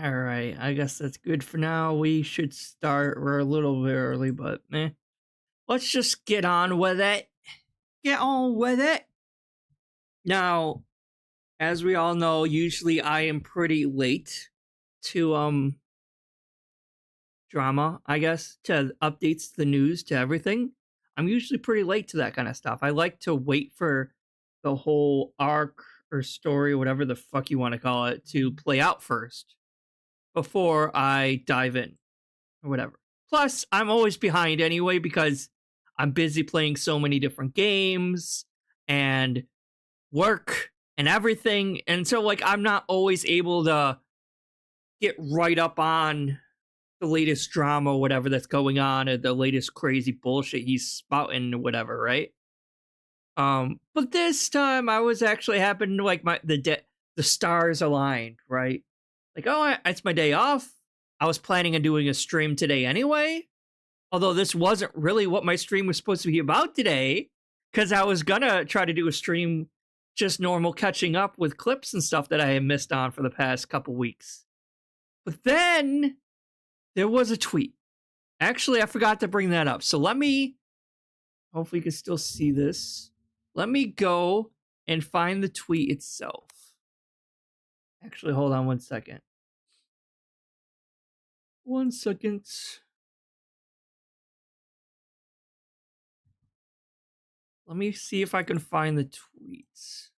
All right, I guess that's good for now. We should start. We're a little bit early, but let's just get on with it. Get on with it. Now, as we all know, usually I am pretty late to drama, I guess, to updates to the news, to everything. I'm usually pretty late to that kind of stuff. I like to wait for the whole arc or story, whatever the fuck you want to call it, to play out first before I dive in or whatever. Plus, I'm always behind anyway because I'm busy playing so many different games and work and everything. And so, like, I'm not always able to get right up on the latest drama or whatever that's going on, or the latest crazy bullshit he's spouting or whatever, right? But this time I was actually happened to like the stars aligned, right? Like, oh, it's my day off. I was planning on doing a stream today anyway. Although this wasn't really what my stream was supposed to be about today, because I was gonna try to do a stream just normal catching up with clips and stuff that I had missed on for the past couple weeks. But then there was a tweet. Actually, I forgot to bring that up. So hopefully you can still see this. Let me go and find the tweet itself. Actually, hold on 1 second. 1 second. Let me see if I can find the tweets.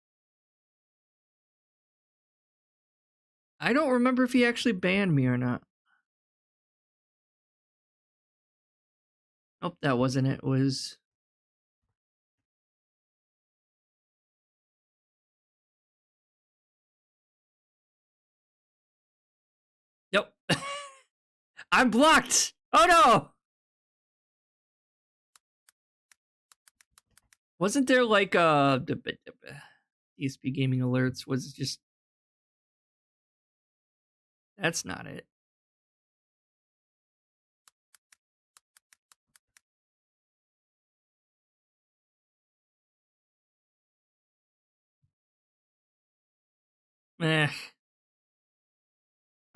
I don't remember if he actually banned me or not. Nope, that wasn't it. It was... Nope. I'm blocked! Oh no! Wasn't there like DSPGaming alerts? Was it just... That's not it.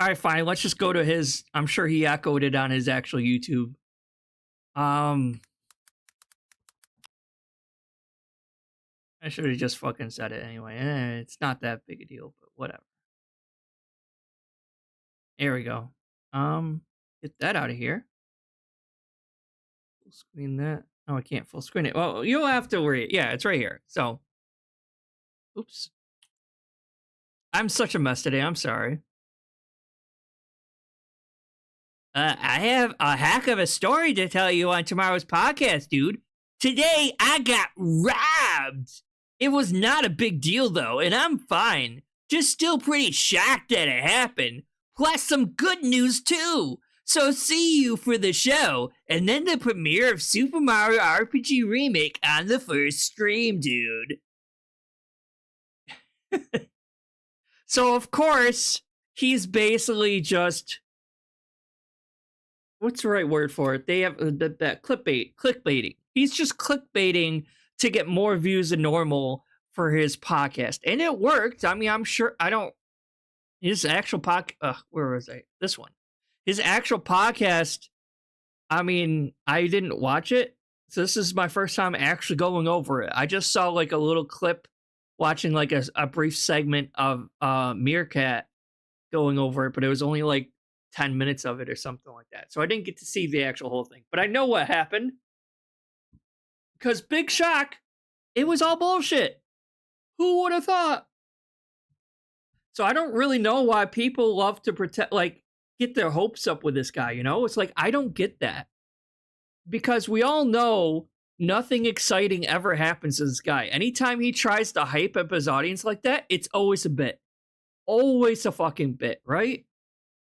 All right, fine. Let's just go to his. I'm sure he echoed it on his actual YouTube. I should have just fucking said it anyway. It's not that big a deal, but whatever. There we go. Get that out of here. Full screen that. Oh, I can't full screen it. Well, you'll have to worry. Yeah, it's right here. So, oops. I'm such a mess today. I'm sorry. I have a heck of a story to tell you on tomorrow's podcast, dude. Today, I got robbed. It was not a big deal, though, and I'm fine. Just still pretty shocked that it happened. Plus some good news, too. So see you for the show, and then the premiere of Super Mario RPG Remake on the first stream, dude. So, of course, he's basically just... What's the right word for it? They have that clickbaiting. He's just clickbaiting to get more views than normal for his podcast. And it worked. I mean, I'm sure his actual where was I? This one. His actual podcast, I mean, I didn't watch it. So this is my first time actually going over it. I just saw like a little clip watching like a brief segment of Meerkat going over it, but it was only like 10 minutes of it or something like that. So I didn't get to see the actual whole thing. But I know what happened. Because big shock, it was all bullshit. Who would have thought? So I don't really know why people love to get their hopes up with this guy, you know? It's like, I don't get that. Because we all know nothing exciting ever happens to this guy. Anytime he tries to hype up his audience like that, it's always a bit. Always a fucking bit, right?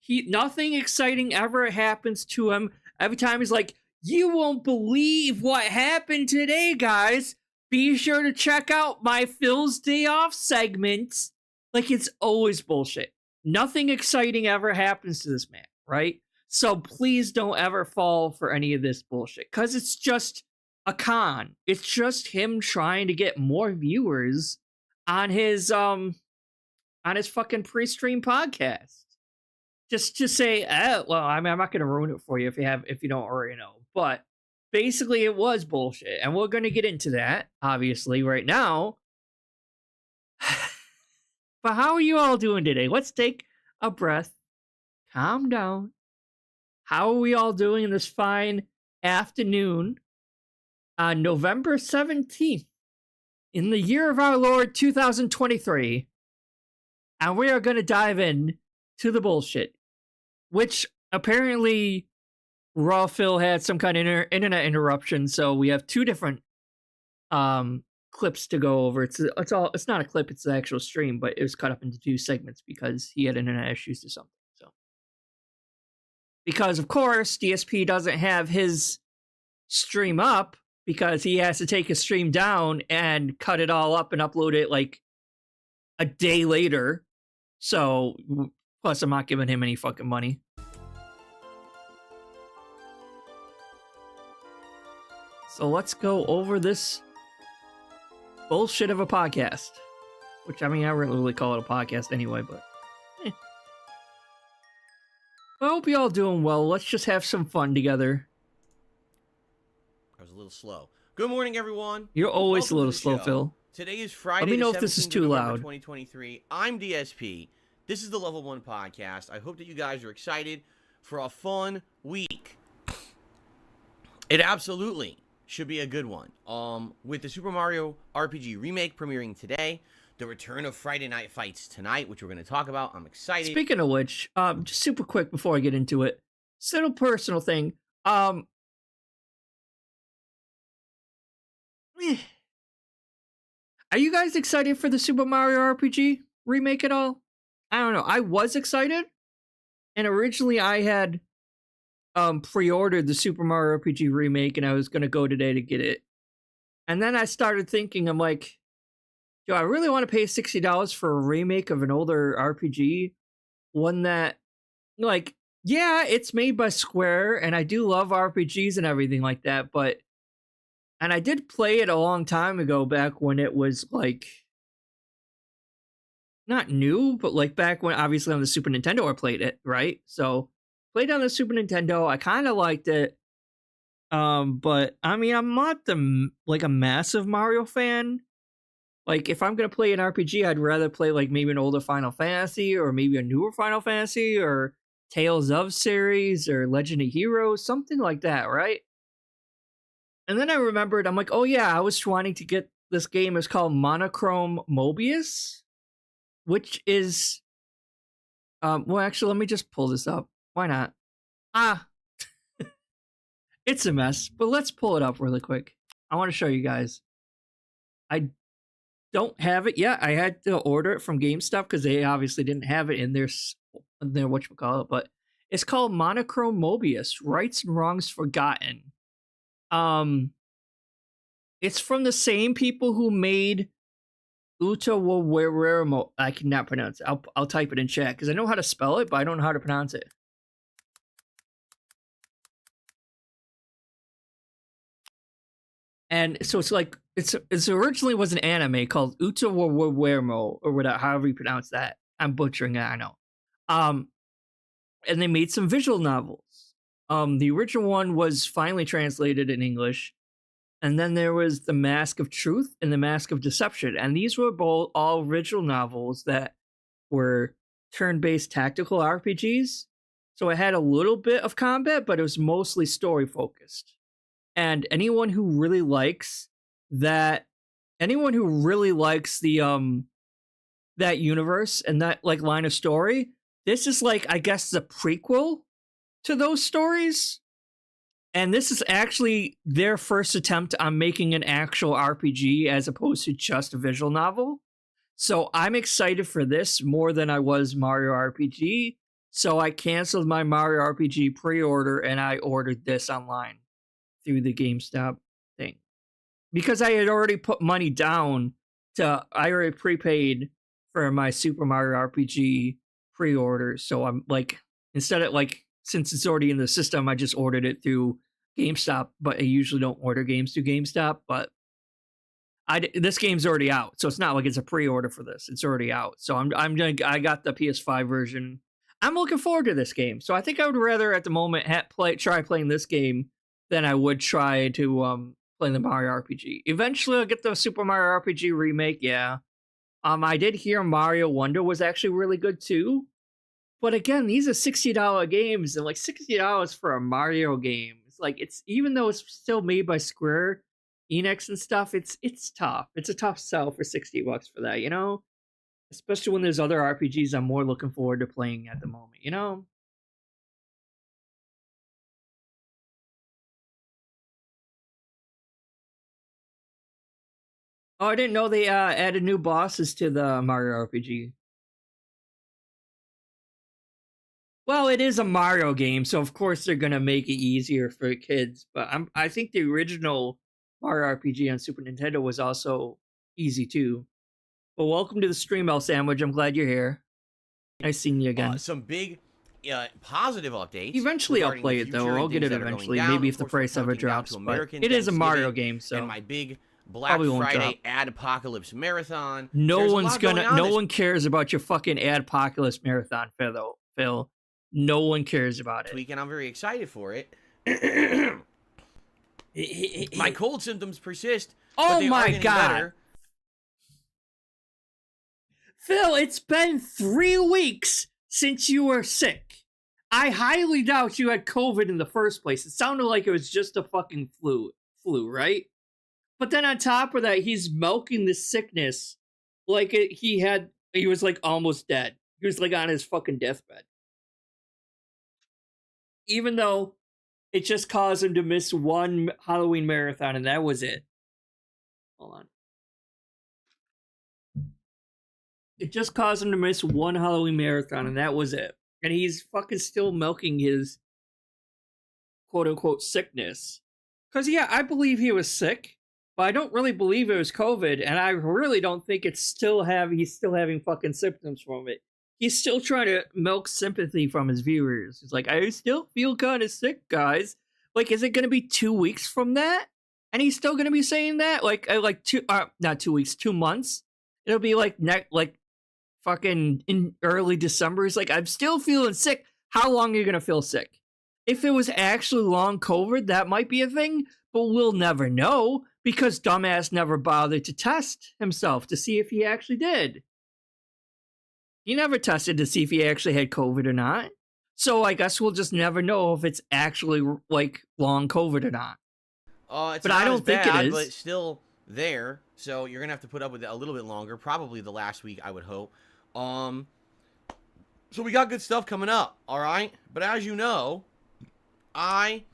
Nothing exciting ever happens to him. Every time he's like, you won't believe what happened today, guys. Be sure to check out my Phil's Day Off segments. Like, it's always bullshit. Nothing exciting ever happens to this man, right? So please don't ever fall for any of this bullshit. Because it's just a con. It's just him trying to get more viewers on his fucking pre-stream podcast. just to say, well, I mean, I'm not going to ruin it for you if you don't already know. But basically, it was bullshit, and we're going to get into that obviously right now. But how are you all doing today? Let's take a breath, calm down. How are we all doing in this fine afternoon on November 17th in the year of our Lord 2023? And we are going to dive in to the bullshit, which apparently Raw Phil had some kind of internet interruption, so we have two different clips to go over. It's not a clip, it's the actual stream, but it was cut up into two segments because he had internet issues or something. So because of course DSP doesn't have his stream up because he has to take his stream down and cut it all up and upload it like a day later. So plus I'm not giving him any fucking money. So let's go over this bullshit of a podcast. Which, I mean, I wouldn't really call it a podcast anyway, but I hope you all doing well. Let's just have some fun together. I was a little slow. Good morning, everyone. You're always a little slow, Phil. Today is Friday. Let me know if this is too loud. 2023. I'm DSP. This is the Level 1 podcast. I hope that you guys are excited for a fun week. It absolutely should be a good one. With the Super Mario RPG remake premiering today, the return of Friday Night Fights tonight, which we're going to talk about. I'm excited. Speaking of which, just super quick before I get into it, little personal thing. Are you guys excited for the Super Mario RPG remake at all? I don't know. I was excited, and originally I had pre-ordered the Super Mario RPG remake, and I was gonna go today to get it. And then I started thinking, I'm like, do I really want to pay $60 for a remake of an older RPG? One that, like, yeah, it's made by Square, and I do love RPGs and everything like that, but and I did play it a long time ago, back when it was like not new, but like back when obviously on the Super Nintendo I played it, right? So played on the Super Nintendo. I kind of liked it. But I mean, I'm not a massive Mario fan. Like, if I'm gonna play an RPG, I'd rather play like maybe an older Final Fantasy or maybe a newer Final Fantasy or Tales of series or Legend of Heroes, something like that, right? And then I remembered, I'm like, oh yeah, I was wanting to get this game. It's called Monochrome Mobius, which is, well, actually, let me just pull this up. Why not? It's a mess, but let's pull it up really quick. I want to show you guys. I don't have it yet. I had to order it from GameStop because they obviously didn't have it in their whatchamacallit, but it's called Monochrome Mobius, Rights and Wrongs Forgotten. It's from the same people who made Utawaweremo. I cannot pronounce it. I'll type it in chat because I know how to spell it, but I don't know how to pronounce it. And so it's like it's originally was an anime called Utawaweremo or whatever, however you pronounce that. I'm butchering it, I know. And they made some visual novels. The original one was finally translated in English. And then there was The Mask of Truth and The Mask of Deception. And these were both all visual novels that were turn-based tactical RPGs. So it had a little bit of combat, but it was mostly story-focused. And anyone who really likes the that universe and that like line of story, this is like, I guess, the prequel to those stories. And this is actually their first attempt on making an actual RPG as opposed to just a visual novel. So I'm excited for this more than I was Mario RPG. So I canceled my Mario RPG pre-order and I ordered this online through the GameStop thing. Because I had already put money down I already prepaid for my Super Mario RPG pre-order. So I'm like, instead of like, since it's already in the system, I just ordered it through GameStop, but I usually don't order games through GameStop, but this game's already out. So it's not like it's a pre-order for this. It's already out. So I got the PS5 version. I'm looking forward to this game. So I think I would rather at the moment try playing this game than I would try to play the Mario RPG. Eventually I'll get the Super Mario RPG remake, yeah. I did hear Mario Wonder was actually really good too. But again, these are $60 games, and like $60 for a Mario game. It's like, it's, even though it's still made by Square Enix and stuff, it's tough. It's a tough sell for $60 for that, you know? Especially when there's other RPGs I'm more looking forward to playing at the moment, you know? Oh, I didn't know they added new bosses to the Mario RPG. Well, it is a Mario game, so of course they're gonna make it easier for kids. But I think the original Mario RPG on Super Nintendo was also easy too. Well, welcome to the stream, El Sandwich. I'm glad you're here. Nice seeing you again. Some big positive updates. Eventually, I'll play it though. I'll get it eventually. Maybe if the price ever drops. But it is a Mario game, so. And my big Black Friday Ad-Apocalypse Marathon. No one cares about your fucking Ad-Apocalypse Marathon, Phil. No one cares about it. Weekend, I'm very excited for it. My cold symptoms persist. Oh my god. Better. Phil, it's been 3 weeks since you were sick. I highly doubt you had COVID in the first place. It sounded like it was just a fucking flu, right? But then on top of that, he's milking the sickness like he was like almost dead. He was like on his fucking deathbed. Even though it just caused him to miss one Halloween marathon, and that was it. Hold on. It just caused him to miss one Halloween marathon, and that was it. And he's fucking still milking his quote-unquote sickness. Because, yeah, I believe he was sick, but I don't really believe it was COVID, and I really don't think he's still having fucking symptoms from it. He's still trying to milk sympathy from his viewers. He's like, I still feel kind of sick, guys. Like, is it going to be 2 weeks from that? And he's still going to be saying that? Not 2 weeks, 2 months? It'll be like fucking in early December. He's like, I'm still feeling sick. How long are you going to feel sick? If it was actually long COVID, that might be a thing, but we'll never know because dumbass never bothered to test himself to see if he actually did. He never tested to see if he actually had COVID or not. So I guess we'll just never know if it's actually like long COVID or not. But I don't think it is. But it's still there. So you're gonna have to put up with it a little bit longer. Probably the last week, I would hope. So we got good stuff coming up. All right. But as you know, I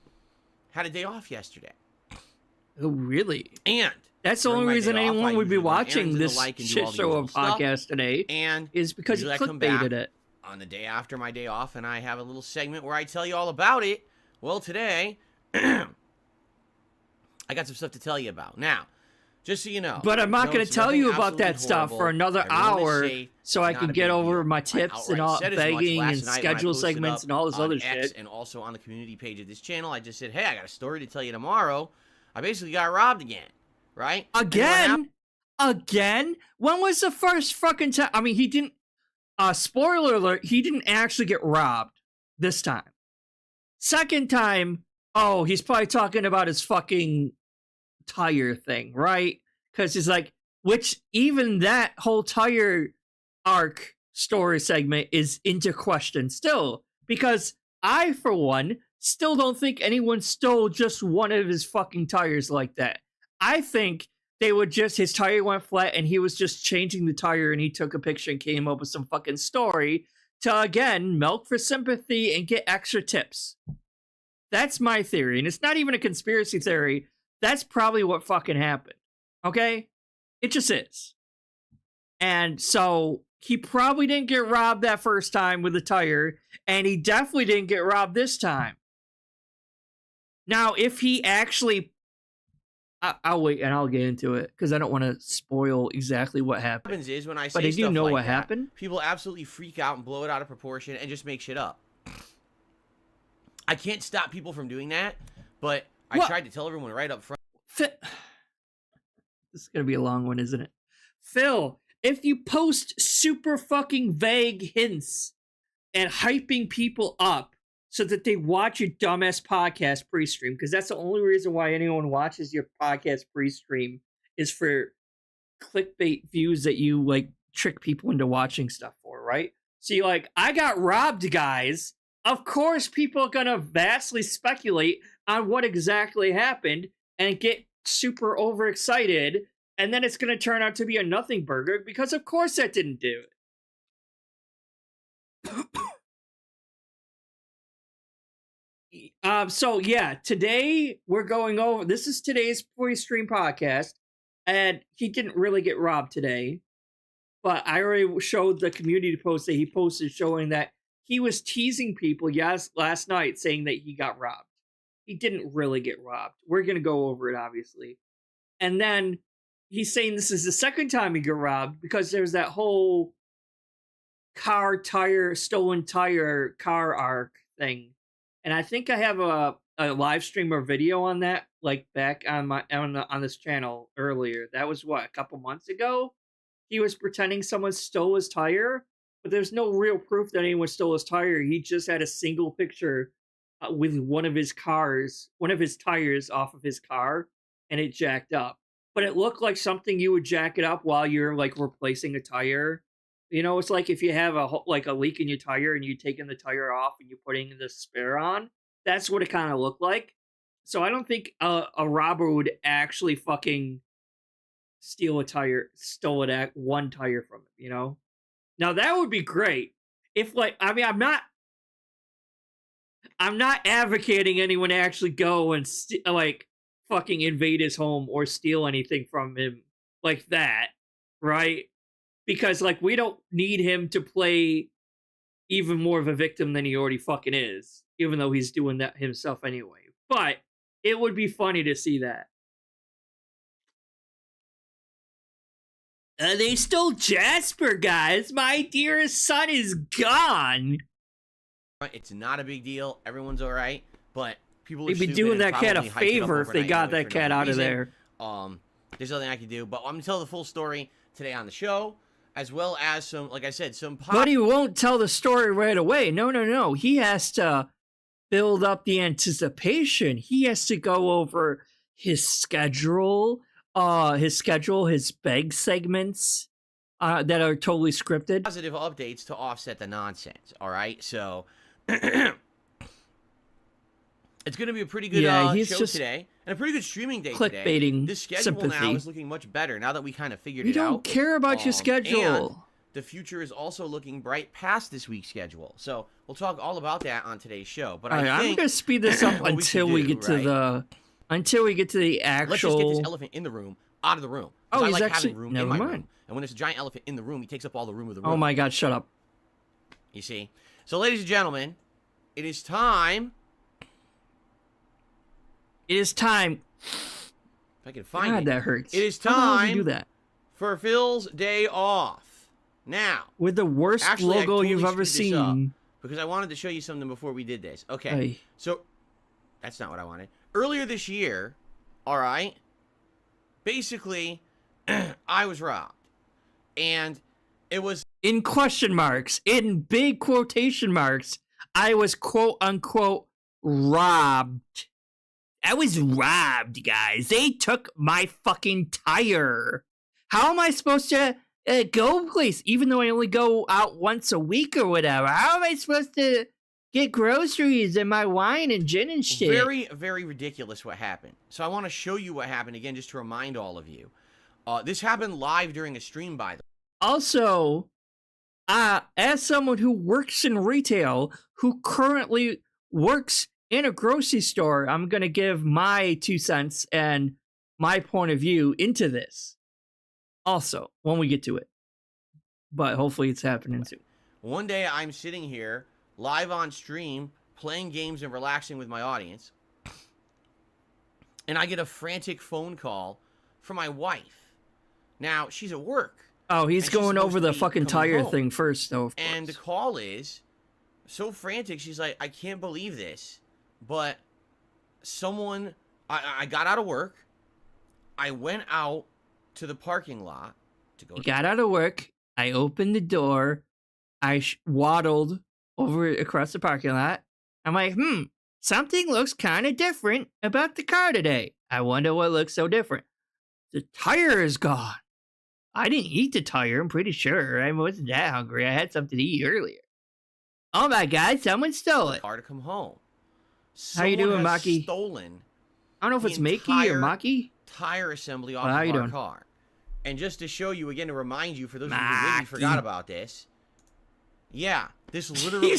had a day off yesterday. Oh, really? And that's the only reason anyone would be watching this shit show of podcast today, and is because you clickbaited it. On the day after my day off, and I have a little segment where I tell you all about it. Well, today, I got some stuff to tell you about. Now, just so you know. But I'm not going to tell you about that stuff for another hour so I can get over my tips and all begging and schedule segments and all this other shit. And also on the community page of this channel, I just said, hey, I got a story to tell you tomorrow. I basically got robbed again. Right? Again? When was the first fucking time? I mean, he didn't, spoiler alert, he didn't actually get robbed this time. Second time, oh, he's probably talking about his fucking tire thing, right? Because he's like, which even that whole tire arc story segment is into question still. Because I, for one, still don't think anyone stole just one of his fucking tires like that. I think they would just, his tire went flat and he was just changing the tire and he took a picture and came up with some fucking story to, again, milk for sympathy and get extra tips. That's my theory. And it's not even a conspiracy theory. That's probably what fucking happened. Okay? It just is. And so he probably didn't get robbed that first time with the tire, and he definitely didn't get robbed this time. Now, if he actually... I'll wait and I'll get into it because I don't want to spoil exactly what happened. What happens is when I say but if you know like what happened, people absolutely freak out and blow it out of proportion and just make shit up. I can't stop people from doing that, but I tried to tell everyone right up front. This is gonna be a long one, isn't it? Phil, if you post super fucking vague hints and hyping people up so that they watch your dumbass podcast pre-stream, because that's the only reason why anyone watches your podcast pre-stream is for clickbait views that you like trick people into watching stuff for, right? So you're like, I got robbed, guys. Of course, people are gonna vastly speculate on what exactly happened and get super overexcited, and then it's gonna turn out to be a nothing burger because of course that didn't do it. So yeah, today we're going over. This is today's pre-stream podcast, and he didn't really get robbed today, but I already showed the community post that he posted showing that he was teasing people last night saying that he got robbed. He didn't really get robbed. We're gonna go over it obviously, and then he's saying this is the second time he got robbed because there's that whole stolen tire car arc thing. And I think I have a live stream or video on that, like back on on this channel earlier. That was what, a couple months ago? He was pretending someone stole his tire, but there's no real proof that anyone stole his tire. He just had a single picture with one of his tires off of his car, and it jacked up. But it looked like something you would jack it up while you're like replacing a tire. You know, it's like if you have a leak in your tire and you're taking the tire off and you're putting the spare on. That's what it kind of looked like. So I don't think a robber would actually fucking stole one tire from it, you know? Now that would be great. If like, I mean, I'm not advocating anyone actually go and like fucking invade his home or steal anything from him like that, right? Because, like, we don't need him to play even more of a victim than he already fucking is, even though he's doing that himself anyway. But it would be funny to see that. They stole Jasper, guys. My dearest son is gone. It's not a big deal. Everyone's all right. But people they'd be doing that cat a favor if they got that cat out of there. There's nothing I can do. But I'm going to tell the full story today on the show, as well as some, like I said, some pop. But he won't tell the story right away. No. He has to build up the anticipation. He has to go over his schedule, his beg segments that are totally scripted. Positive updates to offset the nonsense, all right? So it's going to be a pretty good show today. And a pretty good streaming day today. Clickbaiting This schedule sympathy. now is looking much better now that we kind of figured it out. We don't care about your schedule. And the future is also looking bright past this week's schedule. So we'll talk all about that on today's show. But I'm going to speed this up until we get to the actual. Let's just get this elephant in the room out of the room. Oh, I he's like actually having room never in my mind. room. And when there's a giant elephant in the room, he takes up all the room of the room. Oh my God! Shut up. You see. So, ladies and gentlemen, it is time. It is time. If I can find God, it. that hurts. It is How the hell do you time do that? for Phil's day off. Now, with the worst actually, logo you've ever seen. Because I wanted to show you something before we did this. Okay. Aye. So, that's not what I wanted. Earlier this year, all right, basically, I was robbed. And it was... in question marks, in big quotation marks, I was quote unquote robbed. I was robbed, guys. They took my fucking tire. How am I supposed to go place, even though I only go out once a week or whatever? How am I supposed to get groceries and my wine and gin and shit? Very, very ridiculous what happened. So I want to show you what happened again, just to remind all of you. This happened live during a stream, by the way. Also, as someone who works in retail, who currently works in a grocery store, I'm going to give my 2 cents and my point of view into this. Also, when we get to it. But hopefully it's happening soon. One day I'm sitting here, live on stream, playing games and relaxing with my audience. And I get a frantic phone call from my wife. Now, she's at work. Oh, he's going over the fucking tire thing first, though, of course. And the call is so frantic, she's like, I can't believe this. But someone, I got out of work. I went out to the parking lot to go. I got out of work. I opened the door. I waddled over across the parking lot. I'm like, something looks kind of different about the car today. I wonder what looks so different. The tire is gone. I didn't eat the tire, I'm pretty sure. I wasn't that hungry. I had something to eat earlier. Oh my god, someone stole it. Car to come home. How you doing, Someone has Maki? stolen I don't know if it's Makey or Maki. Tire assembly off How of you our doing? car. And just to show you again, to remind you, for those of you who really forgot about this, yeah, this literally happened.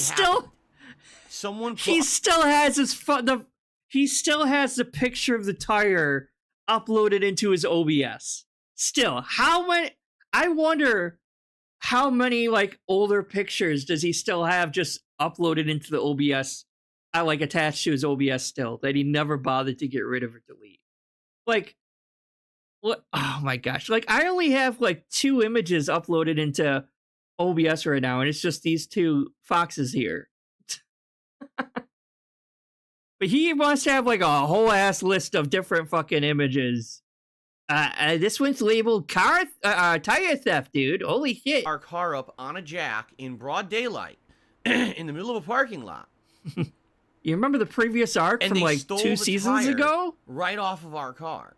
He still has he still has the picture of the tire uploaded into his OBS. Still, I wonder how many like older pictures does he still have just uploaded into the OBS, like attached to his OBS still, that he never bothered to get rid of or delete. Like, what? Oh my gosh! Like, I only have like 2 images uploaded into OBS right now, and it's just these 2 foxes here. But he wants to have like a whole ass list of different fucking images. This one's labeled tire theft, dude. Holy shit. Our car up on a jack in broad daylight in the middle of a parking lot. You remember the previous arc and from like 2 seasons ago? Right off of our car.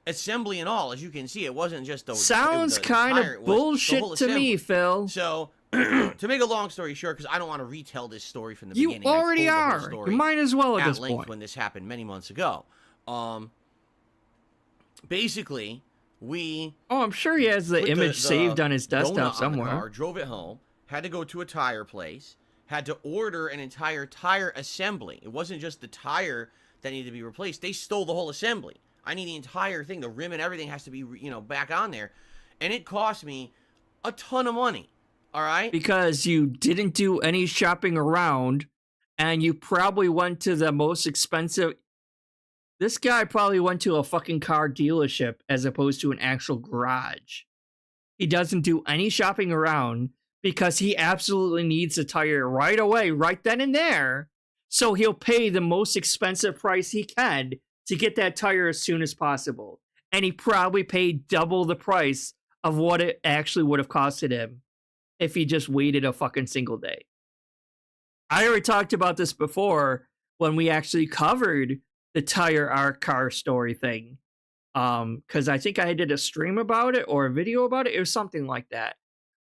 Assembly and all, as you can see, it wasn't just the Sounds kind of bullshit to me, Phil. So, to make a long story short, because I don't want to retell this story from the beginning. You already are. You might as well at this point. When this happened many months ago. Basically, we... Oh, I'm sure he has the image saved on his desktop somewhere. Car, drove it home, had to go to a tire place, had to order an entire tire assembly. It wasn't just the tire that needed to be replaced. They stole the whole assembly. I need the entire thing. The rim and everything has to be, back on there. And it cost me a ton of money. All right? Because you didn't do any shopping around, and you probably went to the most expensive... This guy probably went to a fucking car dealership as opposed to an actual garage. He doesn't do any shopping around because he absolutely needs a tire right away, right then and there. So he'll pay the most expensive price he can to get that tire as soon as possible. And he probably paid double the price of what it actually would have costed him if he just waited a fucking single day. I already talked about this before when we actually covered the tire our car story thing. Because I think I did a stream about it or a video about it. It was something like that.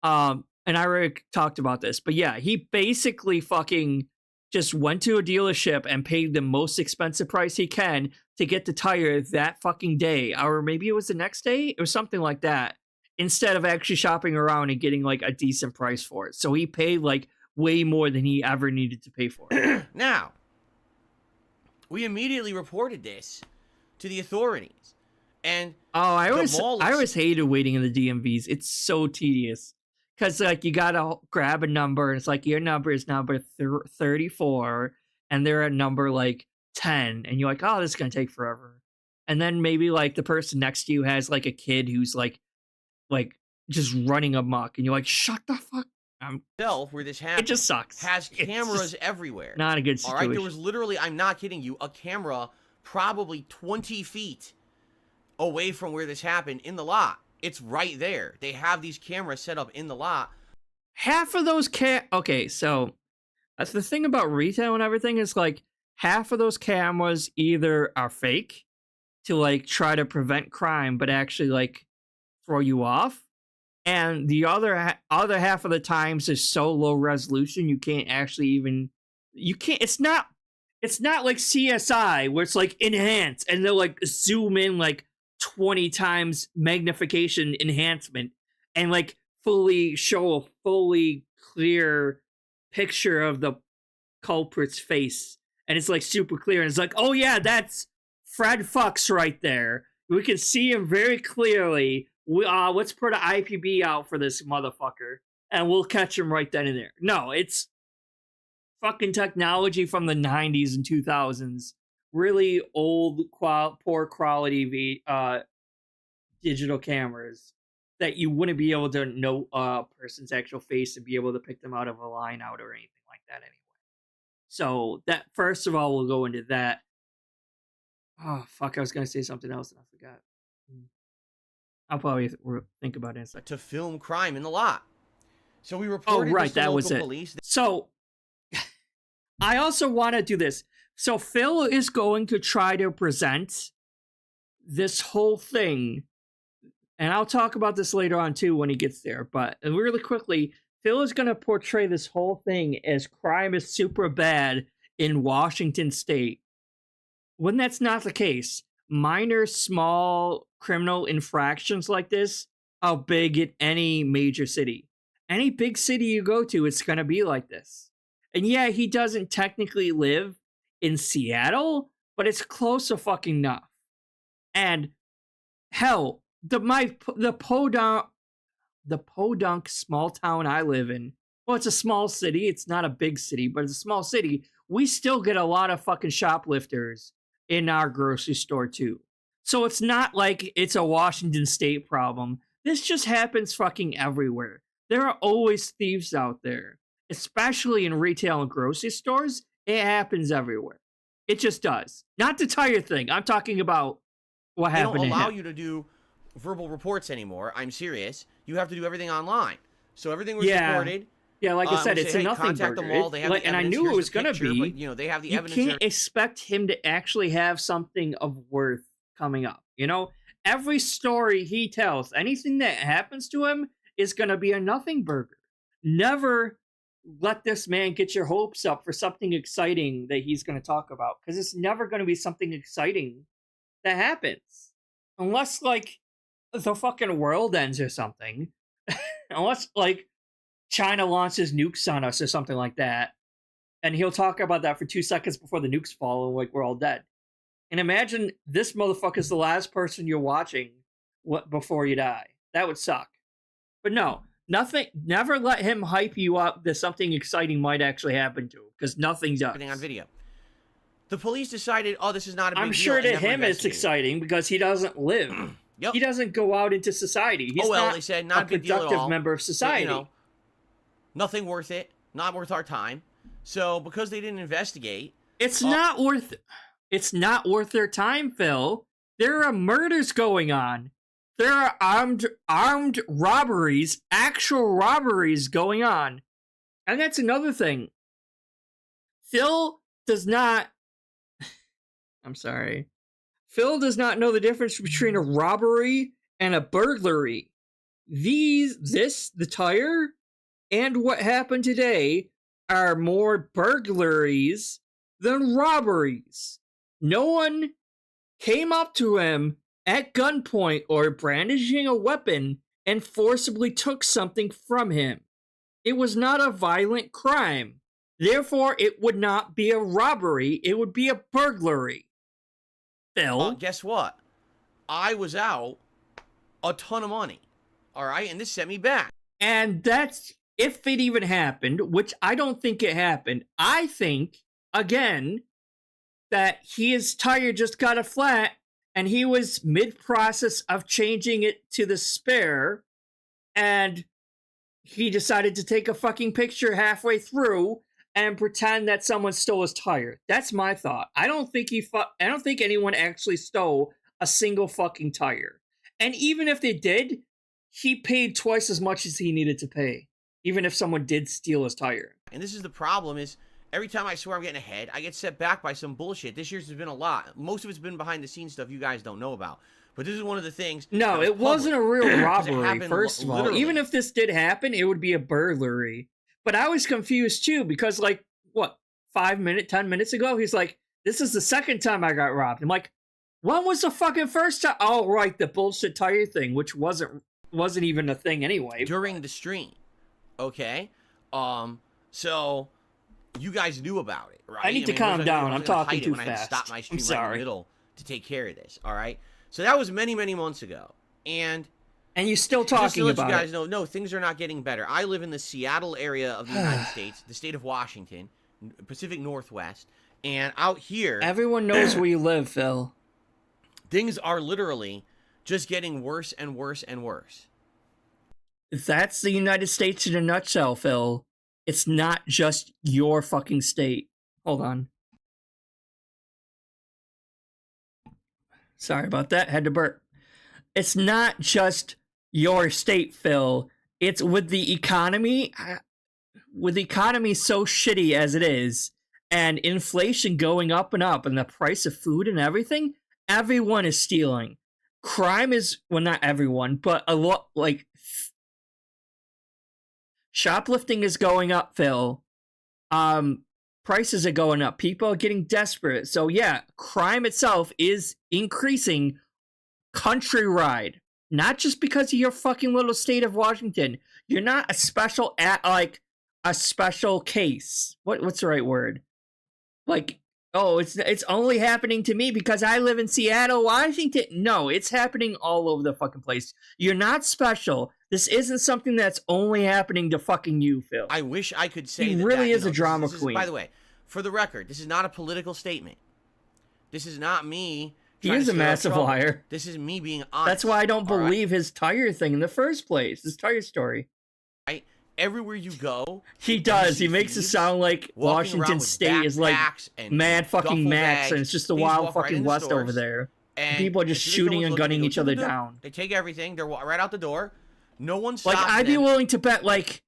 And I already talked about this. But yeah, he basically fucking just went to a dealership and paid the most expensive price he can to get the tire that fucking day. Or maybe it was the next day. It was something like that. Instead of actually shopping around and getting like a decent price for it. So he paid like way more than he ever needed to pay for it. Now, we immediately reported this to the authorities. And I always hated waiting in the DMVs. It's so tedious. Because, like, you gotta grab a number, and it's like, your number is number 34, and they're at number, like, 10, and you're like, oh, this is gonna take forever. And then maybe, like, the person next to you has, like, a kid who's, like, just running amok, and you're like, shut the fuck up. Where this happened, it just sucks. Has cameras everywhere. Not a good situation. All right, there was literally, I'm not kidding you, a camera probably 20 feet away from where this happened in the lot. It's right there. They have these cameras set up in the lot. Half of those okay, so that's the thing about retail and everything is like half of those cameras either are fake to like try to prevent crime, but actually like throw you off, and the other half of the times is so low resolution you can't actually even It's not like CSI where it's like enhance and they'll like zoom in like 20 times magnification enhancement and like fully show a fully clear picture of the culprit's face, and it's like super clear, and it's like, oh yeah, that's Fred Fucks right there, we can see him very clearly. Let's put an IPB out for this motherfucker and we'll catch him right then and there. No, it's fucking technology from the 90s and 2000s, really old, poor quality digital cameras that you wouldn't be able to know a person's actual face and be able to pick them out of a line out or anything like that anyway. So that, first of all, we'll go into that. Oh, fuck, I was going to say something else and I forgot. I'll probably think about it in a second. To film crime in the lot. So we reported right, this to that local was it. police. So I also want to do this. So Phil is going to try to present this whole thing, and I'll talk about this later on too when he gets there, but really quickly, Phil is going to portray this whole thing as crime is super bad in Washington state, when that's not the case. Minor, small criminal infractions like this are big in any major city. Any big city you go to, it's going to be like this. And yeah, he doesn't technically live in Seattle, but it's close to fucking enough. And hell, the podunk small town I live in, well, it's a small city. It's not a big city, but it's a small city. We still get a lot of fucking shoplifters in our grocery store too. So it's not like it's a Washington state problem. This just happens fucking everywhere. There are always thieves out there, especially in retail and grocery stores. It happens everywhere. It just does. Not the tire thing. I'm talking about what happened to him. They don't allow you to do verbal reports anymore. I'm serious. You have to do everything online. So everything was recorded. Yeah, like I said, it's a nothing contact burger. them all. They have the And I evidence. knew Here's it was the going to picture, be. but, you know, they have the You evidence. can't expect him to actually have something of worth coming up. You know, every story he tells, anything that happens to him is going to be a nothing burger. Never let this man get your hopes up for something exciting that he's going to talk about, because it's never going to be something exciting that happens. Unless, like, the fucking world ends or something. Unless, like, China launches nukes on us or something like that. And he'll talk about that for 2 seconds before the nukes fall and, like, we're all dead. And imagine this motherfucker's the last person you're watching before you die. That would suck. But no, nothing. Never let him hype you up that something exciting might actually happen to him, because nothing does. On video. The police decided, oh, this is not a big deal. I'm sure to him it's exciting because he doesn't live. Yep. He doesn't go out into society. He's not they said not a a big deal at productive all. member of society. You know, nothing worth it. Not worth our time. So because they didn't investigate, it's not worth their time, Phil. There are murders going on. There are armed robberies, actual robberies going on. And that's another thing. Phil does not I'm sorry. Phil does not know the difference between a robbery and a burglary. The tire and what happened today are more burglaries than robberies. No one came up to him at gunpoint or brandishing a weapon and forcibly took something from him. It was not a violent crime. Therefore, it would not be a robbery. It would be a burglary. Phil? Guess what? I was out a ton of money. All right? And this sent me back. And that's, if it even happened, which I don't think it happened. I think, again, that his tire just got a flat and he was mid-process of changing it to the spare, and he decided to take a fucking picture halfway through and pretend that someone stole his tire. That's my thought. I don't think anyone actually stole a single fucking tire. And even if they did, he paid twice as much as he needed to pay, even if someone did steal his tire. And this is the problem, is every time I swear I'm getting ahead, I get set back by some bullshit. This year's has been a lot. Most of it's been behind the scenes stuff you guys don't know about. But this is one of the things. No, it wasn't a real robbery, first of all. Literally. Even if this did happen, it would be a burglary. But I was confused too, because, like, what, 10 minutes ago, he's like, this is the second time I got robbed. I'm like, when was the fucking first time? Oh, right, the bullshit tire thing, which wasn't even a thing anyway. During the stream. Okay? So you guys knew about it, right? I need to calm down. I'm talking too fast. Stop my stream I'm sorry. right in the middle to take care of this, all right? So that was many, many months ago. And you're still talking just to let about you guys it. know, no, things are not getting better. I live in the Seattle area of the United States, the state of Washington, Pacific Northwest, and out here, Everyone knows where you live, Phil. things are literally just getting worse and worse and worse. That's the United States in a nutshell, Phil. It's not just your fucking state. Hold on. Sorry about that. Had to burp. It's not just your state, Phil. it's with the economy so shitty as it is, and inflation going up and up, and the price of food and everything, everyone is stealing. Crime is, well, not everyone, but a lot, like, shoplifting is going up, Phil. Prices are going up. People are getting desperate. So yeah, crime itself is increasing countrywide. Not just because of your fucking little state of Washington. You're not a special a special case. What's the right word? Like, oh, it's only happening to me because I live in Seattle, Washington. No, it's happening all over the fucking place. You're not special. This isn't something that's only happening to fucking you, Phil. I wish I could say he really is a drama queen. By the way, for the record, this is not a political statement. This is not me. He is a massive liar. This is me being honest. That's why I don't believe his tire thing in the first place. His tire story. Right? Everywhere you go, he does. He makes it sound like Washington State is like Mad fucking Max, and it's just the wild fucking West over there. And people are just shooting and gunning each other down. They take everything. They're right out the door. No one stops them. Like, I'd be willing to bet, like,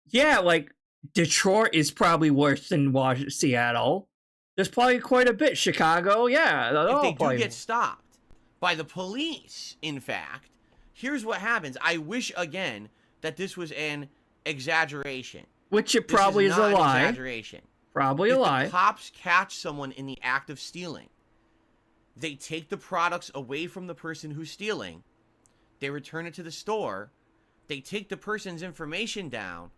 yeah, like, Detroit is probably worse than Seattle. There's probably quite a bit. Chicago, yeah. If they do get stopped by the police, in fact, here's what happens. I wish, again, that this was an exaggeration. Which it probably is a lie. Exaggeration. Probably a lie. If the cops catch someone in the act of stealing, they take the products away from the person who's stealing, they return it to the store, they take the person's information down,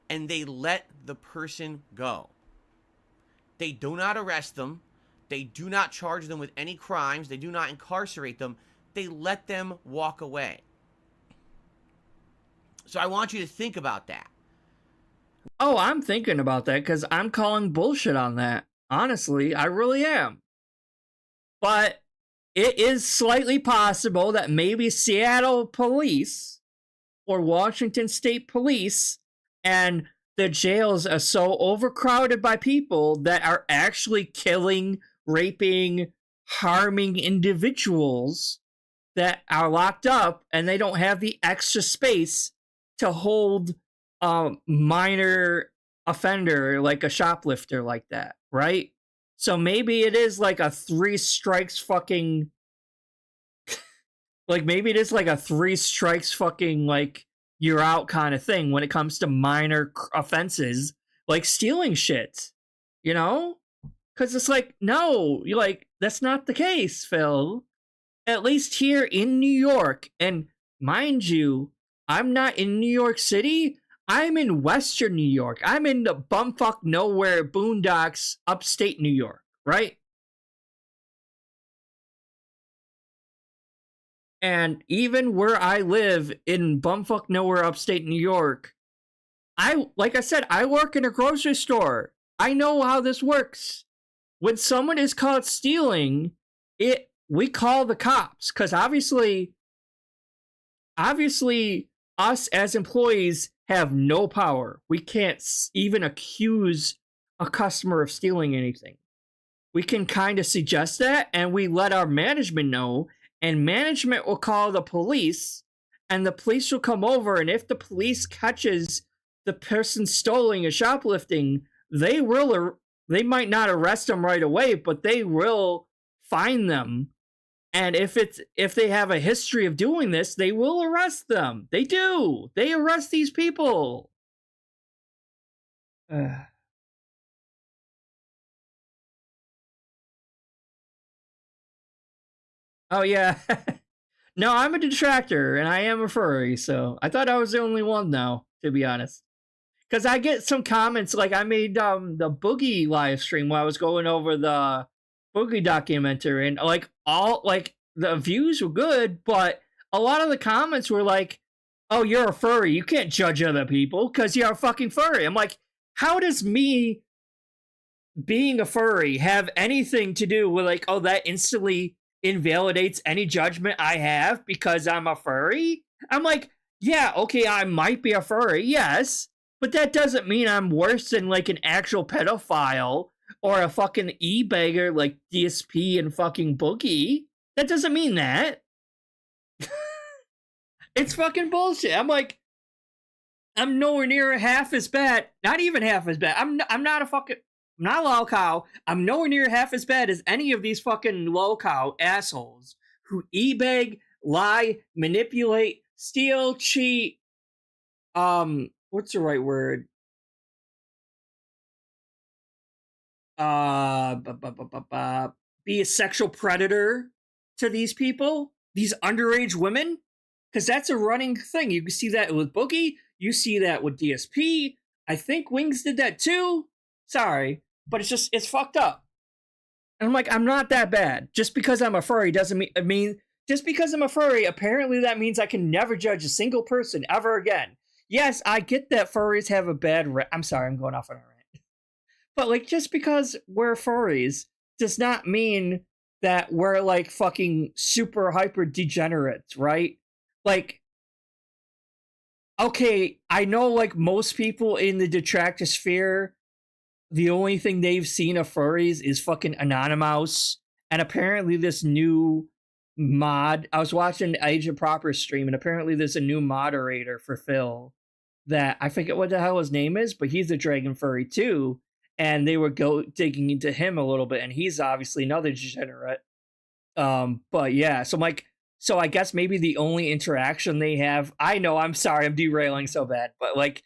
and they let the person go. They do not arrest them. They do not charge them with any crimes. They do not incarcerate them. They let them walk away. So I want you to think about that. Oh, I'm thinking about that because I'm calling bullshit on that. Honestly, I really am. But it is slightly possible that maybe Seattle police or Washington State police and the jails are so overcrowded by people that are actually killing, raping, harming individuals that are locked up, and they don't have the extra space to hold a minor offender like a shoplifter like that, right? So maybe it is like a 3 strikes fucking like maybe it is like a 3 strikes fucking like you're out kind of thing when it comes to minor offenses like stealing shit, you know? Because it's like, no, you're like, that's not the case, Phil. At least here in New York, and mind you, I'm not in New York City. I'm in Western New York. I'm in the bumfuck nowhere boondocks, upstate New York, right? And even where I live in bumfuck nowhere upstate New York, like I said, I work in a grocery store. I know how this works. When someone is caught stealing, we call the cops, because obviously us as employees have no power. We can't even accuse a customer of stealing anything. We can kind of suggest that, and we let our management know, and management will call the police, and the police will come over, and if the police catches the person stealing or shoplifting, they might not arrest them right away, but they will fine them. And if they have a history of doing this, they will arrest them. They do. They arrest these people. Oh, yeah. No, I'm a detractor, and I am a furry, so I thought I was the only one, though, to be honest. Because I get some comments, like I made the Boogie live stream while I was going over the Boogie documentary, and the views were good, but a lot of the comments were like, oh, you're a furry, you can't judge other people because you're a fucking furry. I'm like, how does me being a furry have anything to do with like, oh, that instantly invalidates any judgment I have because I'm a furry? I'm like, yeah, okay, I might be a furry, yes, but that doesn't mean I'm worse than like an actual pedophile or a fucking e-bagger like DSP and fucking Boogie. That doesn't mean that. It's fucking bullshit. I'm like, I'm nowhere near half as bad. Not even half as bad. I'm not a lolcow. I'm nowhere near half as bad as any of these fucking lolcow assholes who e-beg, lie, manipulate, steal, cheat. What's the right word? Be a sexual predator to these people, these underage women, because that's a running thing. You can see that with Boogie. You see that with DSP. I think Wings did that too. Sorry, but it's fucked up. And I'm like, I'm not that bad. Just because I'm a furry doesn't mean just because I'm a furry, apparently that means I can never judge a single person ever again. Yes, I get that furries have a bad I'm sorry, I'm going off on a rant. But like, just because we're furries does not mean that we're like fucking super hyper degenerates, right? Like, okay, I know like most people in the detractor sphere, the only thing they've seen of furries is fucking Anonymous. And apparently this new mod, I was watching Agent Proper stream, and apparently there's a new moderator for Phil that I forget what the hell his name is, but he's a dragon furry too. And they were digging into him a little bit, and he's obviously another degenerate. But yeah, so I'm like, so I guess maybe the only interaction they have, I know, I'm sorry, I'm derailing so bad, but like,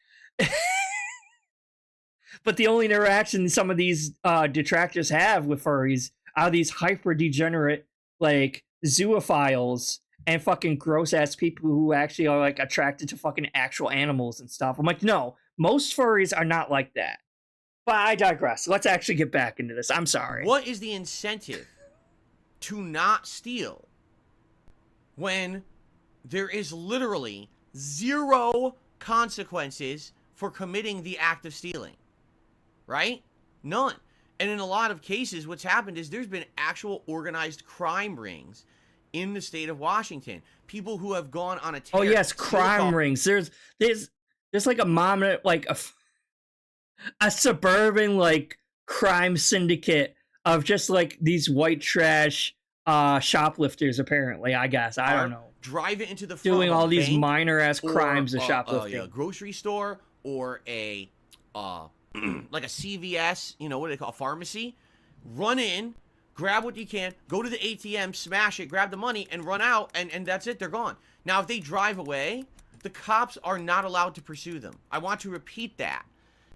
but the only interaction some of these detractors have with furries are these hyper degenerate, like, zoophiles and fucking gross ass people who actually are like attracted to fucking actual animals and stuff. I'm like, no, most furries are not like that. But I digress. Let's actually get back into this. I'm sorry. What is the incentive to not steal when there is literally zero consequences for committing the act of stealing? Right? None. And in a lot of cases, what's happened is there's been actual organized crime rings in the state of Washington. People who have gone on a tear. Oh yes, crime rings. There's like a mom, like a suburban like crime syndicate of just like these white trash shoplifters. Apparently, I guess I don't know. Drive it into the front doing all these minor ass crimes of shoplifting. A grocery store or a like a CVS, you know, what do they call a pharmacy? Run in, grab what you can, go to the ATM, smash it, grab the money, and run out, and that's it. They're gone. Now, if they drive away, the cops are not allowed to pursue them. I want to repeat that.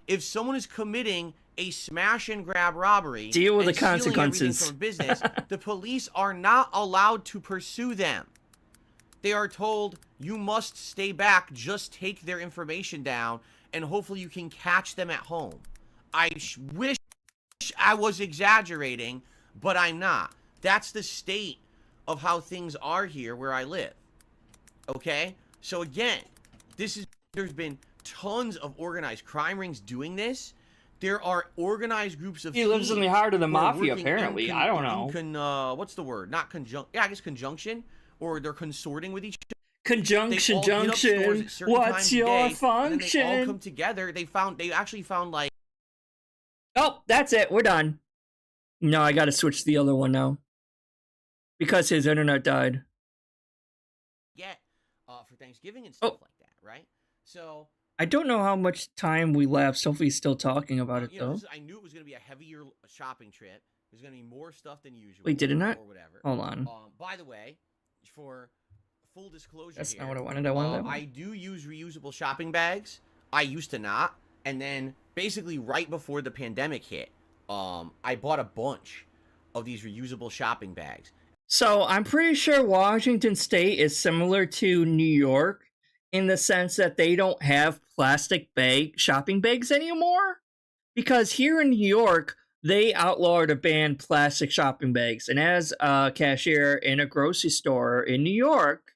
If someone is committing a smash and grab robbery, deal with the consequences from a business, the police are not allowed to pursue them. They are told, you must stay back, just take their information down, and hopefully you can catch them at home. I wish I was exaggerating, but I'm not. That's the state of how things are here where I live. Okay? So again, there's been tons of organized crime rings doing this. There are organized groups of He lives in the heart of the mafia, apparently. I don't know. What's the word? Not conjunct. Yeah, I guess conjunction. Or they're consorting with each other. Conjunction, junction. What's your function? And they all come together. They actually found like. Oh, that's it. We're done. No, I got to switch to the other one now. Because his internet died. Yeah, for Thanksgiving and stuff like that, right? So. I don't know how much time we left. Sophie's still talking about it, though. I knew it was going to be a heavier shopping trip. There's going to be more stuff than usual. Wait, did it not? Or whatever. Hold on. By the way, for full disclosure, that's here, not what I wanted. I wanted that one. I do use reusable shopping bags. I used to not. And then, basically, right before the pandemic hit, I bought a bunch of these reusable shopping bags. So, I'm pretty sure Washington State is similar to New York in the sense that they don't have plastic shopping bags anymore. Because here in New York, they outlawed or banned plastic shopping bags. And as a cashier in a grocery store in New York,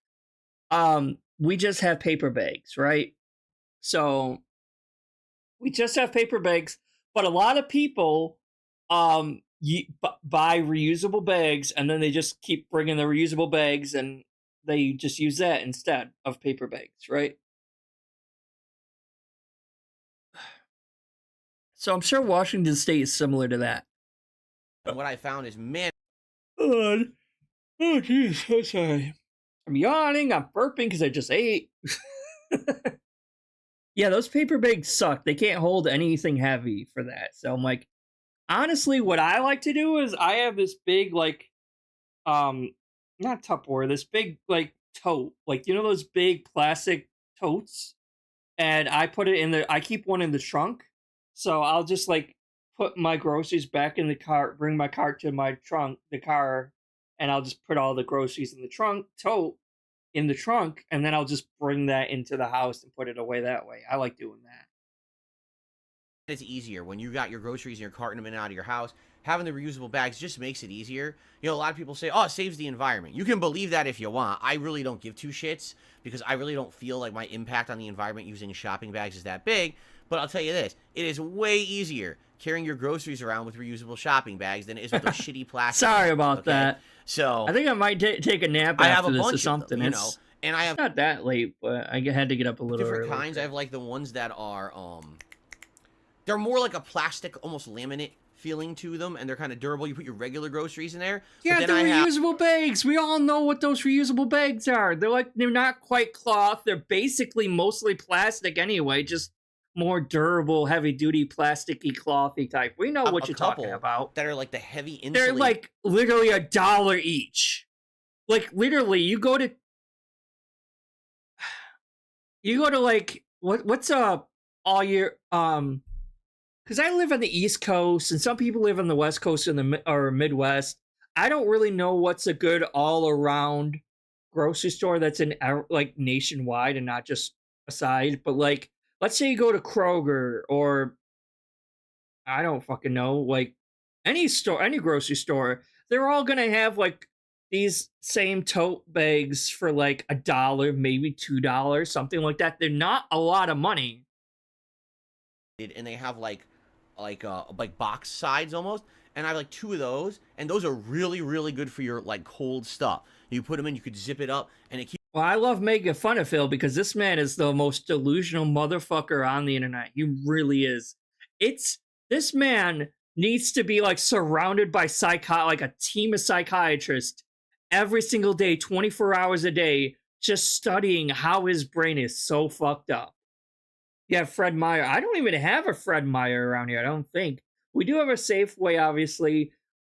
we just have paper bags, right? So we just have paper bags, but a lot of people buy reusable bags, and then they just keep bringing the reusable bags, and they just use that instead of paper bags, right? So I'm sure Washington State is similar to that. And what I found is, man. Oh, jeez. I'm sorry. I'm yawning. I'm burping because I just ate. Yeah, those paper bags suck. They can't hold anything heavy for that. So I'm like, honestly, what I like to do is I have this big like not Tupperware, this big like tote, like you know those big plastic totes, and I put it in the. I keep one in the trunk, so I'll just like put my groceries back in the cart, bring my cart to my trunk, the car, and I'll just put all the groceries in the trunk tote in the trunk, and then I'll just bring that into the house and put it away that way. I like doing that. It's easier when you got your groceries and you're carting them in and out of your house. Having the reusable bags just makes it easier. You know, a lot of people say, oh, it saves the environment. You can believe that if you want. I really don't give two shits because I really don't feel like my impact on the environment using shopping bags is that big. But I'll tell you this, it is way easier carrying your groceries around with reusable shopping bags than it is with those shitty plastic. Sorry about that. So I think I might take a nap after this or something. Them, you know, and I have not that late, but I had to get up a little different early. kinds. I have like the ones that are they're more like a plastic, almost laminate feeling to them, and they're kind of durable. You put your regular groceries in there. Yeah, they're reusable bags. We all know what those reusable bags are. They're not quite cloth. They're basically mostly plastic anyway, just more durable, heavy-duty, plasticky, clothy type. We know what you're talking about. That are like the heavy insulate. They're like literally $1 each. Like literally, you go to like what's all your because I live on the East Coast and some people live on the West Coast or Midwest. I don't really know what's a good all-around grocery store that's in like nationwide and not just a side. But like, let's say you go to Kroger or I don't fucking know, like any store, any grocery store, they're all gonna have like these same tote bags for like $1, maybe $2, something like that. They're not a lot of money. And they have like box sides almost, and I have like 2 of those, and those are really, really good for your like cold stuff. You put them in, you could zip it up, and it keeps. Well, I love making fun of Phil because this man is the most delusional motherfucker on the internet. He really is. This man needs to be like surrounded by like a team of psychiatrists every single day, 24 hours a day, just studying how his brain is so fucked up. Yeah, Fred Meyer. I don't even have a Fred Meyer around here, I don't think. We do have a Safeway, obviously,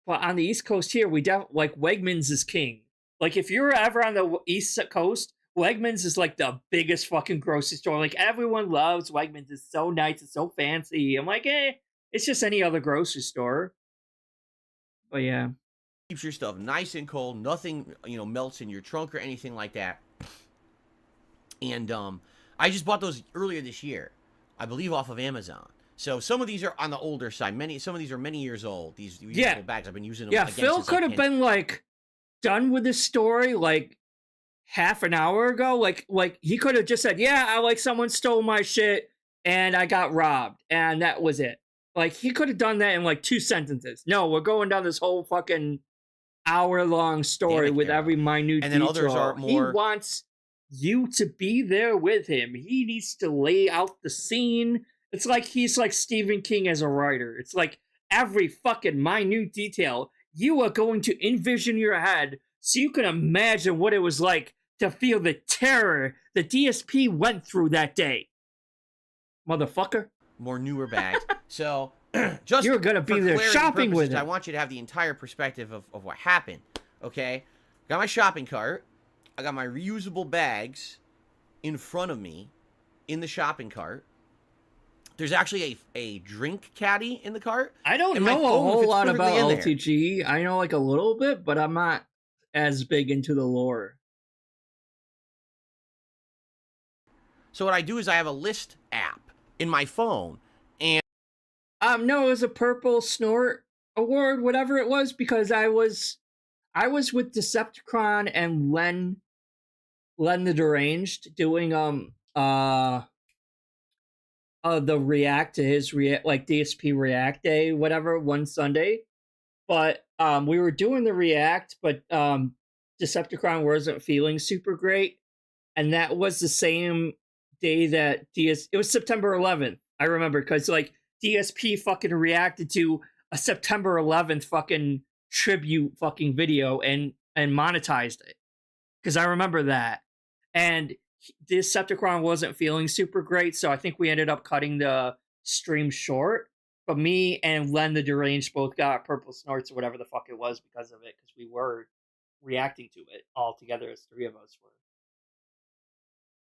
but on the East Coast here, like Wegmans is king. Like, if you're ever on the East Coast, Wegmans is like the biggest fucking grocery store. Like, everyone loves Wegmans. It's so nice. It's so fancy. I'm like, it's just any other grocery store. But yeah. Keeps your stuff nice and cold. Nothing, melts in your trunk or anything like that. And, I just bought those earlier this year, I believe off of Amazon. So some of these are on the older side. Some of these are many years old. These reusable bags, I've been using them. Yeah, Phil could have been like done with this story like half an hour ago. Like he could have just said, "Yeah, I like someone stole my shit and I got robbed," and that was it. Like he could have done that in like 2 sentences. No, we're going down this whole fucking hour-long story with every minute detail. And then others are more. He wants you to be there with him. He needs to lay out the scene. It's like he's like Stephen King as a writer. It's like every fucking minute detail you are going to envision your head so you can imagine what it was like to feel the terror the DSP went through that day. Motherfucker. More newer bags. So just you're gonna be there shopping with it. I want you to have the entire perspective of what happened. Okay? Got my shopping cart. I got my reusable bags in front of me in the shopping cart. There's actually a drink caddy in the cart. I don't know a whole lot about LTG. I know like a little bit, but I'm not as big into the lore. So what I do is I have a list app in my phone, and no, it was a Purple Snort Award, whatever it was, because I was with Decepticon and Len the Deranged doing the react to his like DSP React Day, whatever, one Sunday. But we were doing the react, but Decepticon wasn't feeling super great, and that was the same day that it was September 11th. I remember because like DSP fucking reacted to a September 11th fucking tribute fucking video and monetized it. Because I remember that. And Decepticon wasn't feeling super great, so I think we ended up cutting the stream short. But me and Len the Deranged both got purple snorts or whatever the fuck it was because of it, because we were reacting to it all together as three of us were.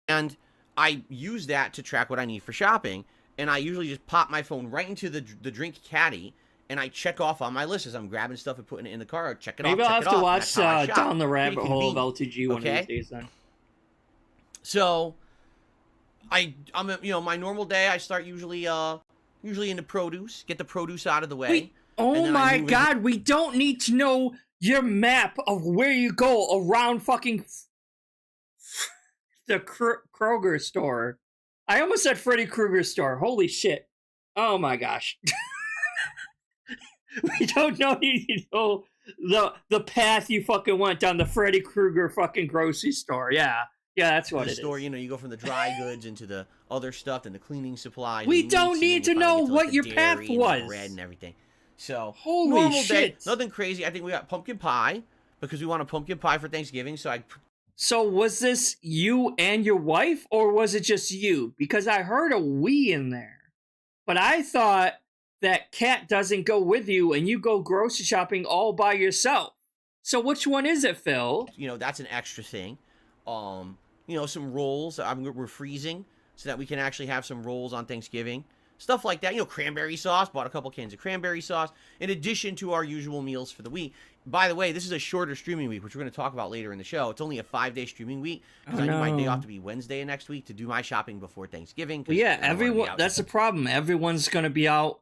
And I use that to track what I need for shopping, and I usually just pop my phone right into the drink caddy, and I check off on my list as I'm grabbing stuff and putting it in the car. Check it off. Maybe I'll have to watch Down the Rabbit Hole of LTG one of these days then. So, I'm my normal day. I start usually into produce. Get the produce out of the way. Wait, oh my god, we don't need to know your map of where you go around fucking the Kroger store. I almost said Freddy Krueger store. Holy shit. Oh my gosh. We don't need to know the path you fucking went down, the Freddy Krueger fucking grocery store. Yeah, that's what it is. The store, you go from the dry goods into the other stuff and the cleaning supplies. We don't need to know what your path was. Bread and everything. So, holy normal shit. Day, nothing crazy. I think we got pumpkin pie because we want a pumpkin pie for Thanksgiving. So was this you and your wife, or was it just you? Because I heard a we in there. But I thought that Kat doesn't go with you and you go grocery shopping all by yourself. So which one is it, Phil? That's an extra thing. Some rolls. We're freezing so that we can actually have some rolls on Thanksgiving. Stuff like that. Cranberry sauce. Bought a couple cans of cranberry sauce in addition to our usual meals for the week. By the way, this is a shorter streaming week, which we're going to talk about later in the show. It's only a 5-day streaming week because I need my day off to be Wednesday of next week to do my shopping before Thanksgiving. Well, yeah, everyone. That's the problem. Everyone's going to be out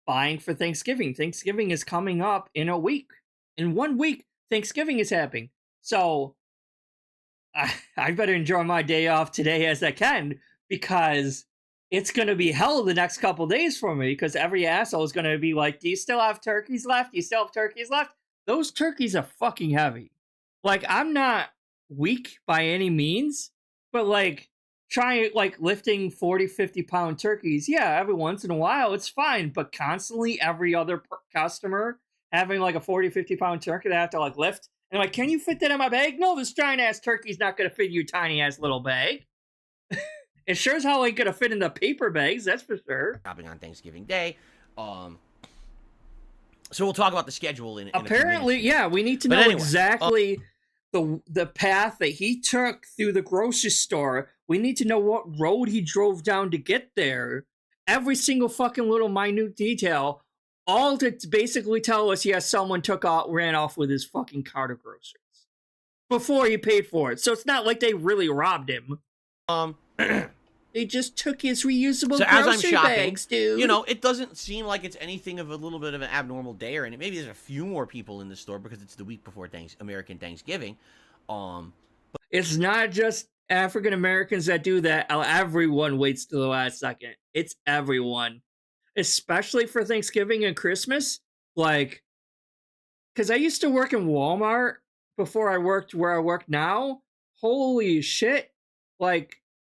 buying for Thanksgiving. Thanksgiving is coming up in a week. In 1 week, Thanksgiving is happening. So I better enjoy my day off today as I can, because it's going to be hell the next couple days for me, because every asshole is going to be like, do you still have turkeys left? Do you still have turkeys left? Those turkeys are fucking heavy. Like, I'm not weak by any means, but lifting 40, 50-pound turkeys, yeah, every once in a while, it's fine. But constantly, every other customer having like a 40, 50-pound turkey that I have to lift, and can you fit that in my bag? No, this giant-ass turkey's not going to fit in your tiny-ass little bag. It sure as hell ain't going to fit in the paper bags, that's for sure. Shopping on Thanksgiving Day. So we'll talk about the schedule in apparently, yeah, we need to know exactly the path that he took through the grocery store. We need to know what road he drove down to get there. Every single fucking little minute detail, all to basically tell us, yes, someone ran off with his fucking cart of groceries before he paid for it. So it's not like they really robbed him. They just took his reusable grocery bags, dude. It doesn't seem like it's anything of a little bit of an abnormal day, or maybe there's a few more people in the store because it's the week before American Thanksgiving. But it's not just African Americans that do that. Everyone waits to the last second. It's everyone, especially for Thanksgiving and Christmas. Because I used to work in Walmart before I worked where I work now. Holy shit!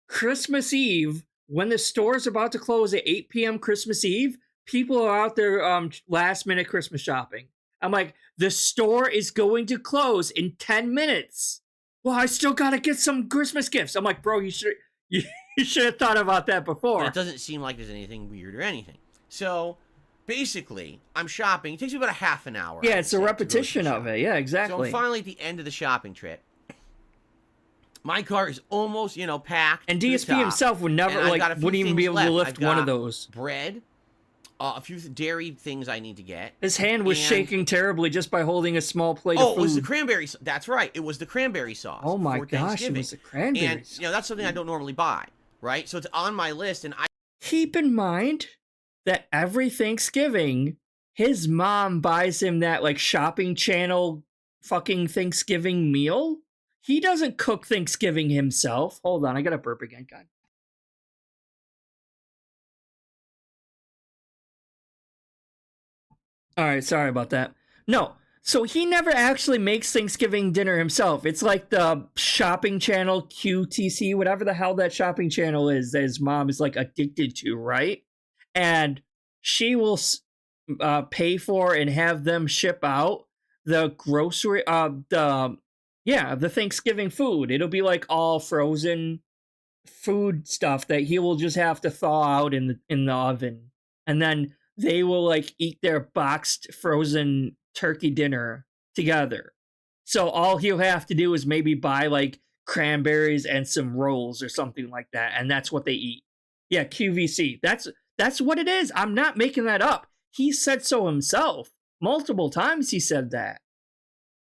Christmas Eve, when the store's about to close at 8 p.m. Christmas Eve, people are out there last minute Christmas shopping. I'm like, the store is going to close in 10 minutes. Well, I still gotta get some Christmas gifts. I'm like, bro, you should have thought about that before. It doesn't seem like there's anything weird or anything. So basically, I'm shopping. It takes me about a half an hour. Yeah, it's a repetition of it. Yeah, exactly. So I'm finally at the end of the shopping trip. My car is almost, packed. And DSP himself would never, wouldn't even be able to lift one of those. Bread, a few dairy things I need to get. His hand was shaking terribly just by holding a small plate of food. Oh, it was the cranberry sauce. That's right. It was the cranberry sauce. Oh my gosh, it was the cranberry sauce. And, that's something I don't normally buy, right? So it's on my list, and keep in mind that every Thanksgiving, his mom buys him that, shopping channel fucking Thanksgiving meal. He doesn't cook Thanksgiving himself. Hold on, I gotta burp again, God. Alright, sorry about that. No, so he never actually makes Thanksgiving dinner himself. It's like the shopping channel QTC, whatever the hell that shopping channel is that his mom is addicted to, right? And she will pay for and have them ship out the grocery, the Thanksgiving food. It'll be all frozen food stuff that he will just have to thaw out in the oven, and then they will like eat their boxed frozen turkey dinner together. So all he'll have to do is maybe buy like cranberries and some rolls or something like that, and that's what they eat. Yeah, QVC. That's what it is. I'm not making that up. He said so himself. Multiple times he said that.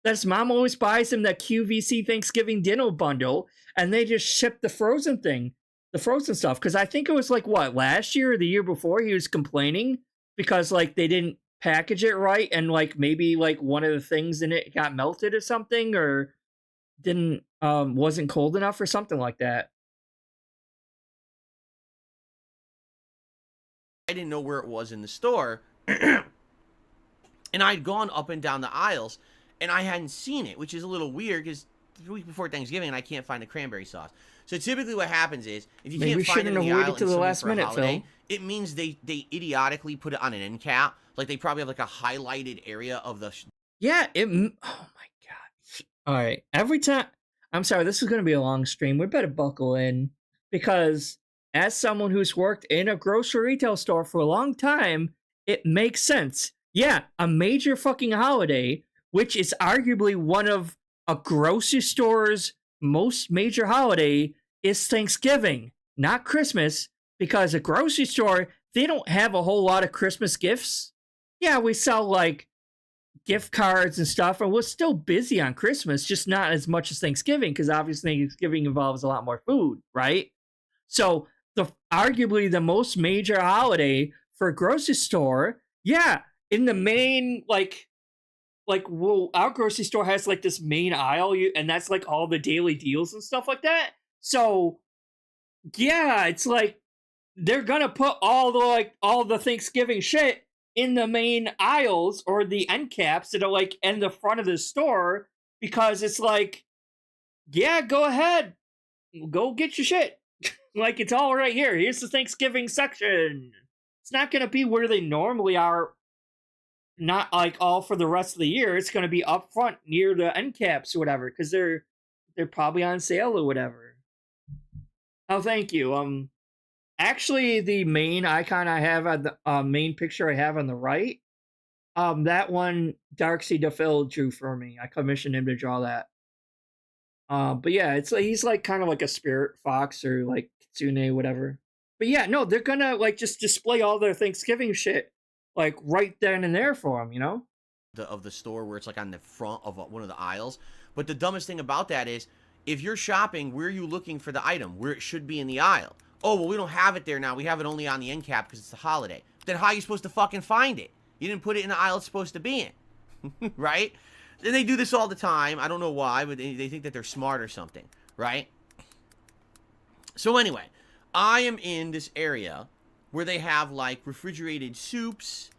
That his mom always buys him that QVC Thanksgiving dinner bundle, and they just ship the frozen stuff. Because I think it was like, what, last year or the year before, he was complaining because like they didn't package it right, and like maybe like one of the things in it got melted or something, or didn't wasn't cold enough or something like that. I didn't know where it was in the store. And I'd gone up and down the aisles, and I hadn't seen it, which is a little weird because the week before Thanksgiving, and I can't find the cranberry sauce. So typically what happens is, if you can't find it in the aisle to the last minute, holiday, it means they idiotically put it on an end cap. Like they probably have like a highlighted area of the... Yeah, oh my god. All right, every time... I'm sorry, this is going to be a long stream. We better buckle in, because as someone who's worked in a grocery retail store for a long time, it makes sense. Yeah, a major fucking holiday, which is arguably one of a grocery store's most major holiday, is Thanksgiving, not Christmas, because a grocery store, they don't have a whole lot of Christmas gifts. Yeah, we sell like gift cards and stuff, and we're still busy on Christmas, just not as much as Thanksgiving, because obviously Thanksgiving involves a lot more food, right? So arguably the most major holiday for a grocery store, yeah, in the main well, our grocery store has like this main aisle, and that's like all the daily deals and stuff like that. So yeah, it's like they're gonna put all the Thanksgiving shit in the main aisles or the end caps that are like in the front of the store, because it's like, yeah, go ahead, go get your shit. Like, it's all right here. Here's the Thanksgiving section. It's not gonna be where they normally are, not like all for the rest of the year. It's gonna be up front near the end caps or whatever, because they're probably on sale or whatever. Oh, thank you. Actually, the main icon I have at the main picture I have on the right, that one darksydephil drew for me. I commissioned him to draw that. But yeah, it's like he's like kind of like a spirit fox or like kitsune, whatever. But yeah, no, they're gonna like just display all their Thanksgiving shit like right then and there for them, you know? Of the store, where it's like on the front of one of the aisles. But the dumbest thing about that is, if you're shopping, where are you looking for the item? Where it should be in the aisle. Oh, well, we don't have it there now. We have it only on the end cap because it's the holiday. Then how are you supposed to fucking find it? You didn't put it in the aisle it's supposed to be in. Right? And they do this all the time. I don't know why, but they think that they're smart or something. Right? So anyway, I am in this area where they have like refrigerated soups,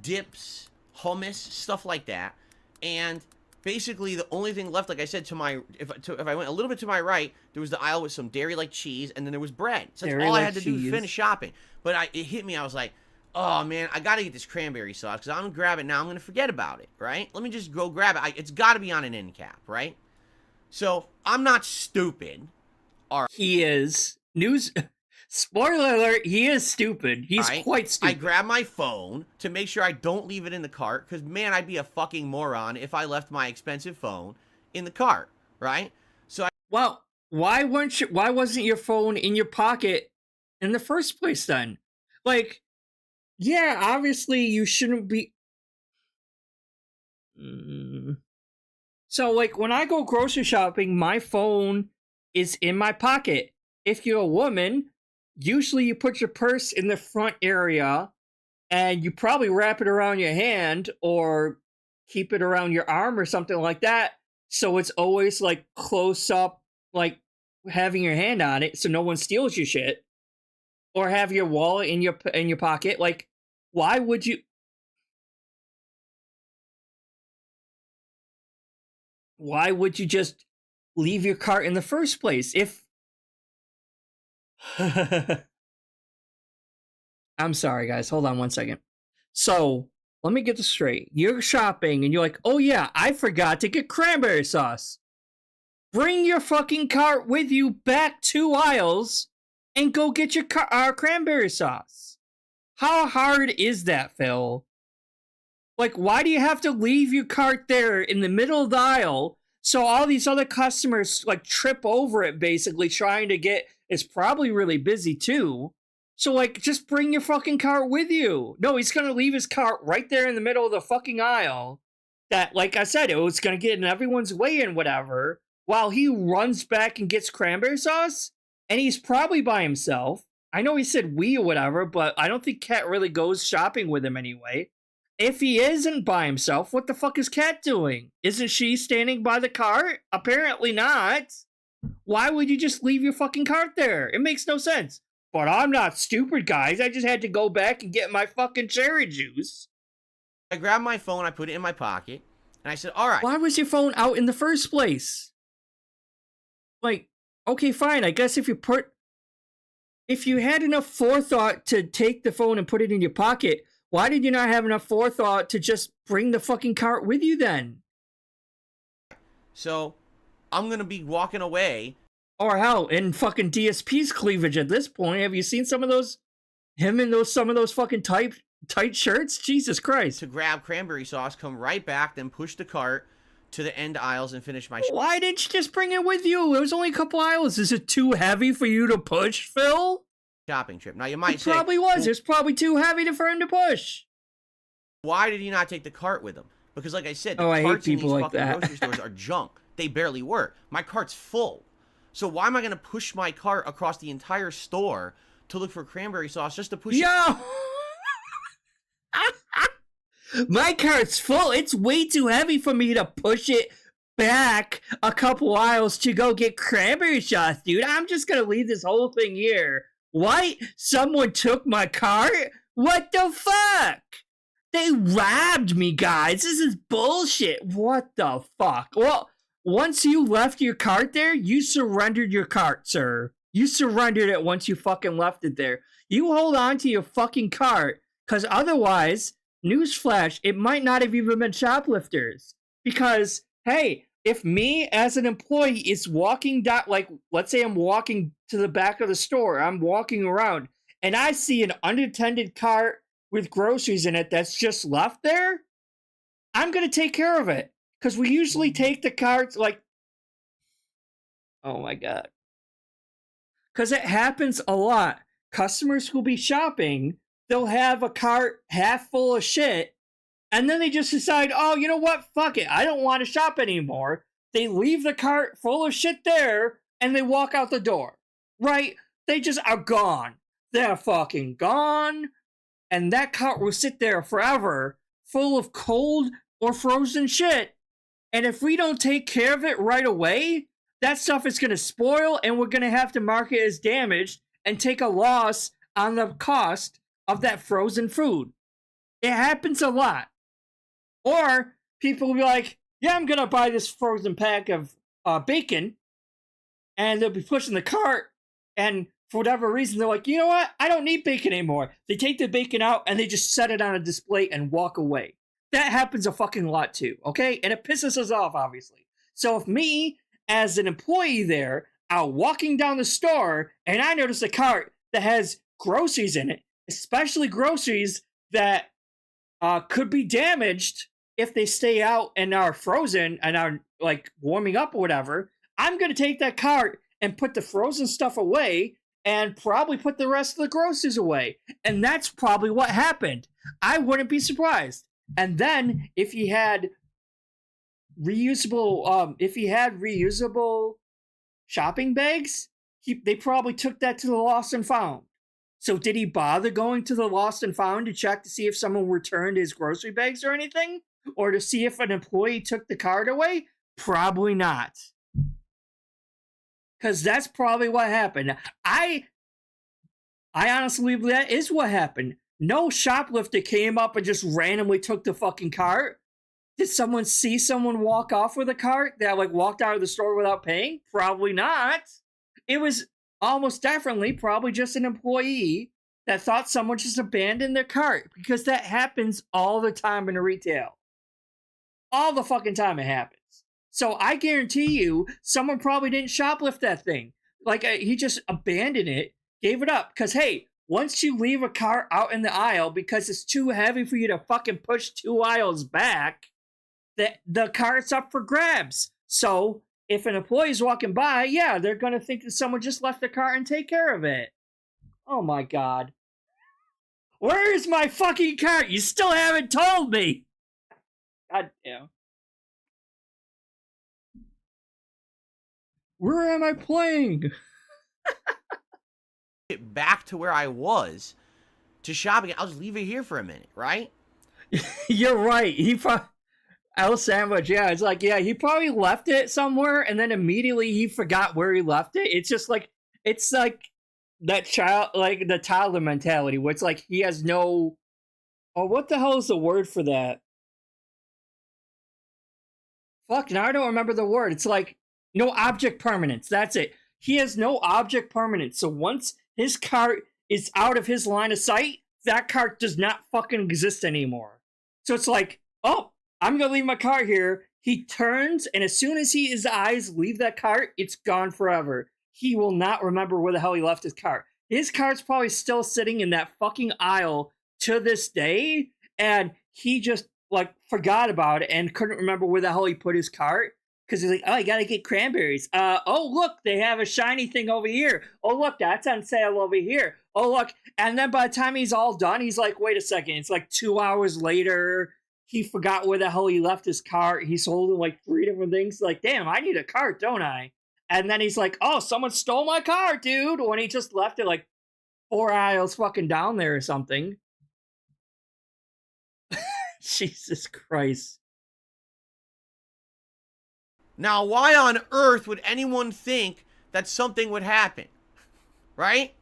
dips, hummus, stuff like that. And basically the only thing left, like I said, if I went a little bit to my right, there was the aisle with some dairy like cheese, and then there was bread. So that's all I had to do to finish shopping. But it hit me. I was like, oh man, I gotta get this cranberry sauce, because I'm gonna grab it now. I'm gonna forget about it, right? Let me just go grab it. It's gotta be on an end cap, right? So I'm not stupid. He is. Spoiler alert, he is stupid. He's quite stupid. I grab my phone to make sure I don't leave it in the cart, because, man, I'd be a fucking moron if I left my expensive phone in the cart, right? So well, why wasn't your phone in your pocket in the first place then? Like, yeah, obviously you shouldn't be... So, like, when I go grocery shopping, my phone is in my pocket. If you're a woman, usually you put your purse in the front area, and you probably wrap it around your hand or keep it around your arm or something like that, so it's always like close up, like having your hand on it so no one steals your shit. Or have your wallet in your pocket. Like, why would you just leave your cart in the first place? If I'm sorry, guys. Hold on one second. So, let me get this straight. You're shopping, and you're like, oh yeah, I forgot to get cranberry sauce. bring your fucking cart with you back 2 aisles and go get your cranberry sauce. How hard is that, Phil? Like, why do you have to leave your cart there in the middle of the aisle so all these other customers, like, trip over it, basically, trying to get... It's probably really busy, too. So, like, just bring your fucking cart with you. No, he's gonna leave his cart right there in the middle of the fucking aisle. That, like I said, it was gonna get in everyone's way and whatever, while he runs back and gets cranberry sauce, and he's probably by himself. I know he said we or whatever, but I don't think Cat really goes shopping with him anyway. If he isn't by himself, what the fuck is Cat doing? Isn't she standing by the cart? Apparently not. Why would you just leave your fucking cart there? It makes no sense. But I'm not stupid, guys. I just had to go back and get my fucking cherry juice. I grabbed my phone, I put it in my pocket, and I said, all right. Why was your phone out in the first place? Like, okay, fine. I guess if you had enough forethought to take the phone and put it in your pocket, why did you not have enough forethought to just bring the fucking cart with you then? So, I'm going to be walking away. Or hell, in fucking DSP's cleavage at this point, have you seen some of those, him in some of those fucking tight shirts? Jesus Christ. To grab cranberry sauce, come right back, then push the cart to the end aisles and finish my... Why didn't you just bring it with you? It was only a couple aisles. Is it too heavy for you to push, Phil? Shopping trip. Now, you might say... It probably was. It's probably too heavy for him to push. Why did he not take the cart with him? Because, like I said, the I hate carts in people these like fucking that. grocery stores are junk. They barely work. My cart's full. So why am I going to push my cart across the entire store to look for cranberry sauce just to push it? Yo! My cart's full. It's way too heavy for me to push it back a couple aisles to go get cranberry sauce, dude. I'm just going to leave this whole thing here. What? Someone took my cart? What the fuck? They robbed me, guys. This is bullshit. What the fuck? Well, once you left your cart there, you surrendered your cart, sir. You surrendered it once you fucking left it there. You hold on to your fucking cart, because otherwise, newsflash, it might not have even been shoplifters. Because, hey, if me as an employee is walking down, like, let's say I'm walking to the back of the store, I'm walking around, and I see an unattended cart with groceries in it that's just left there, I'm going to take care of it. Because we usually take the carts, like... Oh my god. Because it happens a lot. Customers who'll be shopping, they'll have a cart half full of shit, and then they just decide, oh, you know what? Fuck it. I don't want to shop anymore. They leave the cart full of shit there, and they walk out the door. Right? They just are gone. They're fucking gone. And that cart will sit there forever, full of cold or frozen shit. And if we don't take care of it right away, that stuff is going to spoil, and we're going to have to mark it as damaged and take a loss on the cost of that frozen food. It happens a lot. Or people will be like, yeah, I'm going to buy this frozen pack of bacon, and they'll be pushing the cart, and for whatever reason, they're like, you know what? I don't need bacon anymore. They take the bacon out, and they just set it on a display and walk away. That happens a fucking lot too, okay? And it pisses us off, obviously. So if me, as an employee there, are walking down the store, and I notice a cart that has groceries in it, especially groceries that could be damaged if they stay out and are frozen and are, like, warming up or whatever, I'm going to take that cart and put the frozen stuff away and probably put the rest of the groceries away. And that's probably what happened. I wouldn't be surprised. And then if he had reusable shopping bags, they probably took that to the lost and found. So did he bother going to the lost and found to check to see if someone returned his grocery bags or anything? Or to see if an employee took the cart away? Probably not. Because that's probably what happened. I honestly believe that is what happened. No shoplifter came up and just randomly took the fucking cart. Did someone see someone walk off with a cart that, like, walked out of the store without paying? Probably not. It was almost definitely probably just an employee that thought someone just abandoned their cart, because that happens all the time in retail. All the fucking time it happens. So I guarantee you, someone probably didn't shoplift that thing. Like he just abandoned it, gave it up. Because hey, once you leave a cart out in the aisle because it's too heavy for you to fucking push 2 aisles back, the cart's up for grabs. So if an employee's walking by, yeah, they're gonna think that someone just left the cart and take care of it. Oh my god. Where is my fucking cart? You still haven't told me. God damn. Where am I playing? Get back to where I was to shopping. I'll just leave it here for a minute, right? You're right. He probably El Sandwich. Yeah, it's like he probably left it somewhere, and then immediately he forgot where he left it. It's like that child, like the toddler mentality, where it's like he has no. Oh, what the hell is the word for that? Fuck, now I don't remember the word. It's like no object permanence. That's it. He has no object permanence. So once his cart is out of his line of sight, that cart does not fucking exist anymore. So it's like, oh, I'm going to leave my cart here. He turns, and as soon as his eyes leave that cart, it's gone forever. He will not remember where the hell he left his cart. His cart's probably still sitting in that fucking aisle to this day, and he just like forgot about it and couldn't remember where the hell he put his cart. Because he's like, oh, I gotta get cranberries. Oh, look, they have a shiny thing over here. Oh, look, that's on sale over here. Oh, look. And then by the time he's all done, he's like, wait a second. It's like 2 hours later. He forgot where the hell he left his cart. He's holding like 3 different things. Like, damn, I need a cart, don't I? And then he's like, oh, someone stole my cart, dude. When he just left it like 4 aisles fucking down there or something. Jesus Christ. Now, why on earth would anyone think that something would happen? Right?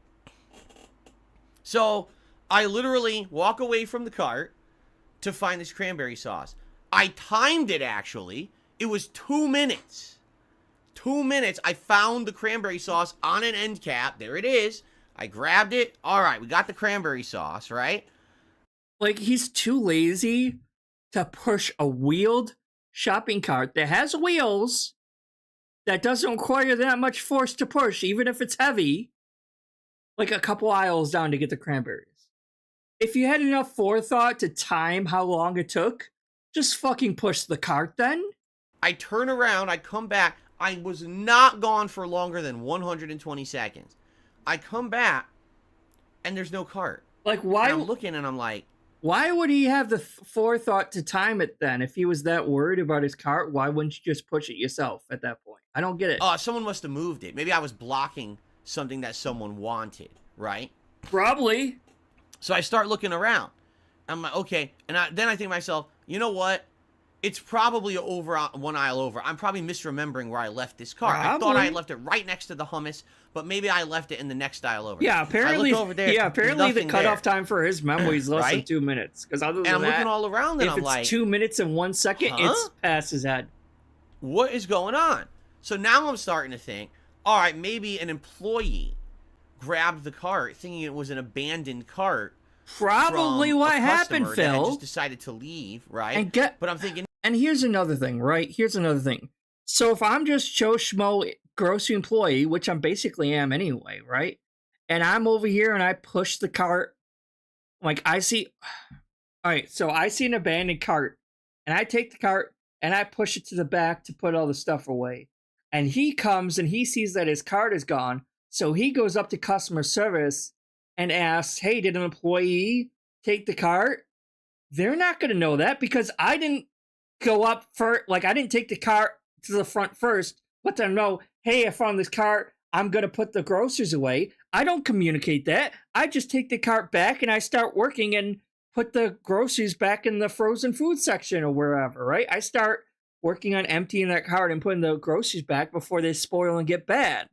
So, I literally walk away from the cart to find this cranberry sauce. I timed it, actually. It was 2 minutes. 2 minutes. I found the cranberry sauce on an end cap. There it is. I grabbed it. All right, we got the cranberry sauce, right? Like, he's too lazy to push a wheeled shopping cart that has wheels that doesn't require that much force to push, even if it's heavy, like a couple aisles down to get the cranberries. If you had enough forethought to time how long it took, just fucking push the cart then. I turn around, I come back. I was not gone for longer than 120 seconds. I come back, and there's no cart. Like, why? And I'm looking, and I'm like, why would he have the forethought to time it then? If he was that worried about his cart, why wouldn't you just push it yourself at that point? I don't get it. Oh, someone must have moved it. Maybe I was blocking something that someone wanted, right? Probably. So I start looking around. I'm like, okay. And then I think to myself, you know what? It's probably over 1 aisle over. I'm probably misremembering where I left this cart. I thought I had left it right next to the hummus, but maybe I left it in the next aisle over. Yeah, apparently. I look over there, apparently the cutoff time for his memory is less than 2 minutes. Because other than and I'm that, looking all around, and if I'm it's like, 2 minutes and 1 second, it's past his head. What is going on? So now I'm starting to think, all right, maybe an employee grabbed the cart, thinking it was an abandoned cart. Probably what happened, Phil. Just decided to leave, right? And but I'm thinking. And here's another thing, right? Here's another thing. So if I'm just Joe Schmo grocery employee, which I basically am anyway, right? And I'm over here and I push the cart. Like I see. All right, so I see an abandoned cart, and I take the cart and I push it to the back to put all the stuff away. And he comes and he sees that his cart is gone, so he goes up to customer service and asks, "Hey, did an employee take the cart?" They're not going to know that because I didn't go up for, like, I didn't take the cart to the front first, let them know, hey, I found this cart, I'm going to put the groceries away. I don't communicate that. I just take the cart back and I start working and put the groceries back in the frozen food section or wherever, right? I start working on emptying that cart and putting the groceries back before they spoil and get bad.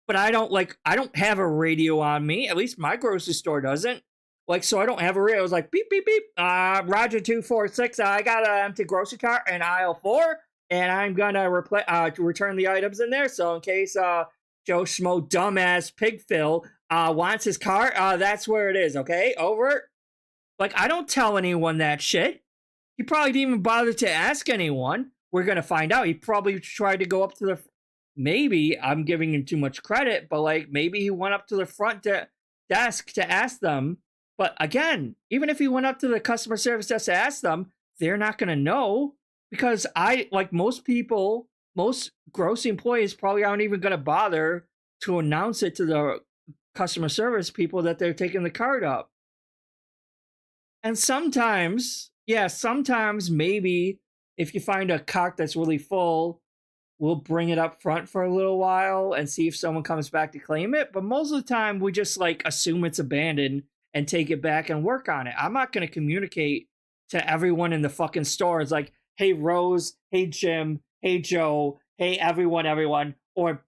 But I don't have a radio on me. At least my grocery store doesn't. Like, so I don't have a radio. It's like, beep, beep, beep. Roger 246. I got an empty grocery cart in aisle 4, and I'm going to return the items in there. So in case Joe Schmo dumbass Pigphil wants his cart, that's where it is, okay? Over. Like, I don't tell anyone that shit. He probably didn't even bother to ask anyone. we're going to find out. He probably tried to go up to the, maybe I'm giving him too much credit, but like maybe he went up to the front desk to ask them. But again, even if he went up to the customer service desk to ask them, they're not going to know, because like most people, most gross employees probably aren't even going to bother to announce it to the customer service people that they're taking the card up. And sometimes maybe if you find a cart that's really full, we'll bring it up front for a little while and see if someone comes back to claim it. But most of the time, we just like assume it's abandoned and take it back and work on it. I'm not going to communicate to everyone in the fucking store. It's like, hey, Rose, hey, Jim, hey, Joe, hey, everyone, or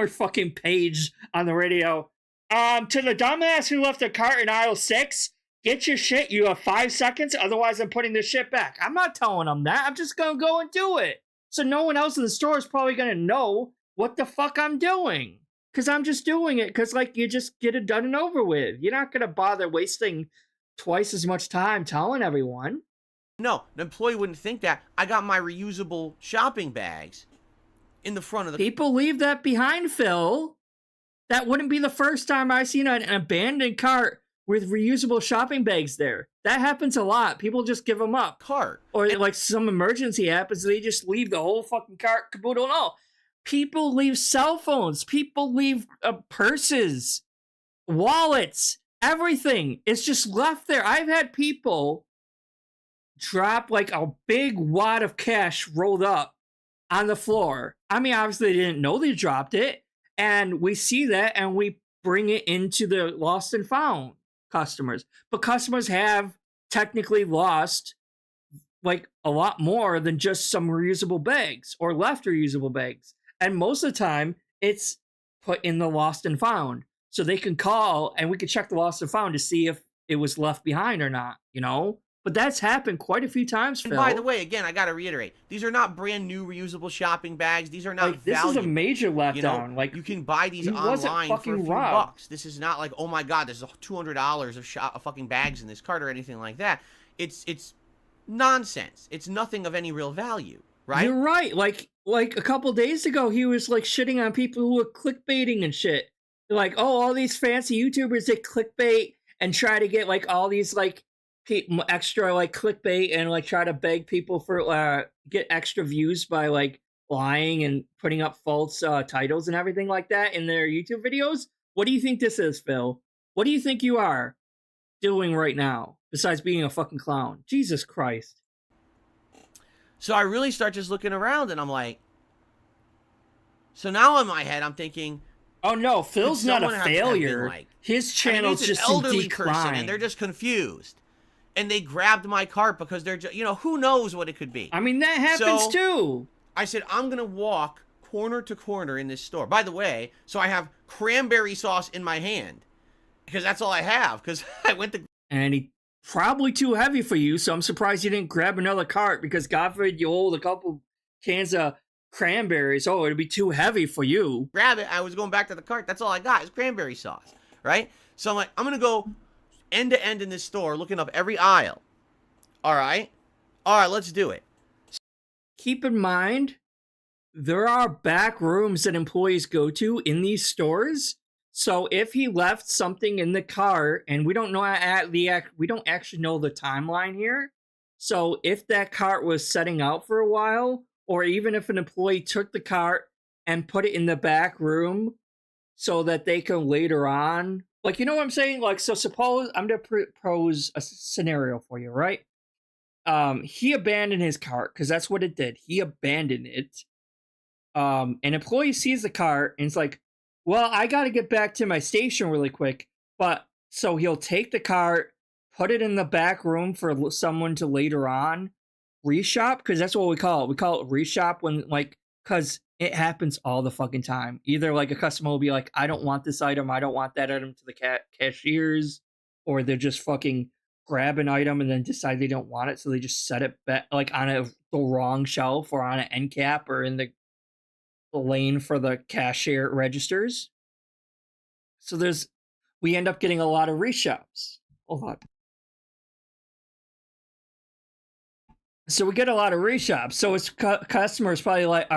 fucking Paige on the radio. To the dumbass who left a cart in aisle 6, get your shit. You have 5 seconds. Otherwise, I'm putting the shit back. I'm not telling them that. I'm just going to go and do it. So no one else in the store is probably going to know what the fuck I'm doing. Because I'm just doing it because, like, you just get it done and over with. You're not going to bother wasting twice as much time telling everyone. No, an employee wouldn't think that. I got my reusable shopping bags in the front of the... People leave that behind, Phil. That wouldn't be the first time I've seen an abandoned cart with reusable shopping bags there. That happens a lot. People just give them up. Cart. Or like some emergency happens, they just leave the whole fucking cart caboodle. No. People leave cell phones. People leave purses, wallets, everything. It's just left there. I've had people drop like a big wad of cash rolled up on the floor. I mean, obviously they didn't know they dropped it. And we see that and we bring it into the lost and found customers. But customers have technically lost like a lot more than just some reusable bags or left reusable bags. And most of the time, it's put in the lost and found. So they can call and we can check the lost and found to see if it was left behind or not, you know? But that's happened quite a few times, Phil. And by the way, again, I got to reiterate, these are not brand new reusable shopping bags. These are not like, this is a major letdown. Like, you can buy these online for a few bucks. This is not like, oh my God, there's $200 of fucking bags in this cart or anything like that. It's nonsense. It's nothing of any real value, right? You're right. Like a couple days ago, he was like shitting on people who were clickbaiting and shit. Like, oh, all these fancy YouTubers that clickbait and try to get like all these like extra like clickbait and like try to beg people for get extra views by like lying and putting up false titles and everything like that in their YouTube videos. What do you think this is, Phil? What do you think you are doing right now besides being a fucking clown? Jesus Christ. So I really start just looking around and I'm like, so now in my head I'm thinking, oh no, Phil's not a failure. Like, his channel's just an elderly person and they're just confused. And they grabbed my cart because they're just, who knows what it could be. I mean, that happens too. I said, I'm going to walk corner to corner in this store. By the way, so I have cranberry sauce in my hand because that's all I have because I went to... And he probably too heavy for you, so I'm surprised you didn't grab another cart because God forbid you hold a couple cans of cranberries. Oh, it'd be too heavy for you. Grab it. I was going back to the cart. That's all I got is cranberry sauce, right? So I'm like, I'm going to go end to end in this store, looking up every aisle. All right, let's do it. Keep in mind, there are back rooms that employees go to in these stores. So if he left something in the cart, and we don't know we don't actually know the timeline here. So if that cart was setting out for a while, or even if an employee took the cart and put it in the back room, so that they can later on. Like, you know what I'm saying? Like, so suppose I'm going to propose a scenario for you, right? He abandoned his cart because that's what it did. He abandoned it. An employee sees the cart and it's like, well, I got to get back to my station really quick. But so he'll take the cart, put it in the back room for someone to later on reshop, because that's what we call it. We call it reshop when, like, because it happens all the fucking time. Either like a customer will be like, I don't want this item, I don't want that item to the cashiers, or they're just fucking grab an item and then decide they don't want it, so they just set it back like on the wrong shelf or on an end cap or in the lane for the cashier registers. So we end up getting a lot of reshops. Hold on. So we get a lot of reshops. So his customers probably like,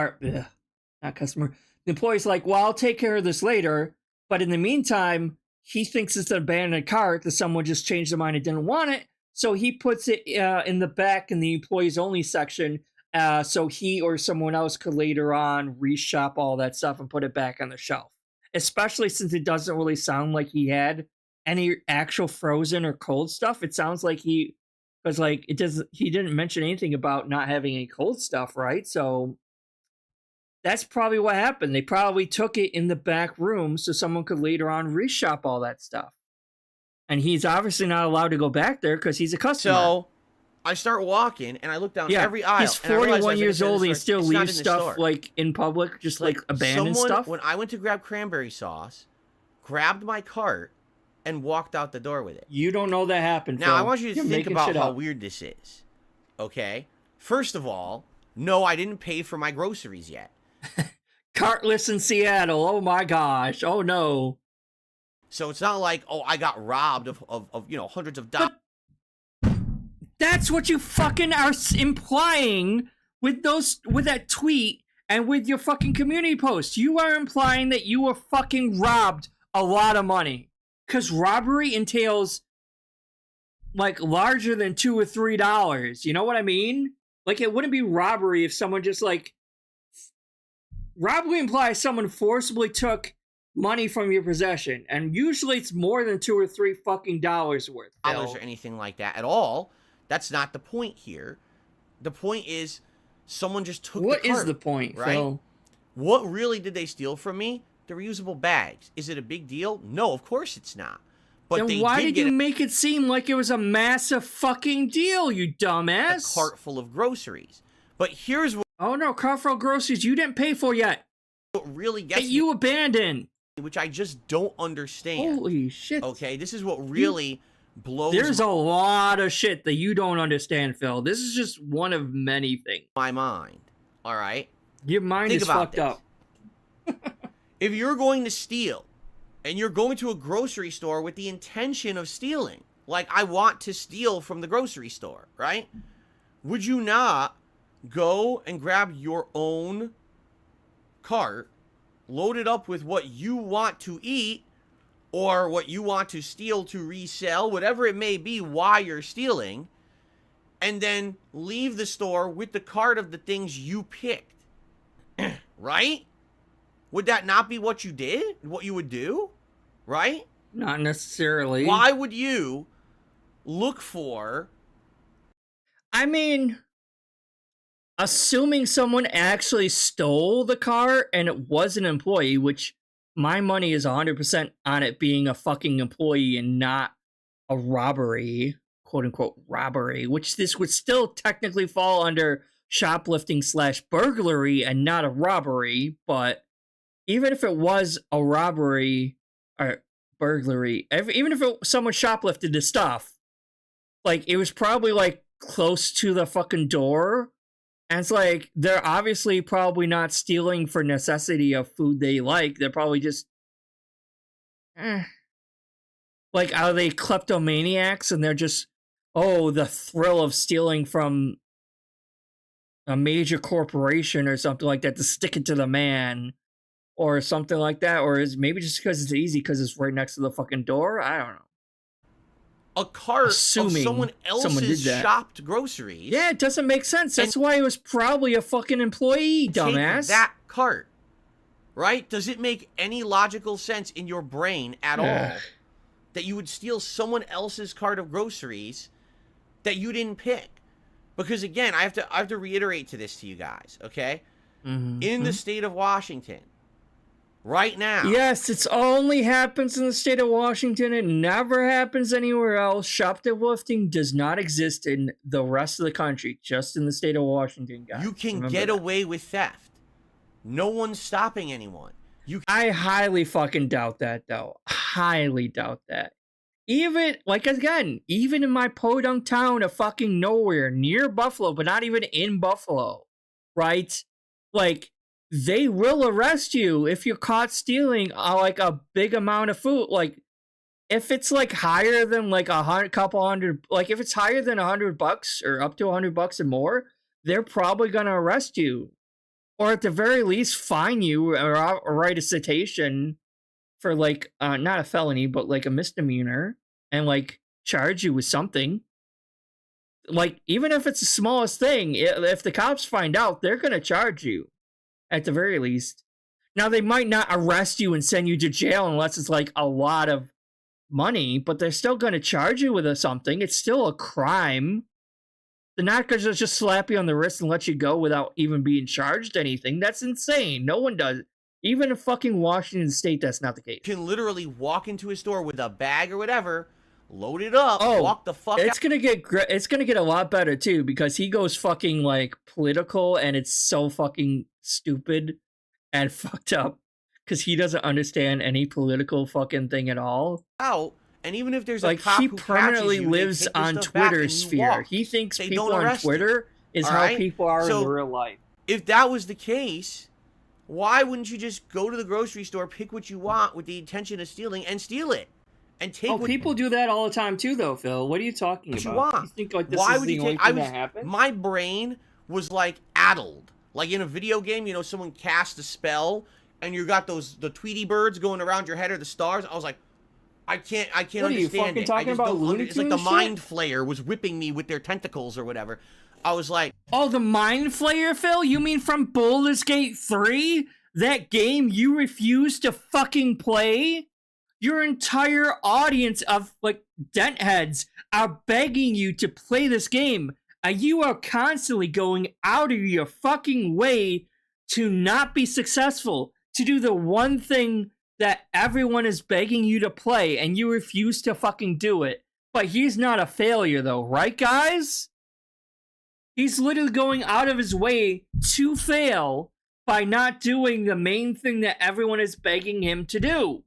not customer. The employee's like, well, I'll take care of this later. But in the meantime, he thinks it's an abandoned cart that someone just changed their mind and didn't want it. So he puts it in the back in the employees only section. So he or someone else could later on reshop all that stuff and put it back on the shelf. Especially since it doesn't really sound like he had any actual frozen or cold stuff. It sounds like he didn't mention anything about not having any cold stuff, right? So that's probably what happened. They probably took it in the back room so someone could later on reshop all that stuff. And he's obviously not allowed to go back there because he's a customer. So I start walking and I look down every aisle. He's 41 years old and he still leaves stuff like in public, just like abandoned stuff. When I went to grab cranberry sauce, grabbed my cart and walked out the door with it. You don't know that happened. Now, Phil. I want you to think about how weird this is. Okay? First of all, no, I didn't pay for my groceries yet. Cartless in Seattle. Oh my gosh. Oh no. So it's not like, oh, I got robbed of hundreds of dollars. That's what you fucking are implying with that tweet and with your fucking community post. You are implying that you were fucking robbed a lot of money. Because robbery entails, like, larger than $2 or $3. You know what I mean? Like, it wouldn't be robbery if someone just, like... Robbery implies someone forcibly took money from your possession. And usually it's more than $2 or $3 fucking dollars worth. Dollars or anything like that at all. That's not the point here. The point is, someone just took the cart. What is the point, right? Phil? What really did they steal from me? The reusable bags. Is it a big deal? No, of course it's not. But then why did you make it seem like it was a massive fucking deal, you dumbass? A cart full of groceries. But here's what... Oh no, cart full of groceries you didn't pay for yet. What really gets that you abandoned. Which I just don't understand. Holy shit. Okay, this is what really blows... There's a lot of shit that you don't understand, Phil. This is just one of many things. My mind. All right? Your mind is fucked up. If you're going to steal, and you're going to a grocery store with the intention of stealing, like I want to steal from the grocery store, right? Would you not go and grab your own cart, load it up with what you want to eat, or what you want to steal to resell, whatever it may be while you're stealing, and then leave the store with the cart of the things you picked, right? Would that not be what you did? What you would do? Right? Not necessarily. Why would you look for... I mean, assuming someone actually stole the car and it was an employee, which my money is 100% on it being a fucking employee and not a robbery, quote unquote robbery, which this would still technically fall under shoplifting / burglary and not a robbery, but even if it was a robbery or burglary, even if someone shoplifted the stuff, like, it was probably, like, close to the fucking door. And it's like, they're obviously probably not stealing for necessity of food they like. They're probably just... Like, are they kleptomaniacs and they're just... Oh, the thrill of stealing from a major corporation or something like that to stick it to the man. Or something like that, or is maybe just because it's easy because it's right next to the fucking door? I don't know. A cart of someone else's shopped groceries. Yeah, it doesn't make sense. That's why it was probably a fucking employee, dumbass. Take that cart, right? Does it make any logical sense in your brain at all that you would steal someone else's cart of groceries that you didn't pick? Because again, I have to reiterate to you guys, okay? In the state of Washington, right now. Yes, it only happens in the state of Washington. It never happens anywhere else. Shoplifting does not exist in the rest of the country, just in the state of Washington, guys. You can get away with theft. No one's stopping anyone. I highly fucking doubt that, though. Highly doubt that. Even, like, again, even in my podunk town of fucking nowhere, near Buffalo, but not even in Buffalo, right? Like, they will arrest you if you're caught stealing like a big amount of food. Like, if it's like higher than like couple hundred, like if it's higher than $100 or up to $100 and more, they're probably gonna arrest you, or at the very least fine you or write a citation for like not a felony but like a misdemeanor, and like charge you with something. Like even if it's the smallest thing, if the cops find out, they're gonna charge you at the very least. Now they might not arrest you and send you to jail unless it's like a lot of money, but they're still gonna charge you with something. It's still a crime. They're not gonna just slap you on the wrist and let you go without even being charged anything. That's insane. No one does. Even in fucking Washington State, that's not the case. You can literally walk into a store with a bag or whatever, load it up, walk the fuck out. It's gonna get a lot better too, because he goes fucking like political, and it's so fucking stupid and fucked up because he doesn't understand any political fucking thing at all. Out, and even if there's like a cop he who permanently catches you, lives on Twitter sphere. He thinks people on Twitter is how people are in real life. If that was the case, why wouldn't you just go to the grocery store, pick what you want with the intention of stealing, and steal it? And take people do that all the time too, though, Phil. What are you talking about? You think like this why is would the you only take? thing that happens? My brain was like addled. Like in a video game, you know, someone cast a spell, and you got the Tweety birds going around your head or the stars. I was like, I can't what understand are you fucking it. talking about? It's like the Mind Flayer was whipping me with their tentacles or whatever. I was like, oh, the Mind Flayer, Phil? You mean from Baldur's Gate 3? That game you refuse to fucking play? Your entire audience of, like, dent heads are begging you to play this game, and you are constantly going out of your fucking way to not be successful, to do the one thing that everyone is begging you to play, and you refuse to fucking do it. But he's not a failure, though, right, guys? He's literally going out of his way to fail by not doing the main thing that everyone is begging him to do.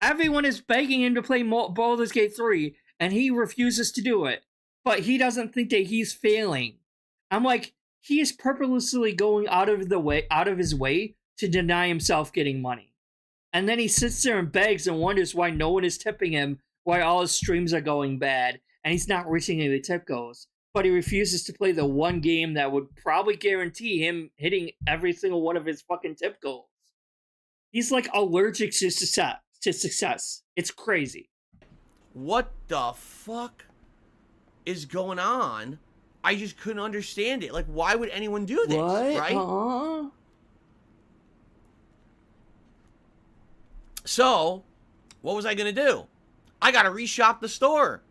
Everyone is begging him to play Baldur's Gate 3, and he refuses to do it. But he doesn't think that he's failing. I'm like, he is purposely going out of his way to deny himself getting money. And then he sits there and begs and wonders why no one is tipping him, why all his streams are going bad, and he's not reaching any of the tip goals. But he refuses to play the one game that would probably guarantee him hitting every single one of his fucking tip goals. He's like allergic to success. It's crazy. What the fuck is going on? I just couldn't understand it. Like, why would anyone do this? What? Right? So, what was I gonna do? I gotta reshop the store.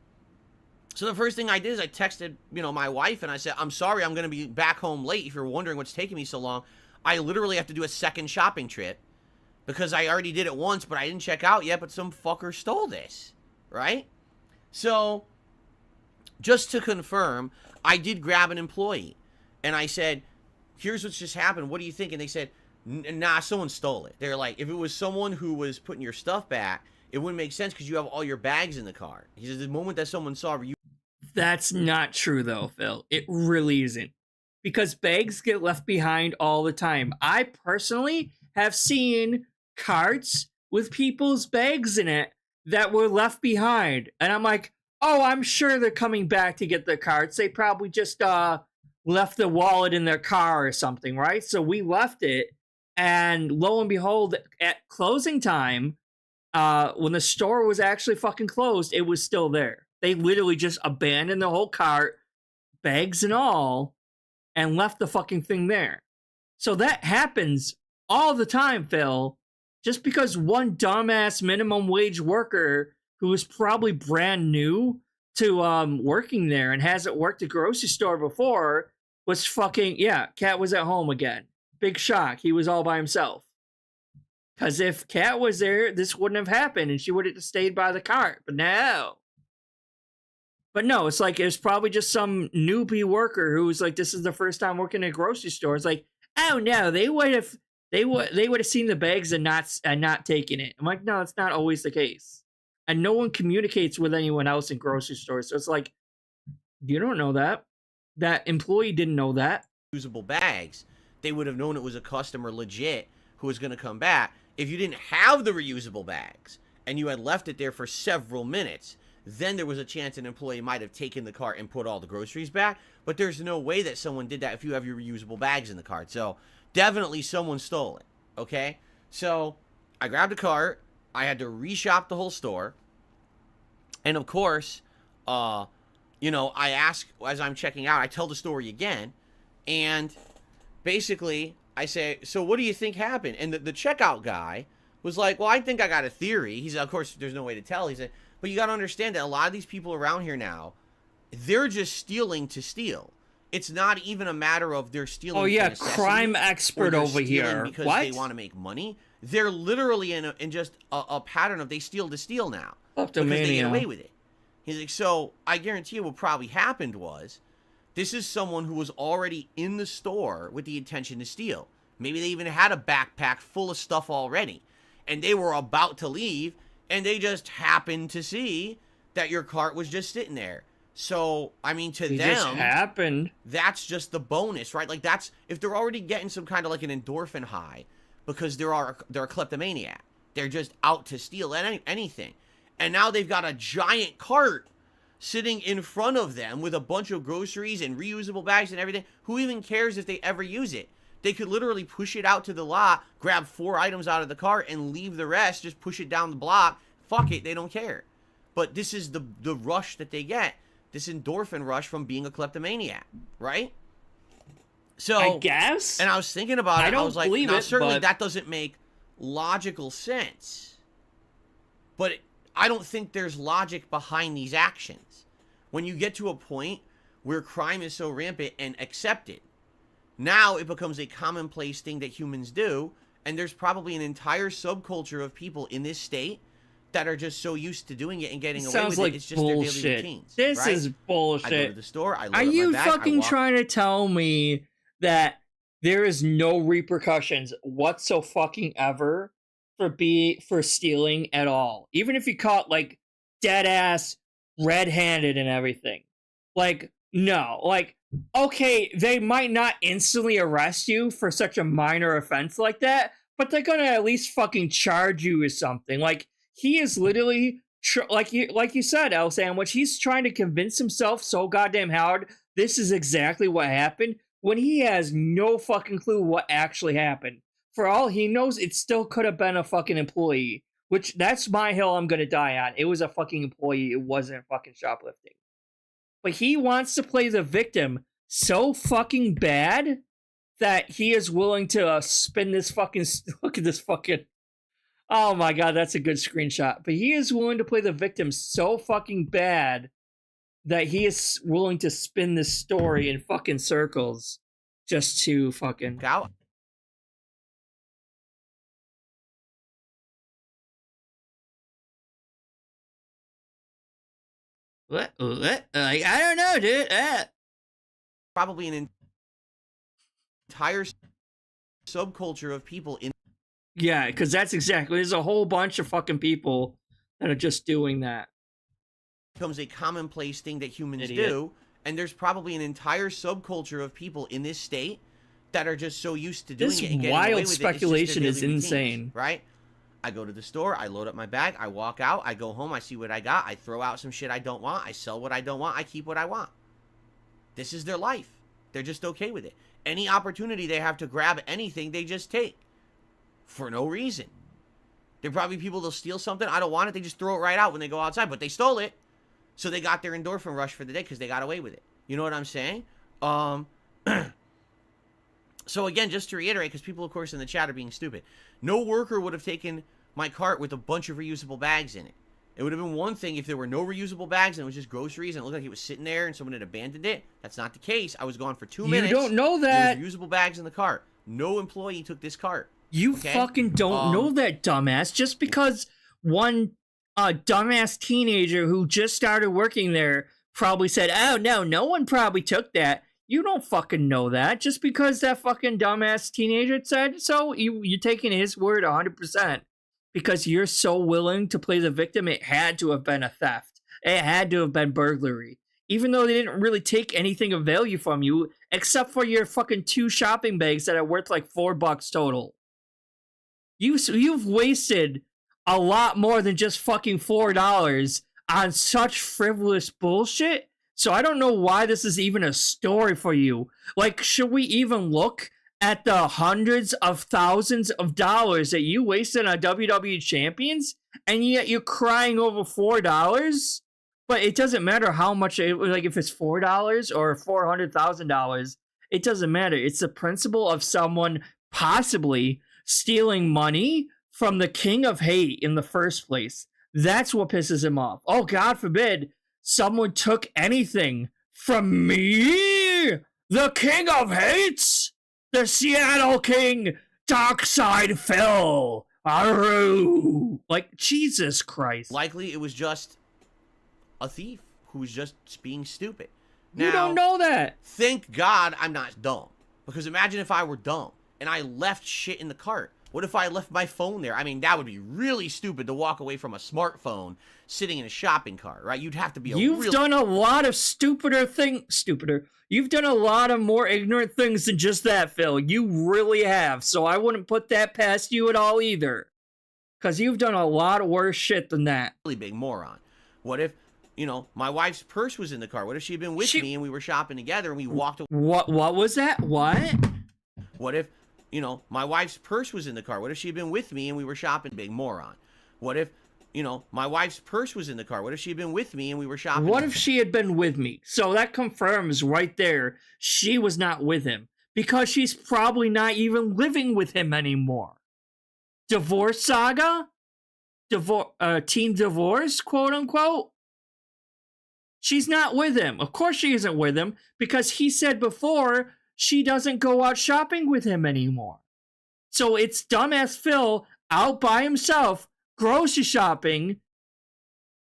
So the first thing I did is I texted, my wife, and I said, I'm sorry, I'm gonna be back home late. If you're wondering what's taking me so long, I literally have to do a second shopping trip because I already did it once, but I didn't check out yet, but some fucker stole this, right? So, just to confirm, I did grab an employee, and I said, here's what's just happened. What do you think? And they said, nah, someone stole it. They're like, if it was someone who was putting your stuff back, it wouldn't make sense because you have all your bags in the car. He says, the moment that someone saw you. That's not true, though, Phil. It really isn't. Because bags get left behind all the time. I personally have seen carts with people's bags in it that were left behind. And I'm like, oh, I'm sure they're coming back to get their carts. They probably just left the wallet in their car or something, right? So we left it. And lo and behold, at closing time, when the store was actually fucking closed, it was still there. They literally just abandoned the whole cart, bags and all, and left the fucking thing there. So that happens all the time, Phil. Just because one dumbass minimum wage worker who is probably brand new to working there and hasn't worked a grocery store before was fucking, Cat was at home again. Big shock. He was all by himself. Because if Cat was there, this wouldn't have happened and she would have stayed by the cart. But no. It's like it's probably just some newbie worker who was like, this is the first time working in a grocery store. It's like, oh no, they would have seen the bags and not taken it. I'm like, no, it's not always the case. And no one communicates with anyone else in grocery stores. So it's like, you don't know that. That employee didn't know that. Usable bags. They would have known it was a customer legit who was going to come back. If you didn't have the reusable bags and you had left it there for several minutes, then there was a chance an employee might have taken the cart and put all the groceries back. But there's no way that someone did that if you have your reusable bags in the cart. So definitely someone stole it, okay? So I grabbed a cart. I had to reshop the whole store. And of course, you know, I ask as I'm checking out, I tell the story again. And basically, I say, so what do you think happened? And the checkout guy was like, well, I think I got a theory. He said, of course, there's no way to tell. He said, but you got to understand that a lot of these people around here now, they're just stealing to steal. It's not even a matter of they're stealing. Oh yeah, crime expert over here. Because what? They want to make money. They're literally in just a pattern of they steal to steal now. Because they get away with it. He's like, so I guarantee you what probably happened was, this is someone who was already in the store with the intention to steal. Maybe they even had a backpack full of stuff already. And they were about to leave, and they just happened to see that your cart was just sitting there. So, I mean, to them, just happened. That's just the bonus, right? Like, that's, if they're already getting some kind of like an endorphin high, because they're a kleptomaniac. They're just out to steal anything. And now they've got a giant cart sitting in front of them with a bunch of groceries and reusable bags and everything. Who even cares if they ever use it? They could literally push it out to the lot, grab 4 items out of the cart, and leave the rest, just push it down the block. Fuck it, they don't care. But this is the rush that they get, this endorphin rush from being a kleptomaniac, right? So I guess. And I was thinking about it. I was like, believe now, it, certainly but that doesn't make logical sense. But I don't think there's logic behind these actions. When you get to a point where crime is so rampant and accepted, now it becomes a commonplace thing that humans do, and there's probably an entire subculture of people in this state that are just so used to doing it and getting away with it. It's just bullshit. their daily routines. This right? is bullshit. I go to the store. I load Are up you my bag, fucking trying to tell me that there is no repercussions whatsoever for stealing at all? Even if you caught like dead ass red-handed and everything. Like, no. Like, okay, they might not instantly arrest you for such a minor offense like that, but they're gonna at least fucking charge you with something. Like, he is literally, like you said, L Sandwich, he's trying to convince himself so goddamn hard this is exactly what happened, when he has no fucking clue what actually happened. For all he knows, it still could have been a fucking employee, which that's my hill I'm gonna die on. It was a fucking employee, it wasn't fucking shoplifting. But he wants to play the victim so fucking bad that he is willing to spin this fucking... Look at this fucking... Oh my god, that's a good screenshot. But he is willing to play the victim so fucking bad that he is willing to spin this story in fucking circles just to fucking... out. What? I don't know, dude. Probably an entire subculture of people in... Yeah, because that's exactly... There's a whole bunch of fucking people that are just doing that. Becomes a commonplace thing that humans do, and there's probably an entire subculture of people in this state that are just so used to doing it and getting away with it. This wild speculation is insane, right? I go to the store, I load up my bag, I walk out, I go home, I see what I got, I throw out some shit I don't want, I sell what I don't want, I keep what I want. This is their life. They're just okay with it. Any opportunity they have to grab anything, they just take. For no reason. There are probably people that'll steal something, I don't want it, they just throw it right out when they go outside, but they stole it. So they got their endorphin rush for the day because they got away with it. You know what I'm saying? So again, just to reiterate, because people, of course, in the chat are being stupid. No worker would have taken my cart with a bunch of reusable bags in it. It would have been one thing if there were no reusable bags and it was just groceries and it looked like it was sitting there and someone had abandoned it. That's not the case. I was gone for 2 minutes. You don't know that. There was reusable bags in the cart. No employee took this cart. You fucking don't know that, dumbass. Just because one dumbass teenager who just started working there probably said, oh, no one probably took that. You don't fucking know that. Just because that fucking dumbass teenager said so, you're taking his word 100%. Because you're so willing to play the victim, it had to have been a theft. It had to have been burglary. Even though they didn't really take anything of value from you, except for your fucking 2 shopping bags that are worth like $4 total. You've wasted a lot more than just fucking $4 on such frivolous bullshit. So I don't know why this is even a story for you. Like, should we even look at the hundreds of thousands of dollars that you wasted on WWE champions, and yet you're crying over $4? But it doesn't matter how much, like if it's $4 or $400,000, it doesn't matter. It's the principle of someone possibly stealing money from the king of hate in the first place. That's what pisses him off. Oh, God forbid someone took anything from me, the king of hates, the Seattle King, Darksydephil. Aroo. Like, Jesus Christ. Likely it was just a thief who was just being stupid. Now, You don't know that. Thank God I'm not dumb. Because imagine if I were dumb and I left shit in the cart. What if I left my phone there? I mean, that would be really stupid to walk away from a smartphone sitting in a shopping cart, right? You'd have to be You've done a lot of stupider. You've done a lot of more ignorant things than just that, Phil. You really have. So I wouldn't put that past you at all either. Because you've done a lot of worse shit than that. really big moron. What if, you know, my wife's purse was in the car? What if she had been with me and we were shopping together and we walked away? What was that? What? What if, you know, my wife's purse was in the car? What if she had been with me and we were shopping? Big moron. What if, you know, my wife's purse was in the car? What if she had been with me and we were shopping? What if she had been with me? So that confirms right there she was not with him. Because she's probably not even living with him anymore. Divorce saga? Teen divorce, quote unquote? She's not with him. Of course she isn't with him, because he said before she doesn't go out shopping with him anymore. So it's dumbass Phil out by himself, grocery shopping,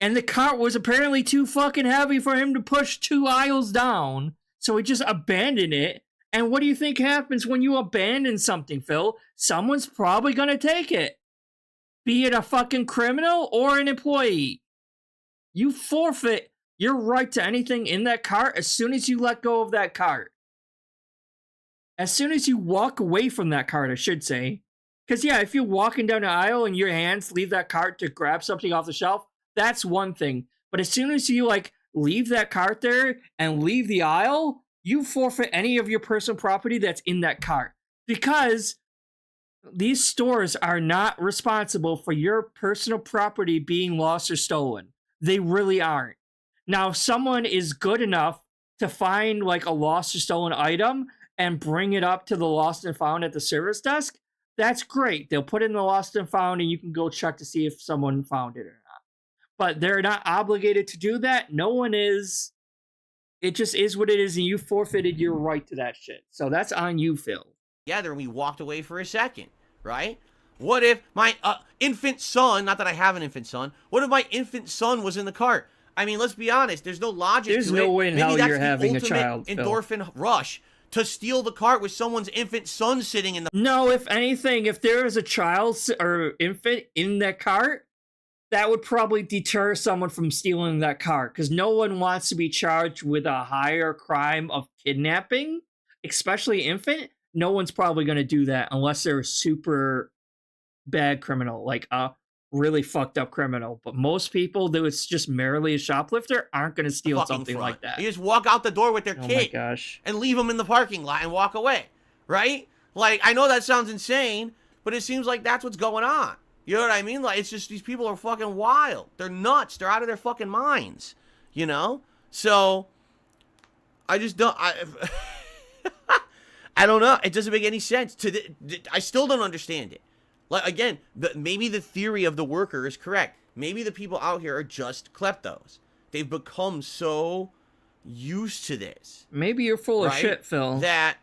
and the cart was apparently too fucking heavy for him to push 2 aisles down, so he just abandoned it. And what do you think happens when you abandon something, Phil? Someone's probably gonna take it. Be it a fucking criminal or an employee. You forfeit your right to anything in that cart as soon as you let go of that cart. As soon as you walk away from that cart, I should say. Because, yeah, if you're walking down the aisle and your hands leave that cart to grab something off the shelf, that's one thing. But as soon as you, like, leave that cart there and leave the aisle, you forfeit any of your personal property that's in that cart. Because these stores are not responsible for your personal property being lost or stolen. They really aren't. Now, if someone is good enough to find, like, a lost or stolen item and bring it up to the lost and found at the service desk, that's great. They'll put in the lost and found and you can go check to see if someone found it or not. But they're not obligated to do that. No one is. It just is what it is, and you forfeited your right to that shit. So that's on you, Phil. Together and we walked away for a second, right? What if my infant son, not that I have an infant son, what if my infant son was in the cart? I mean, let's be honest, there's no logic to it. There's no way in hell you're having a child, Phil. Endorphin rush to steal the cart with someone's infant son sitting in the... No, if anything, if there is a child or infant in that cart, that would probably deter someone from stealing that cart, because no one wants to be charged with a higher crime of kidnapping, especially infant. No one's probably going to do that unless they're a super bad criminal, like a really fucked up criminal. But most people that it's just merely a shoplifter aren't going to steal something like that. You just walk out the door with their kid and leave them in the parking lot and walk away, right? Like, I know that sounds insane, but it seems like that's what's going on. You know what I mean? Like, it's just these people are fucking wild. They're nuts. They're out of their fucking minds, you know? So, I just don't... I don't know. It doesn't make any sense. I still don't understand it. Like, again, maybe the theory of the worker is correct. Maybe the people out here are just kleptos. They've become so used to this. Maybe you're full of shit, Phil. That...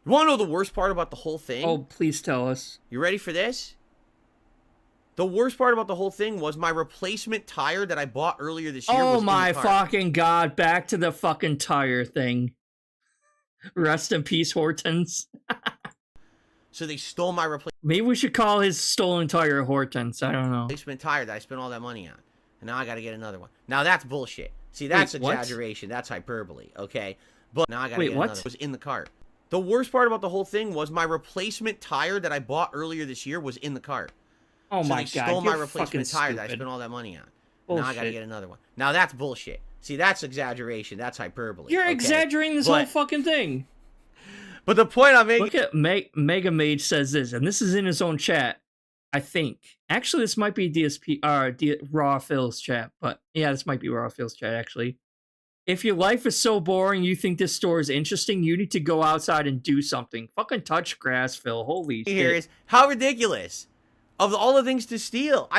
You want to know the worst part about the whole thing? Oh, please tell us. You ready for this? The worst part about the whole thing was my replacement tire that I bought earlier this year. Oh my fucking god, back to the fucking tire thing. Rest in peace, Hortons. So they stole my replacement. Maybe we should call his stolen tire Hortons. I don't know. Replacement tire that I spent all that money on. And now I got to get another one. Now that's bullshit. See, that's exaggeration. That's hyperbole, okay? But now I got to get another one. It was in the cart. The worst part about the whole thing was my replacement tire that I bought earlier this year was in the cart. Oh so my they god, stole my you're replacement fucking tire that I stupid. spent all that money on. Bullshit. Now I gotta get another one. Now that's bullshit. See, that's exaggeration. That's hyperbole. You're okay? exaggerating this whole fucking thing. But the point I'm making... Look at Mega Mage says this, and this is in his own chat, I think. Actually, this might be DSP, Raw Phil's chat, but yeah, this might be Raw Phil's chat, actually. If your life is so boring you think this store is interesting, you need to go outside and do something. Fucking touch grass, Phil. Holy shit. Here is how ridiculous. Of all the things to steal,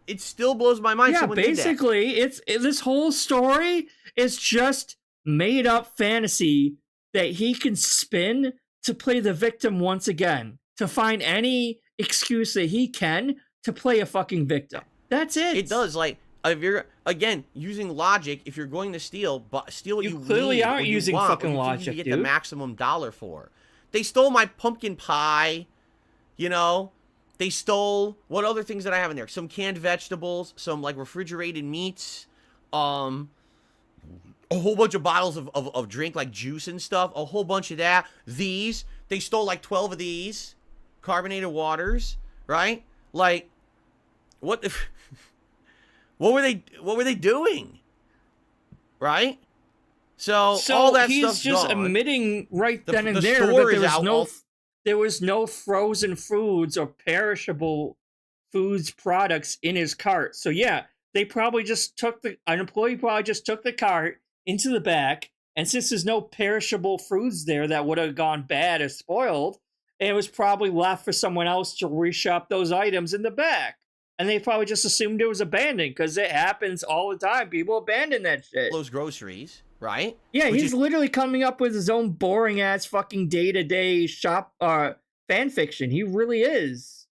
it still blows my mind. Yeah, basically, this whole story is just made up fantasy that he can spin to play the victim once again, to find any excuse that he can to play a fucking victim. That's it. It does, like, if you're, again, using logic, if you're going to steal, but steal what you clearly need, aren't using fucking logic, you get dude. the maximum dollar for. They stole my pumpkin pie, you know? They stole, what other things did I have in there? Some canned vegetables, some, like, refrigerated meats, a whole bunch of bottles of drink, like juice and stuff, a whole bunch of that. These, they stole, like, 12 of these carbonated waters, right? Like, what the... What were they doing? Right? So all that he's stuff's just gone. admitting right then and the there store that there was no frozen foods or perishable foods products in his cart. So yeah, they probably just an employee probably just took the cart into the back, and since there's no perishable foods there that would have gone bad or spoiled, it was probably left for someone else to reshop those items in the back. And they probably just assumed it was abandoned, because it happens all the time. People abandon that shit. Those groceries, right? Yeah, he's literally coming up with his own boring ass fucking day-to-day shop fan fiction. He really is.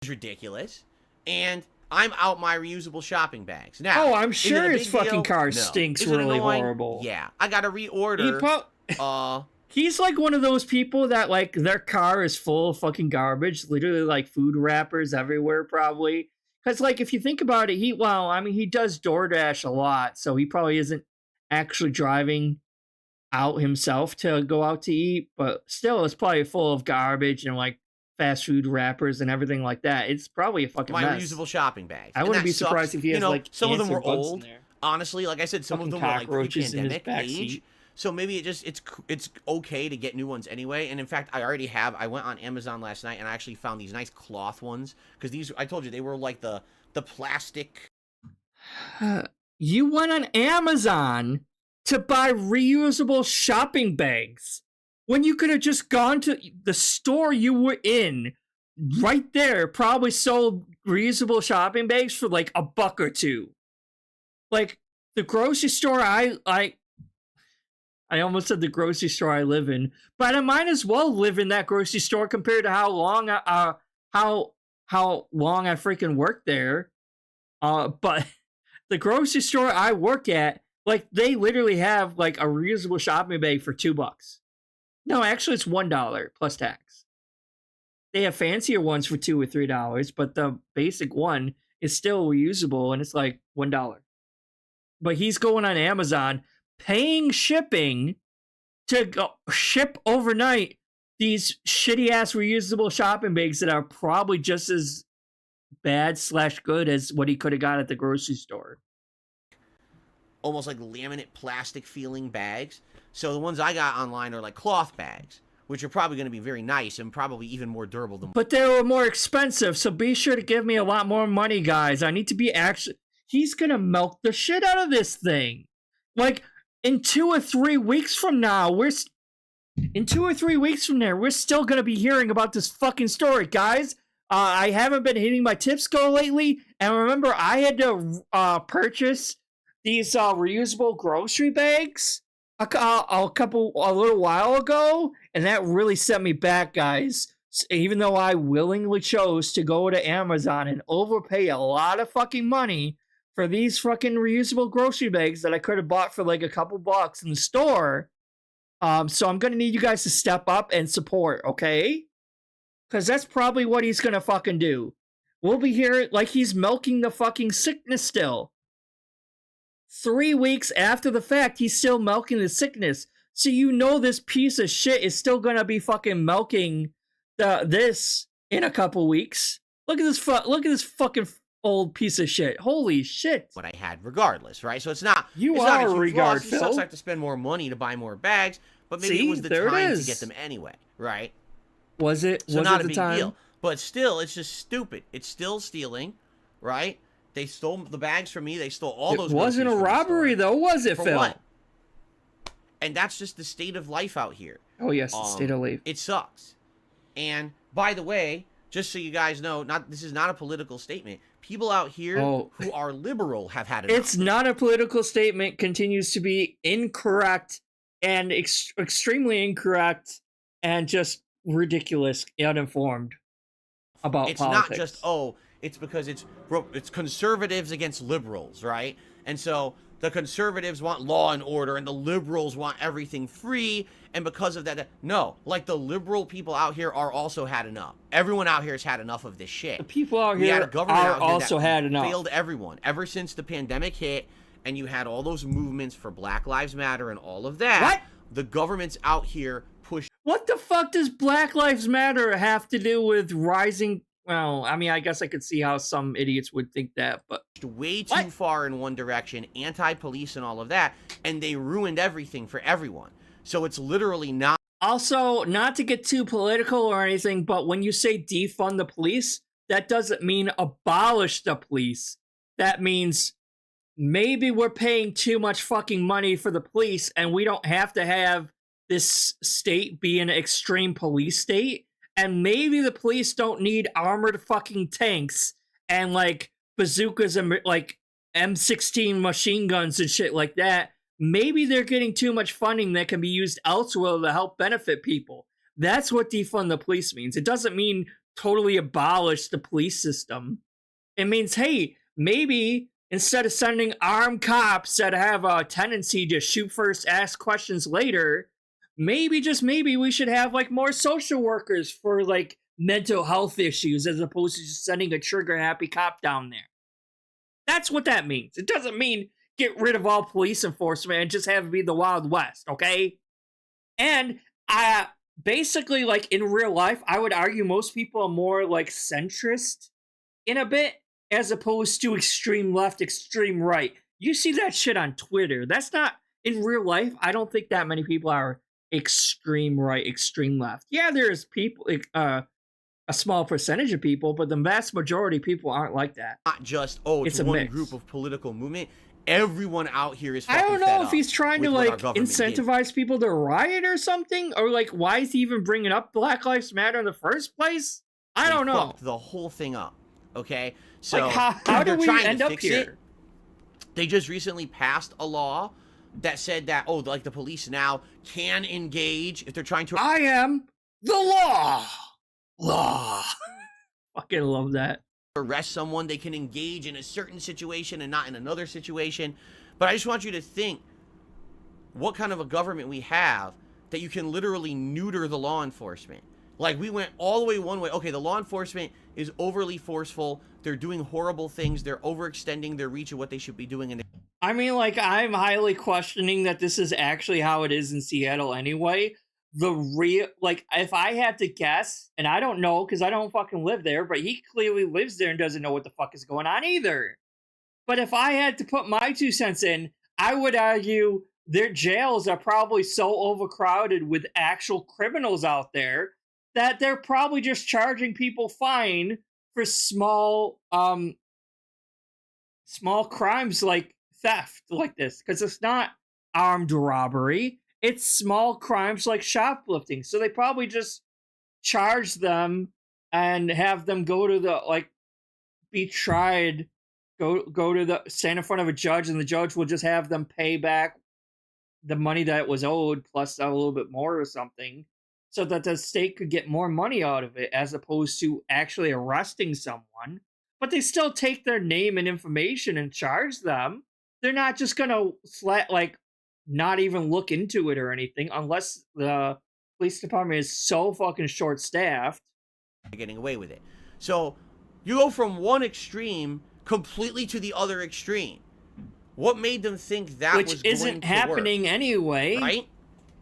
It's ridiculous. And I'm out my reusable shopping bags. Now, I'm sure his fucking car stinks really horrible. Yeah. I gotta reorder. He's like one of those people that, like, their car is full of fucking garbage. Literally, like, food wrappers everywhere, probably. Because, like, if you think about it, he does DoorDash a lot, so he probably isn't actually driving out himself to go out to eat, but still, it's probably full of garbage and, like, fast food wrappers and everything like that. It's probably a fucking mess. My reusable shopping bags. I wouldn't be surprised if he has, like, some of them were old. old. Honestly, like I said, some of them were, like, pre-pandemic age. So maybe it's okay to get new ones anyway. And in fact, I went on Amazon last night and I actually found these nice cloth ones, because these, I told you, they were like the plastic. You went on Amazon to buy reusable shopping bags when you could have just gone to the store you were in right there. Probably sold reusable shopping bags for like $1 or $2. Like the grocery store I almost said the grocery store I live in, but I might as well live in that grocery store compared to how long I freaking worked there. But the grocery store I work at, like, they literally have like a reusable shopping bag for $2. No, actually it's $1 plus tax. They have fancier ones for $2 or $3, but the basic one is still reusable and it's like $1. But he's going on Amazon, paying shipping to go ship overnight these shitty ass reusable shopping bags that are probably just as bad / good as what he could have got at the grocery store. Almost like laminate plastic feeling bags. So the ones I got online are like cloth bags, which are probably going to be very nice and probably even more durable than. But they were more expensive, so be sure to give me a lot more money, guys. I need to be he's going to milk the shit out of this thing. Like, in 2 or 3 weeks from now, we're still going to be hearing about this fucking story, guys. I haven't been hitting my tip goal lately, and remember, I had to purchase these reusable grocery bags a little while ago, and that really set me back, guys. Even though I willingly chose to go to Amazon and overpay a lot of fucking money for these fucking reusable grocery bags that I could have bought for like a couple bucks in the store. So I'm going to need you guys to step up and support, okay? Because that's probably what he's going to fucking do. We'll be here like he's milking the fucking sickness still. 3 weeks after the fact, he's still milking the sickness. So you know this piece of shit is still gonna be fucking milking this in a couple weeks. Look at this fucking old piece of shit. Holy shit. What I had regardless, right? So it's not You it's are not a huge regard, loss. It sucks Phil. I have to spend more money to buy more bags, but maybe See, it was the there it time to is. get them anyway, right? Was it? So Was not it a the big time? deal. But still, it's just stupid. It's still stealing, right? They stole the bags from me. They stole all those. It wasn't a groceries from the robbery, store. though, was it, For Phil? what? And that's just the state of life out here. Oh yes, the state of life. It sucks. And by the way, just so you guys know, this is not a political statement. People out here who are liberal have had enough. It's not a political statement. Continues to be incorrect and extremely incorrect and just ridiculous, uninformed about it's politics. Not just it's because it's conservatives against liberals, right? And so the conservatives want law and order and the liberals want everything free, and because of that, no, like the liberal people out here are also had enough. Everyone out here has had enough of this shit. The people out here are also had enough. Failed everyone ever since the pandemic hit, and you had all those movements for Black Lives Matter and all of that. What? The government's out here pushed. What the fuck does Black Lives Matter have to do with rising? Well, I mean, I guess I could see how some idiots would think that, but way too far in one direction, anti-police and all of that, and they ruined everything for everyone. So it's literally not. Also, not to get too political or anything, but when you say defund the police, that doesn't mean abolish the police. That means maybe we're paying too much fucking money for the police and we don't have to have this state be an extreme police state. And maybe the police don't need armored fucking tanks and like bazookas and like M16 machine guns and shit like that. Maybe they're getting too much funding that can be used elsewhere to help benefit people. That's what defund the police means. It doesn't mean totally abolish the police system. It means, hey, maybe instead of sending armed cops that have a tendency to shoot first, ask questions later, maybe, just maybe, we should have like more social workers for like mental health issues as opposed to just sending a trigger-happy cop down there. That's what that means. It doesn't mean get rid of all police enforcement and just have it be the Wild West, okay? And basically, like in real life, I would argue most people are more like centrist in a bit as opposed to extreme left, extreme right. You see that shit on Twitter. That's not in real life. I don't think that many people are extreme right, extreme left. Yeah, there's people, a small percentage of people, but the vast majority of people aren't like that. Not just, it's one mix. group of political movement. Everyone out here is I don't know if he's trying to like incentivize people to riot or something, or like why is he even bringing up Black Lives Matter in the first place? I don't know. Fucked the whole thing up. Okay, so like, how do we end up here? They just recently passed a law that said that like the police now can engage if they're trying to. I am the law. Fucking love that. Arrest someone, they can engage in a certain situation and not in another situation. But I just want you to think what kind of a government we have that you can literally neuter the law enforcement. Like, we went all the way one way. Okay, the law enforcement is overly forceful. They're doing horrible things. They're overextending their reach of what they should be doing. And I mean, like, I'm highly questioning that this is actually how it is in Seattle anyway. Like, if I had to guess, and I don't know because I don't fucking live there, but he clearly lives there and doesn't know what the fuck is going on either. But if I had to put my 2 cents in, I would argue their jails are probably so overcrowded with actual criminals out there that they're probably just charging people fine for small crimes like theft like this, because it's not armed robbery. It's small crimes like shoplifting. So they probably just charge them and have them go to the, like, be tried, go to the, stand in front of a judge, and the judge will just have them pay back the money that was owed plus a little bit more or something, so that the state could get more money out of it as opposed to actually arresting someone. But they still take their name and information and charge them. They're not just gonna not even look into it or anything unless the police department is so fucking short-staffed. Getting away with it. So you go from one extreme completely to the other extreme. What made them think that was going to work? Which isn't happening anyway. Right?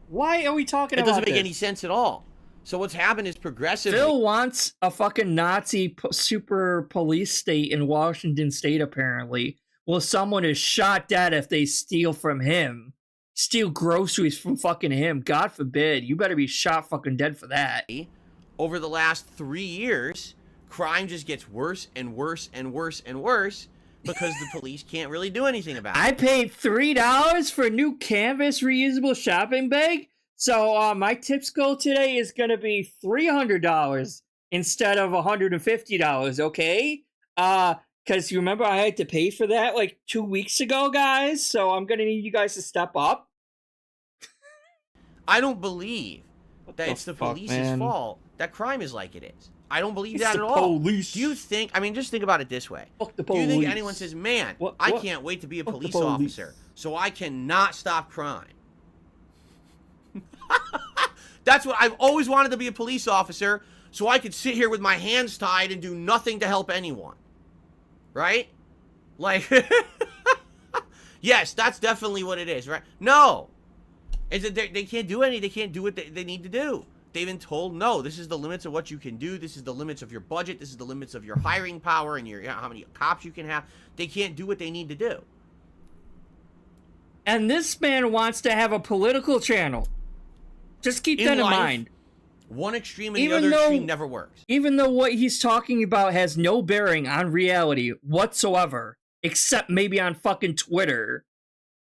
Why are we talking It about doesn't make this? any sense at all. So what's happened is progressively... Phil wants a fucking Nazi super police state in Washington State, apparently. Well, someone is shot dead if they steal from him. Steal groceries from fucking him. God forbid. You better be shot fucking dead for that. Over the last 3 years, crime just gets worse and worse and worse and worse because the police can't really do anything about it. I paid $3 for a new canvas reusable shopping bag. So my tips goal today is going to be $300 instead of $150, okay? Because you remember I had to pay for that like 2 weeks ago, guys. So I'm going to need you guys to step up. I don't believe that it's the police's fault that crime is like it is. I don't believe that at all. Police. Do you think, I mean, just think about it this way. Fuck the Do police. you think anyone says, man, I can't wait to be a police officer, so I cannot stop crime? That's what I've always wanted to be, a police officer, so I could sit here with my hands tied and do nothing to help anyone. Right? Like, yes, that's definitely what it is, right? No. Is it they can't do any, they can't do what they need to do. They've been told, no, this is the limits of what you can do. This is the limits of your budget. This is the limits of your hiring power and your how many cops you can have. They can't do what they need to do. And this man wants to have a political channel. Just keep that in mind. One extreme and the other extreme never works. Even though what he's talking about has no bearing on reality whatsoever, except maybe on fucking Twitter,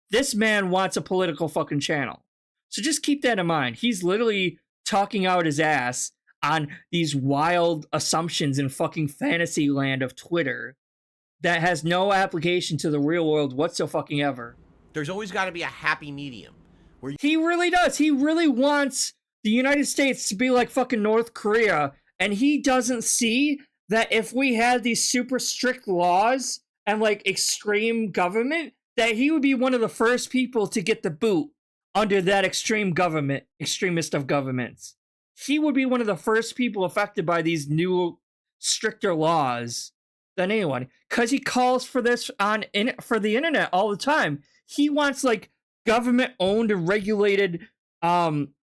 this man wants a political fucking channel. So just keep that in mind. He's literally talking out his ass on these wild assumptions in fucking fantasy land of Twitter that has no application to the real world whatsoever. There's always got to be a happy medium. Where he really does. He really wants the United States to be like fucking North Korea, and he doesn't see that if we had these super strict laws and like extreme government, that he would be one of the first people to get the boot under that extreme government, extremist of governments. He would be one of the first people affected by these new stricter laws than anyone, because he calls for this for the internet all the time. He wants like government-owned and regulated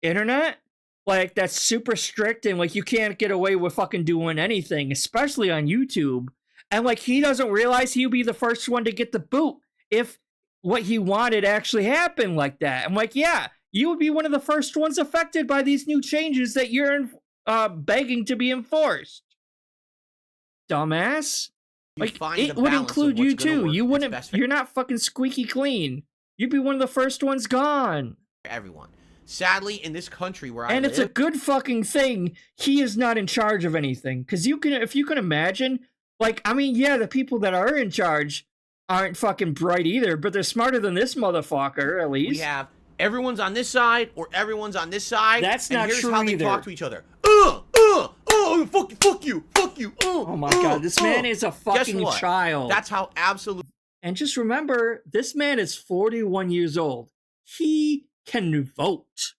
internet, like that's super strict and like you can't get away with fucking doing anything, especially on YouTube. And like he doesn't realize he'll be the first one to get the boot if what he wanted actually happened like that. I'm like, yeah, you would be one of the first ones affected by these new changes that you're begging to be enforced. Dumbass. Like it would include you too. You wouldn't. You're not fucking squeaky clean. You'd be one of the first ones gone. Everyone. Sadly, in this country where I live... And it's a good fucking thing he is not in charge of anything. Because you can, if you can imagine, like, I mean, yeah, the people that are in charge aren't fucking bright either, but they're smarter than this motherfucker, at least. We have everyone's on this side or everyone's on this side. That's not true either. And here's how they talk to each other. Fuck you. Oh my god, this man is a fucking child. That's how absolute... And just remember, this man is 41 years old. He can vote.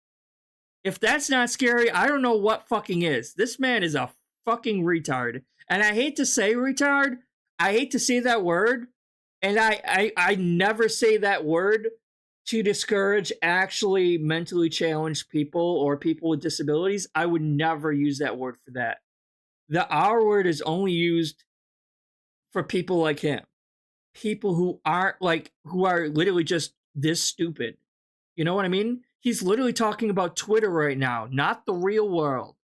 If that's not scary, I don't know what fucking is. This man is a fucking retard. And I hate to say retard. I hate to say that word. And I never say that word to discourage actually mentally challenged people or people with disabilities. I would never use that word for that. The R word is only used for people like him. People who aren't like, who are literally just this stupid. You know what I mean? He's literally talking about Twitter right now, not the real world.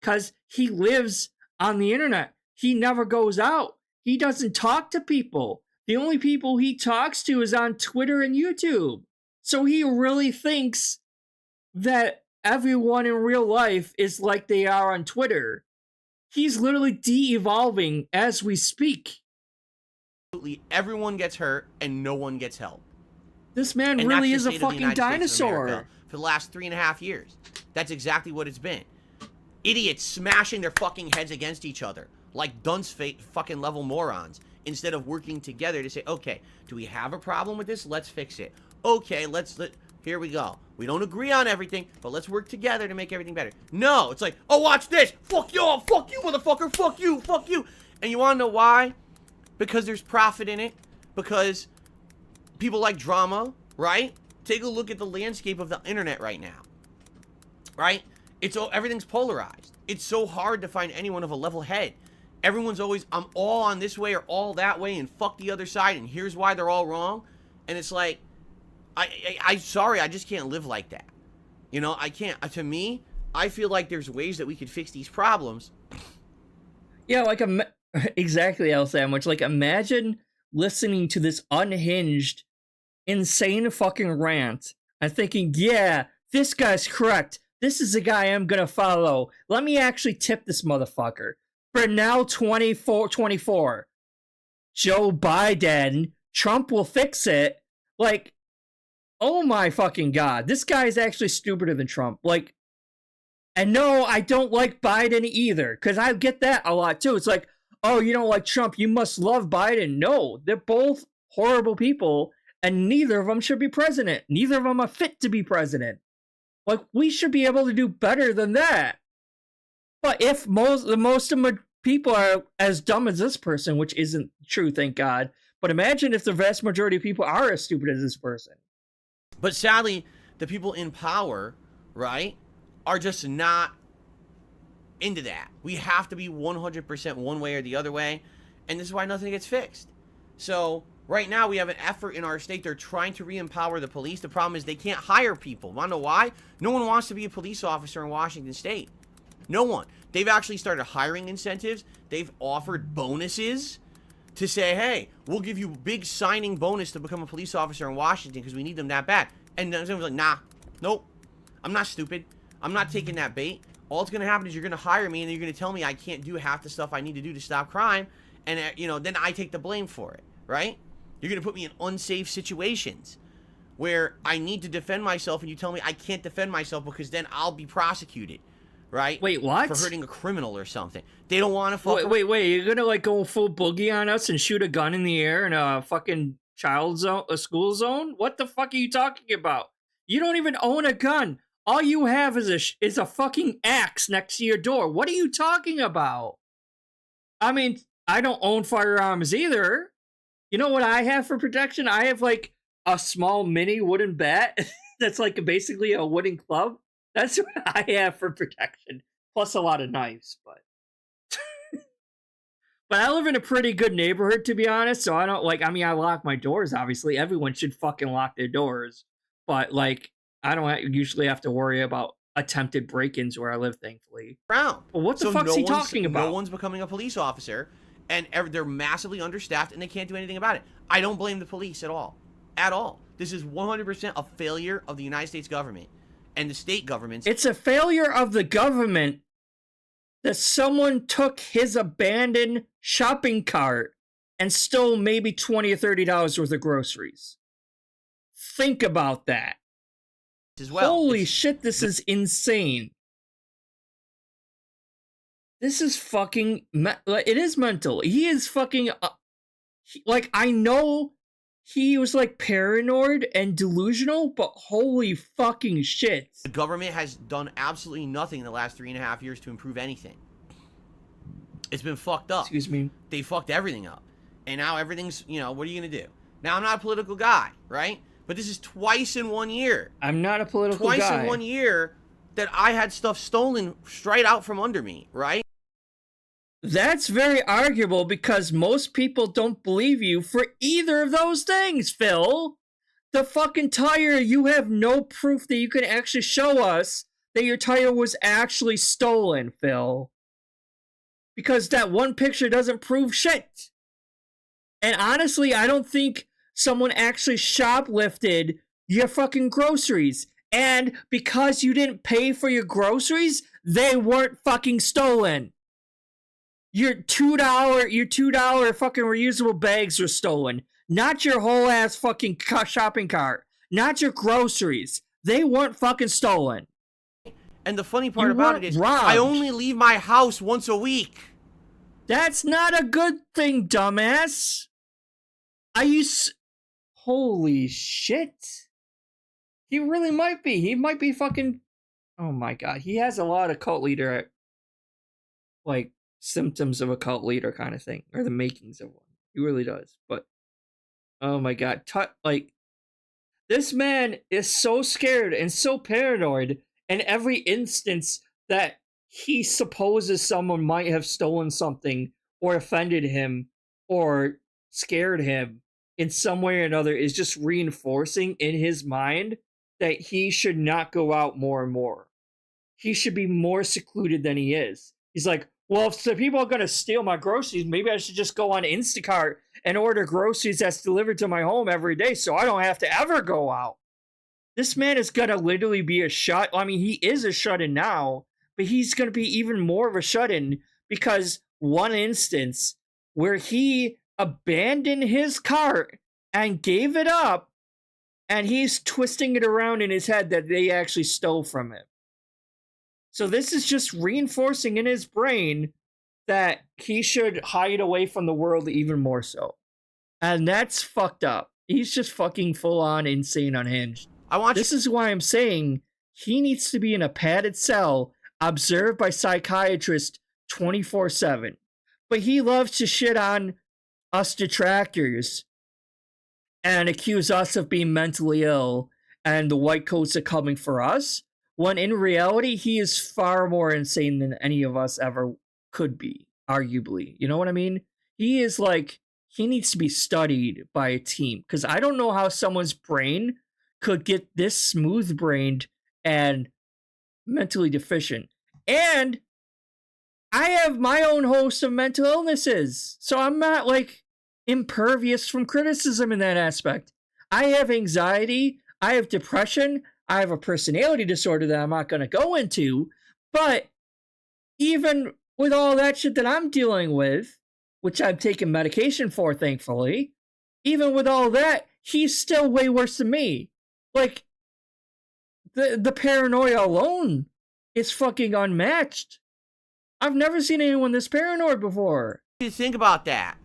Because he lives on the internet. He never goes out. He doesn't talk to people. The only people he talks to is on Twitter and YouTube. So he really thinks that everyone in real life is like they are on Twitter. He's literally de-evolving as we speak. Everyone gets hurt and no one gets help. This man really is a fucking dinosaur. For the last 3.5 years. That's exactly what it's been. Idiots smashing their fucking heads against each other like dunce fucking level morons instead of working together to say, okay, do we have a problem with this? Let's fix it. Okay, here we go. We don't agree on everything, but let's work together to make everything better. No, it's like, oh, watch this. Fuck you, motherfucker. Fuck you. And you want to know why? Because there's profit in it. Because people like drama, right? Take a look at the landscape of the internet right now. right? Everything's polarized. It's so hard to find anyone of a level head. Everyone's always, I'm all on this way or all that way, and fuck the other side, and here's why they're all wrong. And it's like, I'm sorry, I just can't live like that. You know, I can't. To me, I feel like there's ways that we could fix these problems. Yeah, like exactly, L Sandwich. Like, imagine listening to this unhinged, insane fucking rant and thinking, yeah, this guy's correct. This is the guy I'm gonna follow. Let me actually tip this motherfucker. Burnell 24. Joe Biden. Trump will fix it. Like, oh my fucking god. This guy is actually stupider than Trump. Like, and no, I don't like Biden either. Because I get that a lot too. It's like, oh, you don't like Trump, you must love Biden. No, they're both horrible people. And neither of them should be president. Neither of them are fit to be president. Like, we should be able to do better than that. But if most of the people are as dumb as this person, which isn't true, thank God. But imagine if the vast majority of people are as stupid as this person. But sadly, the people in power, right, are just not into that. We have to be 100% one way or the other way. And this is why nothing gets fixed. So right now we have an effort in our state. They're trying to re-empower the police. The problem is they can't hire people. Want to know why? No one wants to be a police officer in Washington State. No one. They've actually started hiring incentives. They've offered bonuses to say, hey, we'll give you a big signing bonus to become a police officer in Washington because we need them that bad. And then someone's like, nah, nope, I'm not stupid. I'm not taking that bait. All it's going to happen is you're going to hire me and you're going to tell me I can't do half the stuff I need to do to stop crime. And, you know, then I take the blame for it, right? You're going to put me in unsafe situations where I need to defend myself and you tell me I can't defend myself because then I'll be prosecuted. Right? Wait, what? For hurting a criminal or something. They don't want to fuck. Wait. You're gonna like go full boogie on us and shoot a gun in the air in a fucking child zone, a school zone? What the fuck are you talking about? You don't even own a gun. All you have is a fucking axe next to your door. What are you talking about? I mean, I don't own firearms either. You know what I have for protection? I have like a small mini wooden bat that's like basically a wooden club. That's what I have for protection. Plus a lot of knives, but but I live in a pretty good neighborhood, to be honest, so I don't I lock my doors, obviously. Everyone should fucking lock their doors. But like, I don't usually have to worry about attempted break-ins where I live, thankfully. Brown. But what the fuck's he talking about? No one's becoming a police officer, and they're massively understaffed, and they can't do anything about it. I don't blame the police at all. At all. This is 100% a failure of the United States government. And the state governments. It's a failure of the government that someone took his abandoned shopping cart and stole maybe $20 or $30 worth of groceries. Think about that. As well. Holy shit, this is insane. This is fucking... it is mental. He is fucking... I know... He was like paranoid and delusional, but holy fucking shit. The government has done absolutely nothing in the last 3.5 years to improve anything. It's been fucked up. Excuse me. They fucked everything up. And now everything's, you know, what are you going to do? Now, I'm not a political guy, right? But this is twice in 1 year. I'm not a political guy. Twice in 1 year that I had stuff stolen straight out from under me, right? That's very arguable because most people don't believe you for either of those things, Phil. The fucking tire, you have no proof that you can actually show us that your tire was actually stolen, Phil. Because that one picture doesn't prove shit. And honestly, I don't think someone actually shoplifted your fucking groceries. And because you didn't pay for your groceries, they weren't fucking stolen. Your $2 fucking reusable bags were stolen. Not your whole ass fucking shopping cart. Not your groceries. They weren't fucking stolen. And the funny part about it is, robbed. I only leave my house once a week. That's not a good thing, dumbass. Holy shit. He really might be. He might be fucking... Oh my god. He has a lot of cult leader, like, symptoms of a cult leader kind of thing, or the makings of one. He really does. But oh my god, this man is so scared and so paranoid, And every instance that he supposes someone might have stolen something or offended him or scared him in some way or another is just reinforcing in his mind that he should not go out more and more. He should be more secluded than he is. He's like, well, if the people are going to steal my groceries, maybe I should just go on Instacart and order groceries that's delivered to my home every day so I don't have to ever go out. This man is going to literally be a shut. I mean, he is a shut-in now, but he's going to be even more of a shut-in because one instance where he abandoned his cart and gave it up, and he's twisting it around in his head that they actually stole from him. So this is just reinforcing in his brain that he should hide away from the world even more so. And that's fucked up. He's just fucking full-on insane unhinged. This is why I'm saying he needs to be in a padded cell, observed by psychiatrists 24/7. But he loves to shit on us detractors and accuse us of being mentally ill and the white coats are coming for us, when in reality, he is far more insane than any of us ever could be, arguably. You know what I mean? He is like, he needs to be studied by a team, because I don't know how someone's brain could get this smooth-brained and mentally deficient. And I have my own host of mental illnesses, so I'm not, like, impervious from criticism in that aspect. I have anxiety, I have depression, I have a personality disorder that I'm not going to go into, but even with all that shit that I'm dealing with, which I'm taking medication for, thankfully, even with all that, he's still way worse than me. Like, the paranoia alone is fucking unmatched. I've never seen anyone this paranoid before. What do you think about that?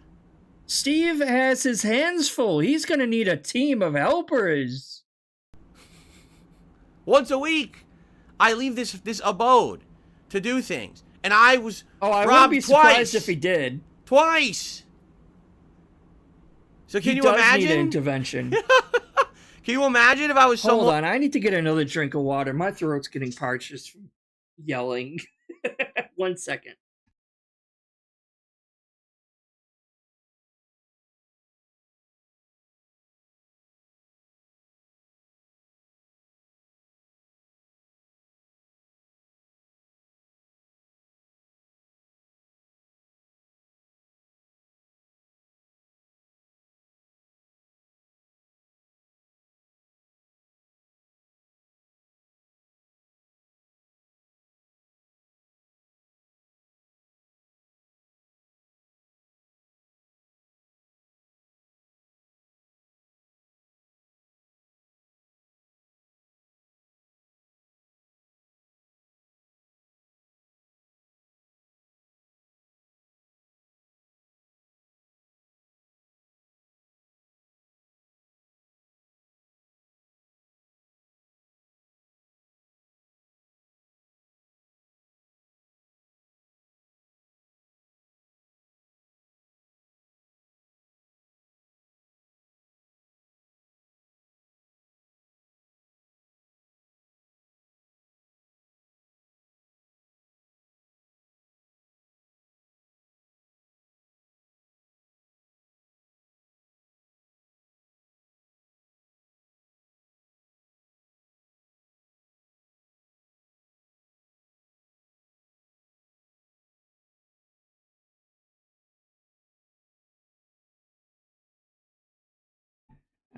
Steve has his hands full. He's going to need a team of helpers. Once a week, I leave this abode to do things. And I was I robbed wouldn't be surprised twice. if he did. Twice. So can he you does imagine? Need an intervention. Can you imagine if I was someone? Hold on, I need to get another drink of water. My throat's getting parched just from yelling. 1 second.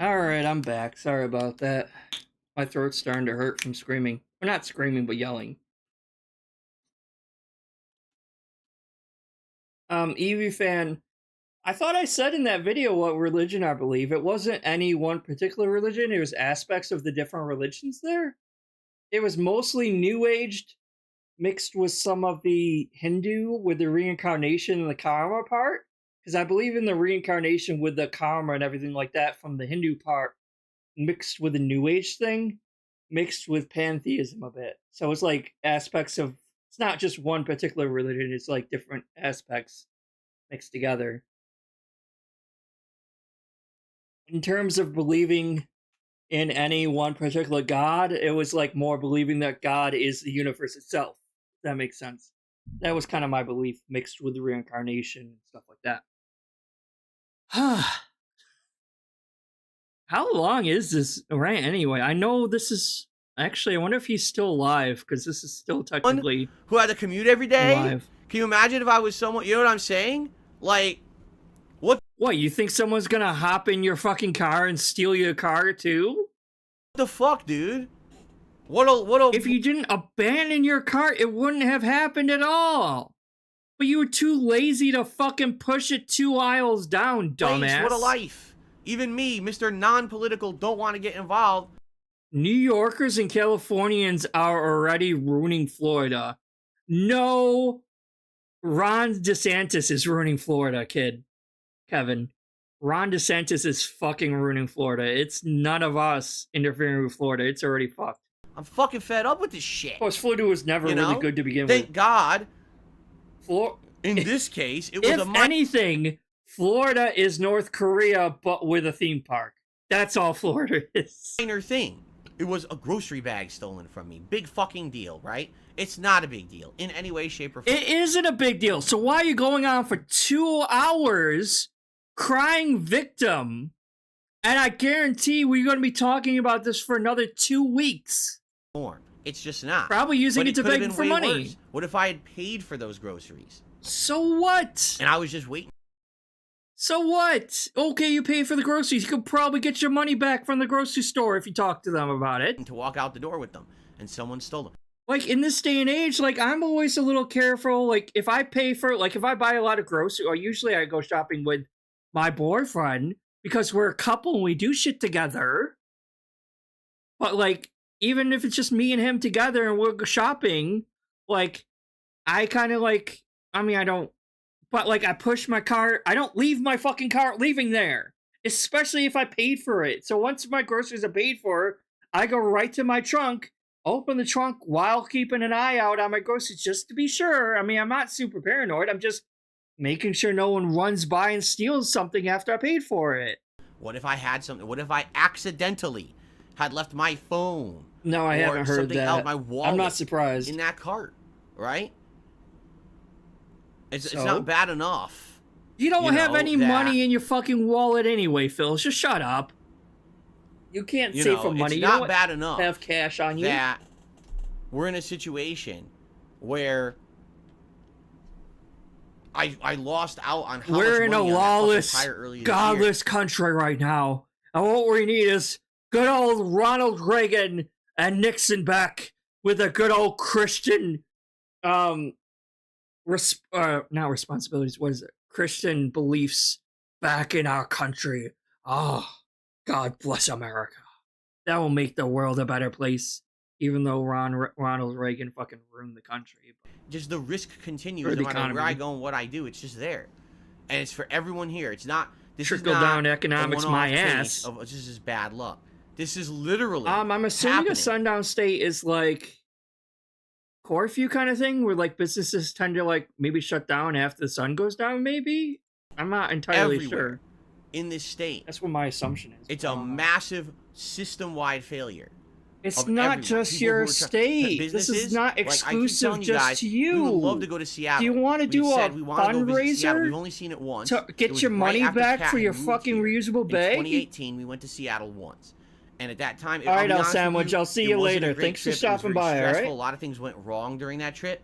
Alright, I'm back. Sorry about that. My throat's starting to hurt from screaming. Well, not screaming, but yelling. Eevee fan, I thought I said in that video what religion I believe. It wasn't any one particular religion, it was aspects of the different religions there. It was mostly New Aged, mixed with some of the Hindu with the reincarnation and the karma part. Because I believe in the reincarnation with the karma and everything like that from the Hindu part, mixed with the New Age thing, mixed with pantheism a bit. So it's like aspects of, it's not just one particular religion, it's like different aspects mixed together. In terms of believing in any one particular god. It was like more believing that God is the universe itself. That makes sense. That was kind of my belief, mixed with the reincarnation and stuff like that. How long is this rant anyway? I know this is actually. I wonder if he's still alive because this is still technically who had to commute every day. alive. Can you imagine if I was someone? You know what I'm saying? Like, what? You think someone's gonna hop in your fucking car and steal your car too? What the fuck, dude? What a If you didn't abandon your car, it wouldn't have happened at all. But you were too lazy to fucking push it 2 aisles down, dumbass. What a life. Even me, Mr. Non-Political, don't want to get involved. New Yorkers and Californians are already ruining Florida. No, Ron DeSantis is ruining Florida, Kevin. Ron DeSantis is fucking ruining Florida. It's none of us interfering with Florida. It's already fucked. I'm fucking fed up with this shit. Of course, Florida was never really good to begin Thank with. God. In this case, it was if anything, Florida is North Korea, but with a theme park. That's all Florida is. Minor thing. It was a grocery bag stolen from me. Big fucking deal, right? It's not a big deal in any way, shape, or form. It isn't a big deal. So why are you going on for 2 hours crying victim? And I guarantee we're going to be talking about this for another 2 weeks. It's just not. Probably using it to beg for money. Worse. What if I had paid for those groceries? So what? And I was just waiting. So what? Okay, you pay for the groceries. You could probably get your money back from the grocery store if you talk to them about it. To walk out the door with them, and someone stole them. Like, in this day and age, like, I'm always a little careful. Like, if I pay for, like, if I buy a lot of groceries, or usually I go shopping with my boyfriend, because we're a couple and we do shit together. But, like, even if it's just me and him together and we're shopping, like, I kind of, like, I mean, I don't, but, like, I push my cart. I don't leave my fucking cart leaving there, especially if I paid for it. So once my groceries are paid for, I go right to my trunk, open the trunk while keeping an eye out on my groceries just to be sure. I mean, I'm not super paranoid. I'm just making sure no one runs by and steals something after I paid for it. What if I had something? What if I accidentally had left my phone? No, I haven't heard that. Out my wallet I'm not surprised. In that cart, right? It's not bad enough. You don't have any money in your fucking wallet anyway, Phil. Just shut up. You can't save for money. It's not bad enough. Have cash on you. That we're in a situation where I lost out on how we're much in a money lawless, godless country right now, and what we need is good old Ronald Reagan and Nixon back with a good old Christian, not responsibilities. What is it? Christian beliefs back in our country. Oh, God bless America. That will make the world a better place. Even though Ronald Reagan fucking ruined the country. Just the risk continues no matter where I go and what I do. It's just there. And it's for everyone here. It's not... This trickle is not down economics, my ass. This is bad luck. This is literally I'm assuming happening. A sundown state is like curfew kind of thing, where like businesses tend to like maybe shut down after the sun goes down, maybe? I'm not entirely sure. In this state. That's what my assumption is. It's a massive system-wide failure. It's not just your state. This is not exclusive just to you. We would love to go to Seattle. Do you want to do a fundraiser? We've only seen it once. To get your money back for your fucking reusable bag? In 2018, we went to Seattle once. And at that time... All right, El Sandwich, I'll see you later. Thanks for stopping by, all right? A lot of things went wrong during that trip.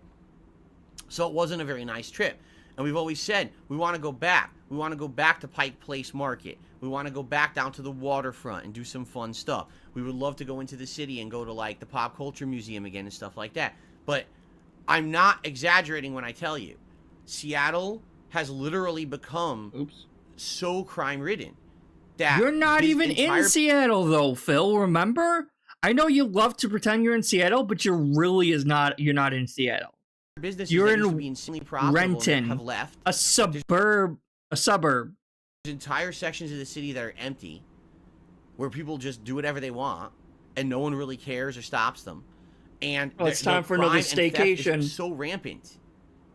So it wasn't a very nice trip. And we've always said, we want to go back. We want to go back to Pike Place Market. We want to go back down to the waterfront and do some fun stuff. We would love to go into the city and go to, like, the Pop Culture Museum again and stuff like that. But I'm not exaggerating when I tell you, Seattle has literally become so crime-ridden that... You're not even in Seattle, though, Phil, remember? I know you love to pretend you're in Seattle, but you're not in Seattle. You're in Renton, have left. a suburb. There's entire sections of the city that are empty, where people just do whatever they want, and no one really cares or stops them. And it's time for another staycation. Is so rampant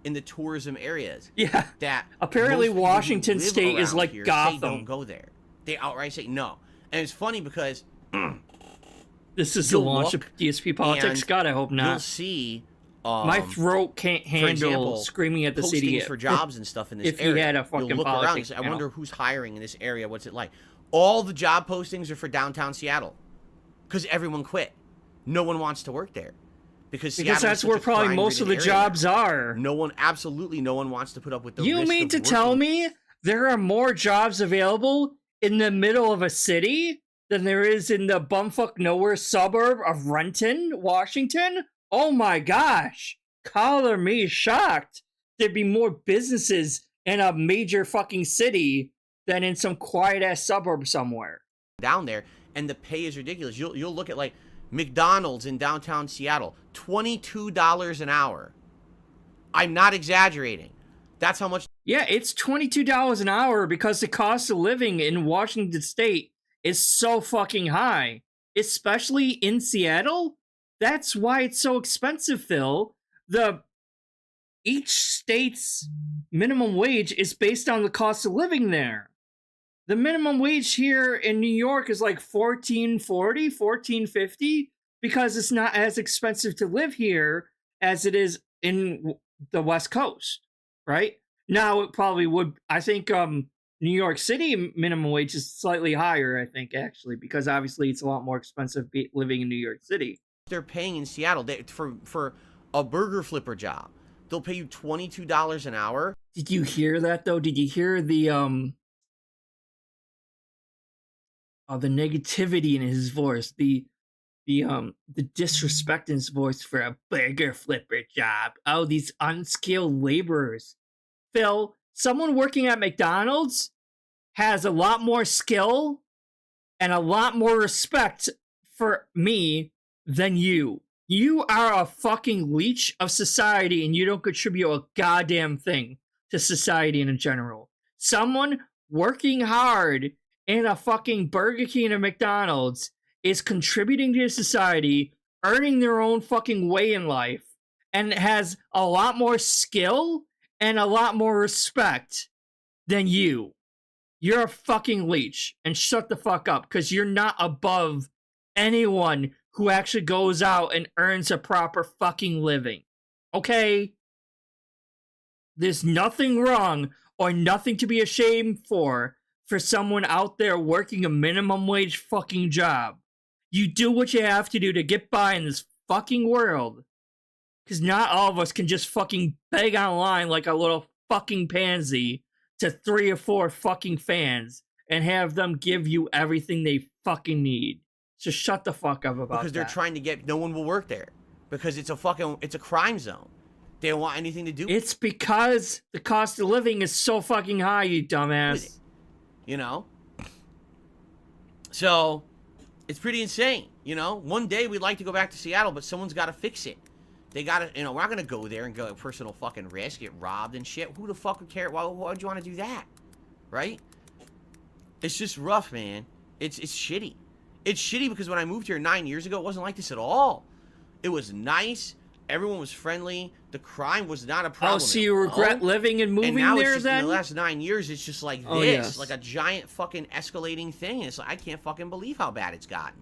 in the tourism areas. Yeah. That apparently Washington State is like Gotham. They don't go there. They outright say no. And it's funny because This is the launch of DSP politics. God, I hope not. You'll see. My throat can't handle example, screaming at the city for jobs and stuff in this if area. you had a fucking You'll look around and say, I wonder who's hiring in this area. What's it like? All the job postings are for downtown Seattle because everyone quit. No one wants to work there because that's where probably most of the jobs are. Absolutely no one wants to put up with the risk. You mean to tell me there are more jobs available in the middle of a city than there is in the bumfuck nowhere suburb of Renton, Washington? Oh my gosh. Color me shocked. There'd be more businesses in a major fucking city than in some quiet ass suburb somewhere. Down there, and the pay is ridiculous. You'll look at like McDonald's in downtown Seattle, $22 an hour. I'm not exaggerating. That's how much. Yeah, it's $22 an hour because the cost of living in Washington State is so fucking high, especially in Seattle. That's why it's so expensive, Phil. Each state's minimum wage is based on the cost of living there. The minimum wage here in New York is like $14.40, $14.50 because it's not as expensive to live here as it is in the West Coast, right? Now it probably would. I think New York City minimum wage is slightly higher, I think, actually, because obviously it's a lot more expensive living in New York City. They're paying in Seattle for a burger flipper job. They'll pay you $22 an hour. Did you hear that though? Did you hear the negativity in his voice, the disrespect in his voice for a burger flipper job? Oh, these unskilled laborers. Phil, someone working at McDonald's has a lot more skill and a lot more respect for me than you. You are a fucking leech of society and you don't contribute a goddamn thing to society in general. Someone working hard in a fucking Burger King or McDonald's is contributing to society, earning their own fucking way in life, and has a lot more skill and a lot more respect than you. You're a fucking leech, and shut the fuck up, because you're not above anyone who actually goes out and earns a proper fucking living. Okay? There's nothing wrong or nothing to be ashamed for someone out there working a minimum wage fucking job. You do what you have to do to get by in this fucking world. Because not all of us can just fucking beg online like a little fucking pansy to 3 or 4 fucking fans and have them give you everything they fucking need. So shut the fuck up about that. Because they're trying to get, no one will work there. Because it's a crime zone. They don't want anything to do with it. It's because the cost of living is so fucking high, you dumbass. You know? So, it's pretty insane, you know? One day we'd like to go back to Seattle, but someone's got to fix it. They got to, we're not going to go there and go at personal fucking risk, get robbed and shit. Who the fuck would care? Why would you want to do that? Right? It's just rough, man. It's shitty. It's shitty because when I moved here 9 years ago, it wasn't like this at all. It was nice. Everyone was friendly. The crime was not a problem. Oh, so you regret living and moving now there it's just, then? in the last 9 years, it's just like this. Like a giant fucking escalating thing. And it's like, I can't fucking believe how bad it's gotten.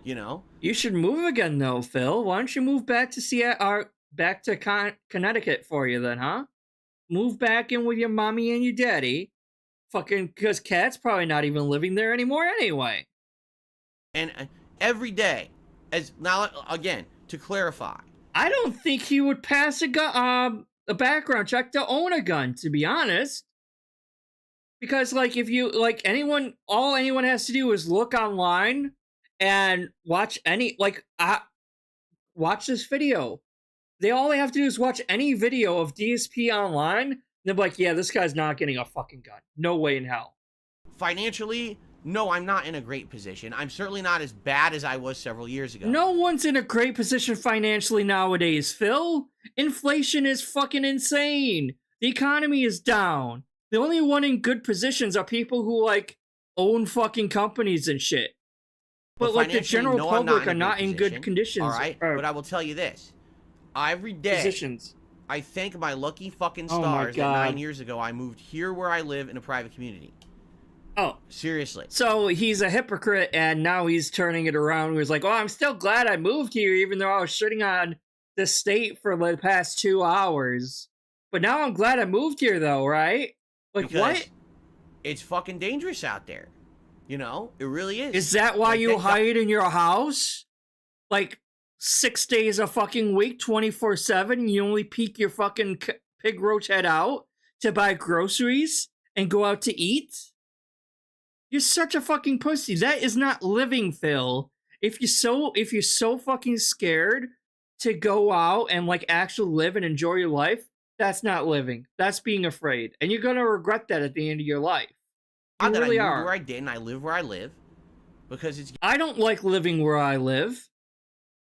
You know? You should move again, though, Phil. Why don't you move back to Seattle, back to Connecticut for you then, huh? Move back in with your mommy and your daddy. Fucking, because Kat's probably not even living there anymore anyway. And every day, as now, again, to clarify, I don't think he would pass a background check to own a gun, to be honest. Because, like, if you, like, all anyone has to do is look online and watch watch this video. All they have to do is watch any video of DSP online, and they're like, yeah, this guy's not getting a fucking gun. No way in hell. Financially, no, I'm not in a great position. I'm certainly not as bad as I was several years ago. No one's in a great position financially nowadays, Phil. Inflation is fucking insane. The economy is down. The only one in good positions are people who, like, own fucking companies and shit. But, like, the general public are not in good conditions. All right, but I will tell you this. Every day, I thank my lucky fucking stars that 9 years ago I moved here where I live in a private community. Oh, Seriously. so he's a hypocrite, and now he's turning it around. He's like, "Oh, I'm still glad I moved here, even though I was shitting on the state for the past 2 hours. But now I'm glad I moved here, though, right? Like, Because what? it's fucking dangerous out there. You know, it really is. Is that why Like, you hide in your house? Like, 6 days a fucking week, 24/7, you only peek your fucking Pigroach head out to buy groceries and go out to eat? You're such a fucking pussy. That is not living, Phil. If you're so fucking scared to go out and like actually live and enjoy your life, that's not living. That's being afraid. And you're gonna regret that at the end of your life. You Not really that I moved are. where I did and I live where I live because it's I don't like living where I live.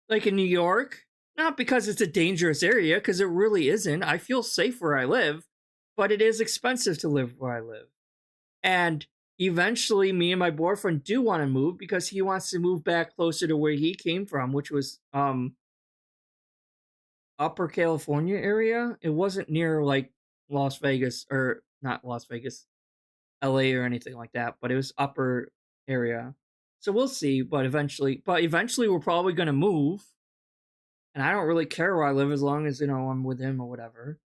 Like in New York. Not because it's a dangerous area, because it really isn't. I feel safe where I live, but it is expensive to live where I live. And eventually me and my boyfriend do want to move because he wants to move back closer to where he came from, which was Upper California area. It wasn't near like Las Vegas, or not Las Vegas, LA or anything like that, but it was upper area. So we'll see, but eventually we're probably going to move. And I don't really care where I live as long as, I'm with him or whatever.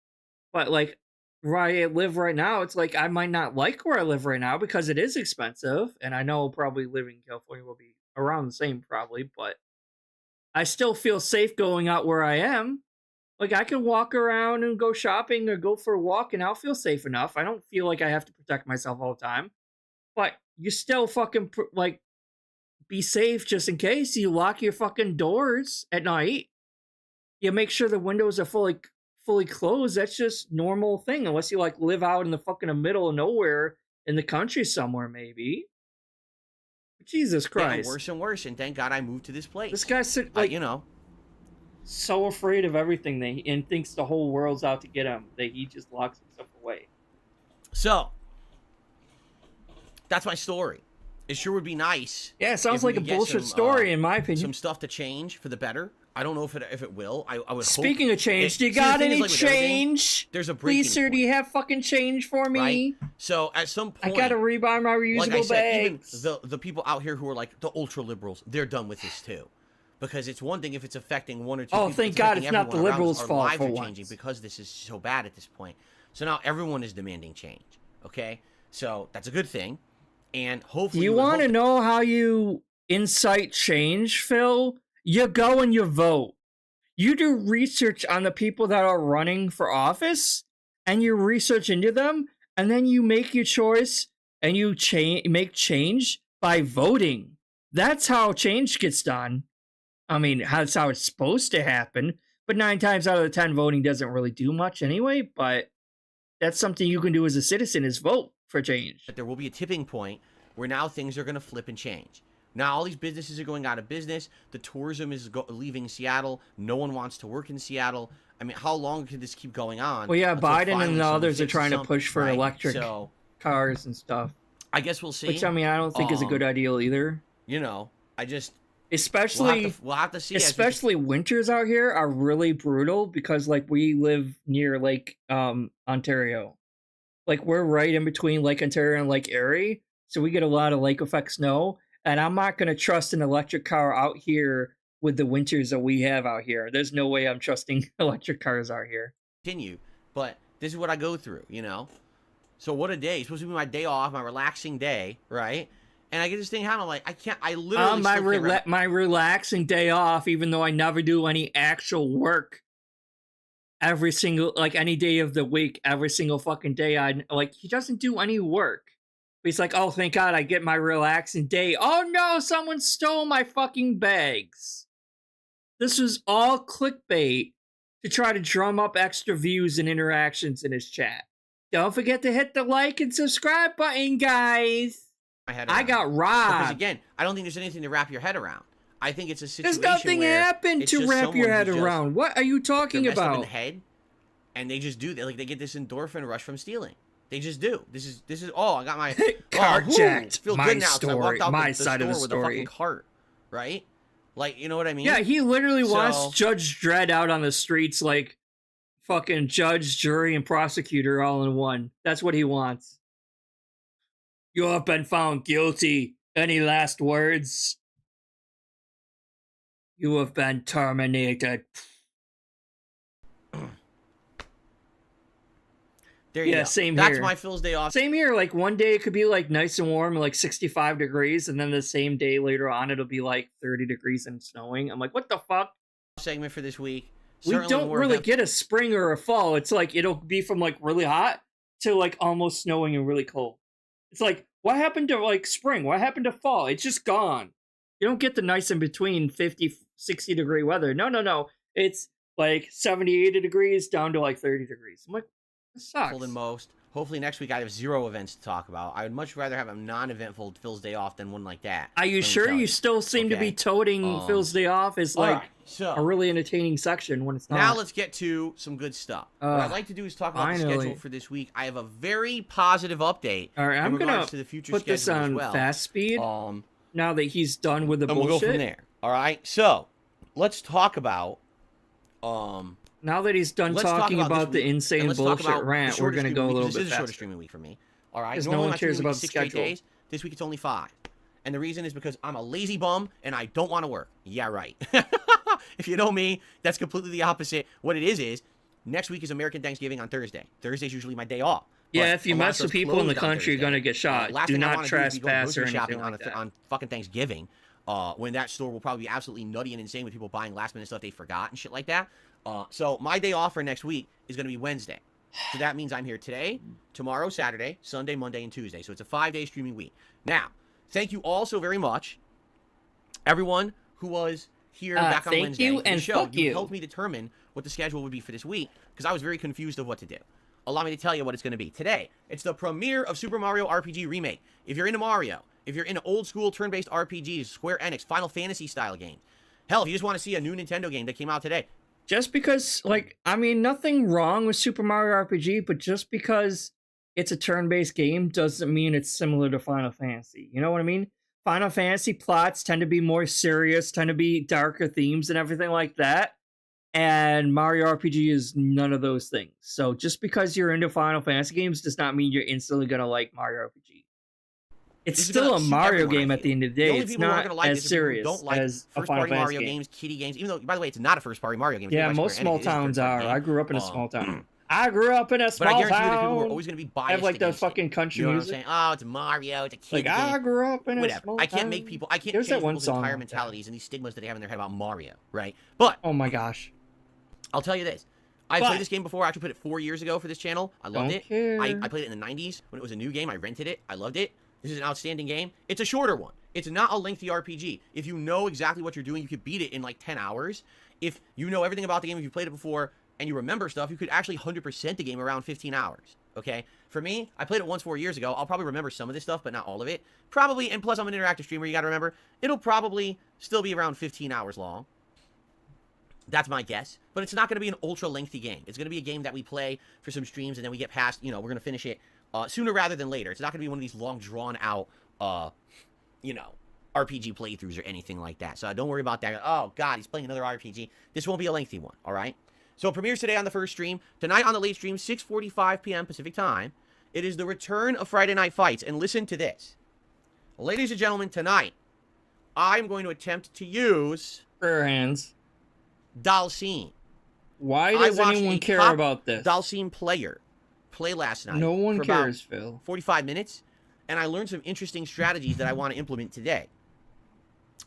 But like where I live right now, it's like I might not like where I live right now because it is expensive, and I know probably living in California will be around the same probably, but I still feel safe going out where I am. Like I can walk around and go shopping or go for a walk and I'll feel safe enough. I don't feel like I have to protect myself all the time. But you still fucking like be safe just in case. You lock your fucking doors at night. You make sure the windows are fully closed. That's just normal thing, unless you like live out in the fucking middle of nowhere in the country somewhere, maybe. Jesus Christ. worse and worse, and thank God I moved to this place. This guy's like, so afraid of everything and thinks the whole world's out to get him that he just locks himself away. So that's my story. It sure would be nice. Yeah, it sounds like a bullshit story in my opinion. Some stuff to change for the better. I don't know if it will. I would. Speaking hope of change, do you got any change? There's a breaking Please, sir, do you have fucking change for me? Right? So at some point, I gotta rebuy my reusable like I said, bags. even the people out here who are like the ultra liberals, they're done with this too. Because it's one thing if it's affecting one or two people. Thank God it's not the liberals' fault our lives for are once. changing because this is so bad at this point. So now everyone is demanding change. Okay? So that's a good thing. And hopefully You want to know how you incite change, Phil? You go and you vote. You do research on the people that are running for office, and you research into them, and then you make your choice, and you make change by voting. That's how change gets done. I mean, that's how it's supposed to happen. But 9 times out of the 10, voting doesn't really do much anyway. But that's something you can do as a citizen, is vote for change. But there will be a tipping point where now things are going to flip and change. Now all these businesses are going out of business. The tourism is leaving Seattle. No one wants to work in Seattle. I mean, how long could this keep going on? Well, yeah, Biden and the others are trying to push for right? electric cars and stuff. I guess we'll see. Which, I mean, I don't think is a good idea either. I just... Especially, we'll have to see. Especially winters out here are really brutal because, like, we live near Lake Ontario. Like, we're right in between Lake Ontario and Lake Erie, so we get a lot of lake effect snow. And I'm not going to trust an electric car out here with the winters that we have out here. There's no way I'm trusting electric cars out here. Continue, but this is what I go through, So what a day. It's supposed to be my day off, my relaxing day, right? And I get this thing happen. I'm like, I literally my relaxing day off, even though I never do any actual work every single, like, any day of the week, every single fucking day. He doesn't do any work. But he's like, oh, thank God I get my relaxing day. Oh no, someone stole my fucking bags. This was all clickbait to try to drum up extra views and interactions in his chat. Don't forget to hit the like and subscribe button, guys. I got robbed. Because again, I don't think there's anything to wrap your head around. I think it's a situation There's nothing happened to wrap your head around. What are you talking about? In the head, and they just do that. Like, they get this endorphin rush from stealing. They just do. This is I got my carjacked. Feels my good now, story. I walked out my the side store of the with story. a fucking cart, right? Like, you know what I mean? Yeah, he literally wants Judge Dredd out on the streets, like fucking judge, jury, and prosecutor all in one. That's what he wants. You have been found guilty. Any last words? You have been terminated. There you go. Same That's here. my Phil's day off. Same here. Like one day it could be like nice and warm, like 65 degrees, and then the same day later on it'll be like 30 degrees and snowing. I'm like, what the fuck? Segment for this week. We don't really get a spring or a fall. It's like it'll be from like really hot to like almost snowing and really cold. It's like, what happened to like spring? What happened to fall? It's just gone. You don't get the nice in between 50, 60 degree weather. No. It's like 70, 80 degrees down to like 30 degrees. I'm like, this sucks. Than most. Hopefully next week I have 0 events to talk about. I would much rather have a non-eventful Phil's day off than one like that. Are you sure? You still seem to be toting Phil's day off as like a really entertaining section when it's not. Now let's get to some good stuff. What I'd like to do is talk about the schedule for this week. I have a very positive update. All right, I'm gonna to the future put this on fast speed. Now that he's done with the bullshit, we'll go from there. All right, so let's talk about. Now that he's done talking about the insane bullshit rant, we're going to go a little bit faster. This is a shorter streaming week for me. All right? Because no one cares about the schedule. Days. This week it's only 5. And the reason is because I'm a lazy bum and I don't want to work. Yeah, right. If you know me, that's completely the opposite. What it is next week is American Thanksgiving on Thursday. Thursday's usually my day off. Yeah, if you mess with people in the country, you're going to get shot. Do not trespass or anything like that. On fucking Thanksgiving, when that store will probably be absolutely nutty and insane with people buying last-minute stuff they forgot and shit like that. So my day off for next week is going to be Wednesday. So that means I'm here today, tomorrow, Saturday, Sunday, Monday, and Tuesday. So it's a 5-day streaming week. Now, thank you all so very much, everyone who was here back on Wednesday. Thank you and fuck you. You helped me determine what the schedule would be for this week because I was very confused of what to do. Allow me to tell you what it's going to be. Today, it's the premiere of Super Mario RPG Remake. If you're into Mario, if you're into old-school turn-based RPGs, Square Enix, Final Fantasy-style games, hell, if you just want to see a new Nintendo game that came out today, just because, like, I mean, nothing wrong with Super Mario RPG, but just because it's a turn-based game doesn't mean it's similar to Final Fantasy. You know what I mean? Final Fantasy plots tend to be more serious, tend to be darker themes and everything like that. And Mario RPG is none of those things. So just because you're into Final Fantasy games does not mean you're instantly going to like Mario RPG. It's still a Mario game at the end of the day. It's not as serious as a Final Fantasy Mario games, kiddie games. Even though, by the way, it's not a first-party Mario game. Yeah, most small towns are. I grew up in a small town. I grew up in a small town. But I guarantee you that people are always going to be biased. I have like the fucking country music. You know what I'm saying? Oh, it's Mario. It's a kid game. I grew up in a small town. I can't make people. I can't change people's entire mentalities and these stigmas that they have in their head about Mario, right? But oh my gosh, I'll tell you this. I played this game before. I actually played it 4 years ago for this channel. I loved it. I played it in the 90s when it was a new game. I rented it. I loved it. This is an outstanding game. It's a shorter one. It's not a lengthy RPG. If you know exactly what you're doing, you could beat it in like 10 hours. If you know everything about the game, if you played it before, and you remember stuff, you could actually 100% the game around 15 hours, okay? For me, I played it once 4 years ago. I'll probably remember some of this stuff, but not all of it. Probably, and plus I'm an interactive streamer, you gotta remember, it'll probably still be around 15 hours long. That's my guess. But it's not going to be an ultra-lengthy game. It's going to be a game that we play for some streams, and then we get past, you know, we're going to finish it sooner rather than later. It's not going to be one of these long, drawn-out, you know, RPG playthroughs or anything like that. So don't worry about that. Oh, God, he's playing another RPG. This won't be a lengthy one, all right? So it premieres today on the first stream. Tonight on the late stream, 6:45 p.m. Pacific time. It is the return of Friday Night Fights. And listen to this. Ladies and gentlemen, tonight, I'm going to attempt to use... prayer hands. Dalsine. Why does anyone care about this? Dalsine player play last night. No one cares, Phil. 45 minutes, and I learned some interesting strategies that I want to implement today.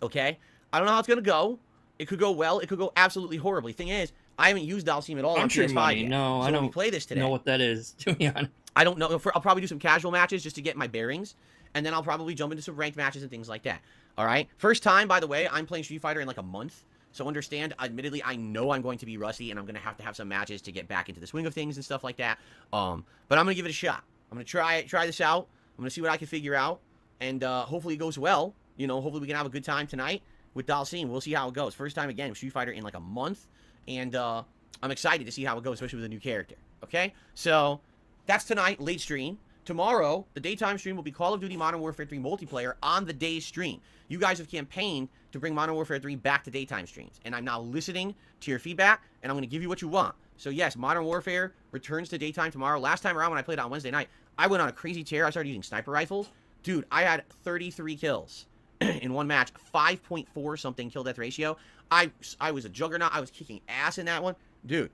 Okay? I don't know how it's going to go. It could go well. It could go absolutely horribly. Thing is, I haven't used Dalsine at all on PS5 yet. No, so I don't play this today. know what that is, to be honest. I don't know. I'll probably do some casual matches just to get my bearings, and then I'll probably jump into some ranked matches and things like that. All right? First time, by the way, I'm playing Street Fighter in like a month. So understand, admittedly, I know I'm going to be rusty, and I'm going to have some matches to get back into the swing of things and stuff like that. But I'm going to give it a shot. I'm going to try this out. I'm going to see what I can figure out, and hopefully it goes well. You know, hopefully we can have a good time tonight with Dalsine. We'll see how it goes. First time, again, with Street Fighter in like a month, and I'm excited to see how it goes, especially with a new character. Okay? So that's tonight, late stream. Tomorrow, the daytime stream will be Call of Duty Modern Warfare 3 multiplayer on the day's stream. You guys have campaigned to bring Modern Warfare 3 back to daytime streams, and I'm now listening to your feedback, and I'm going to give you what you want. So yes, Modern Warfare returns to daytime tomorrow. Last time around when I played on Wednesday night, I went on a crazy tear. I started using sniper rifles Dude, I had 33 kills in one match, 5.4 something kill death ratio. I was a juggernaut. I was kicking ass in that one. Dude,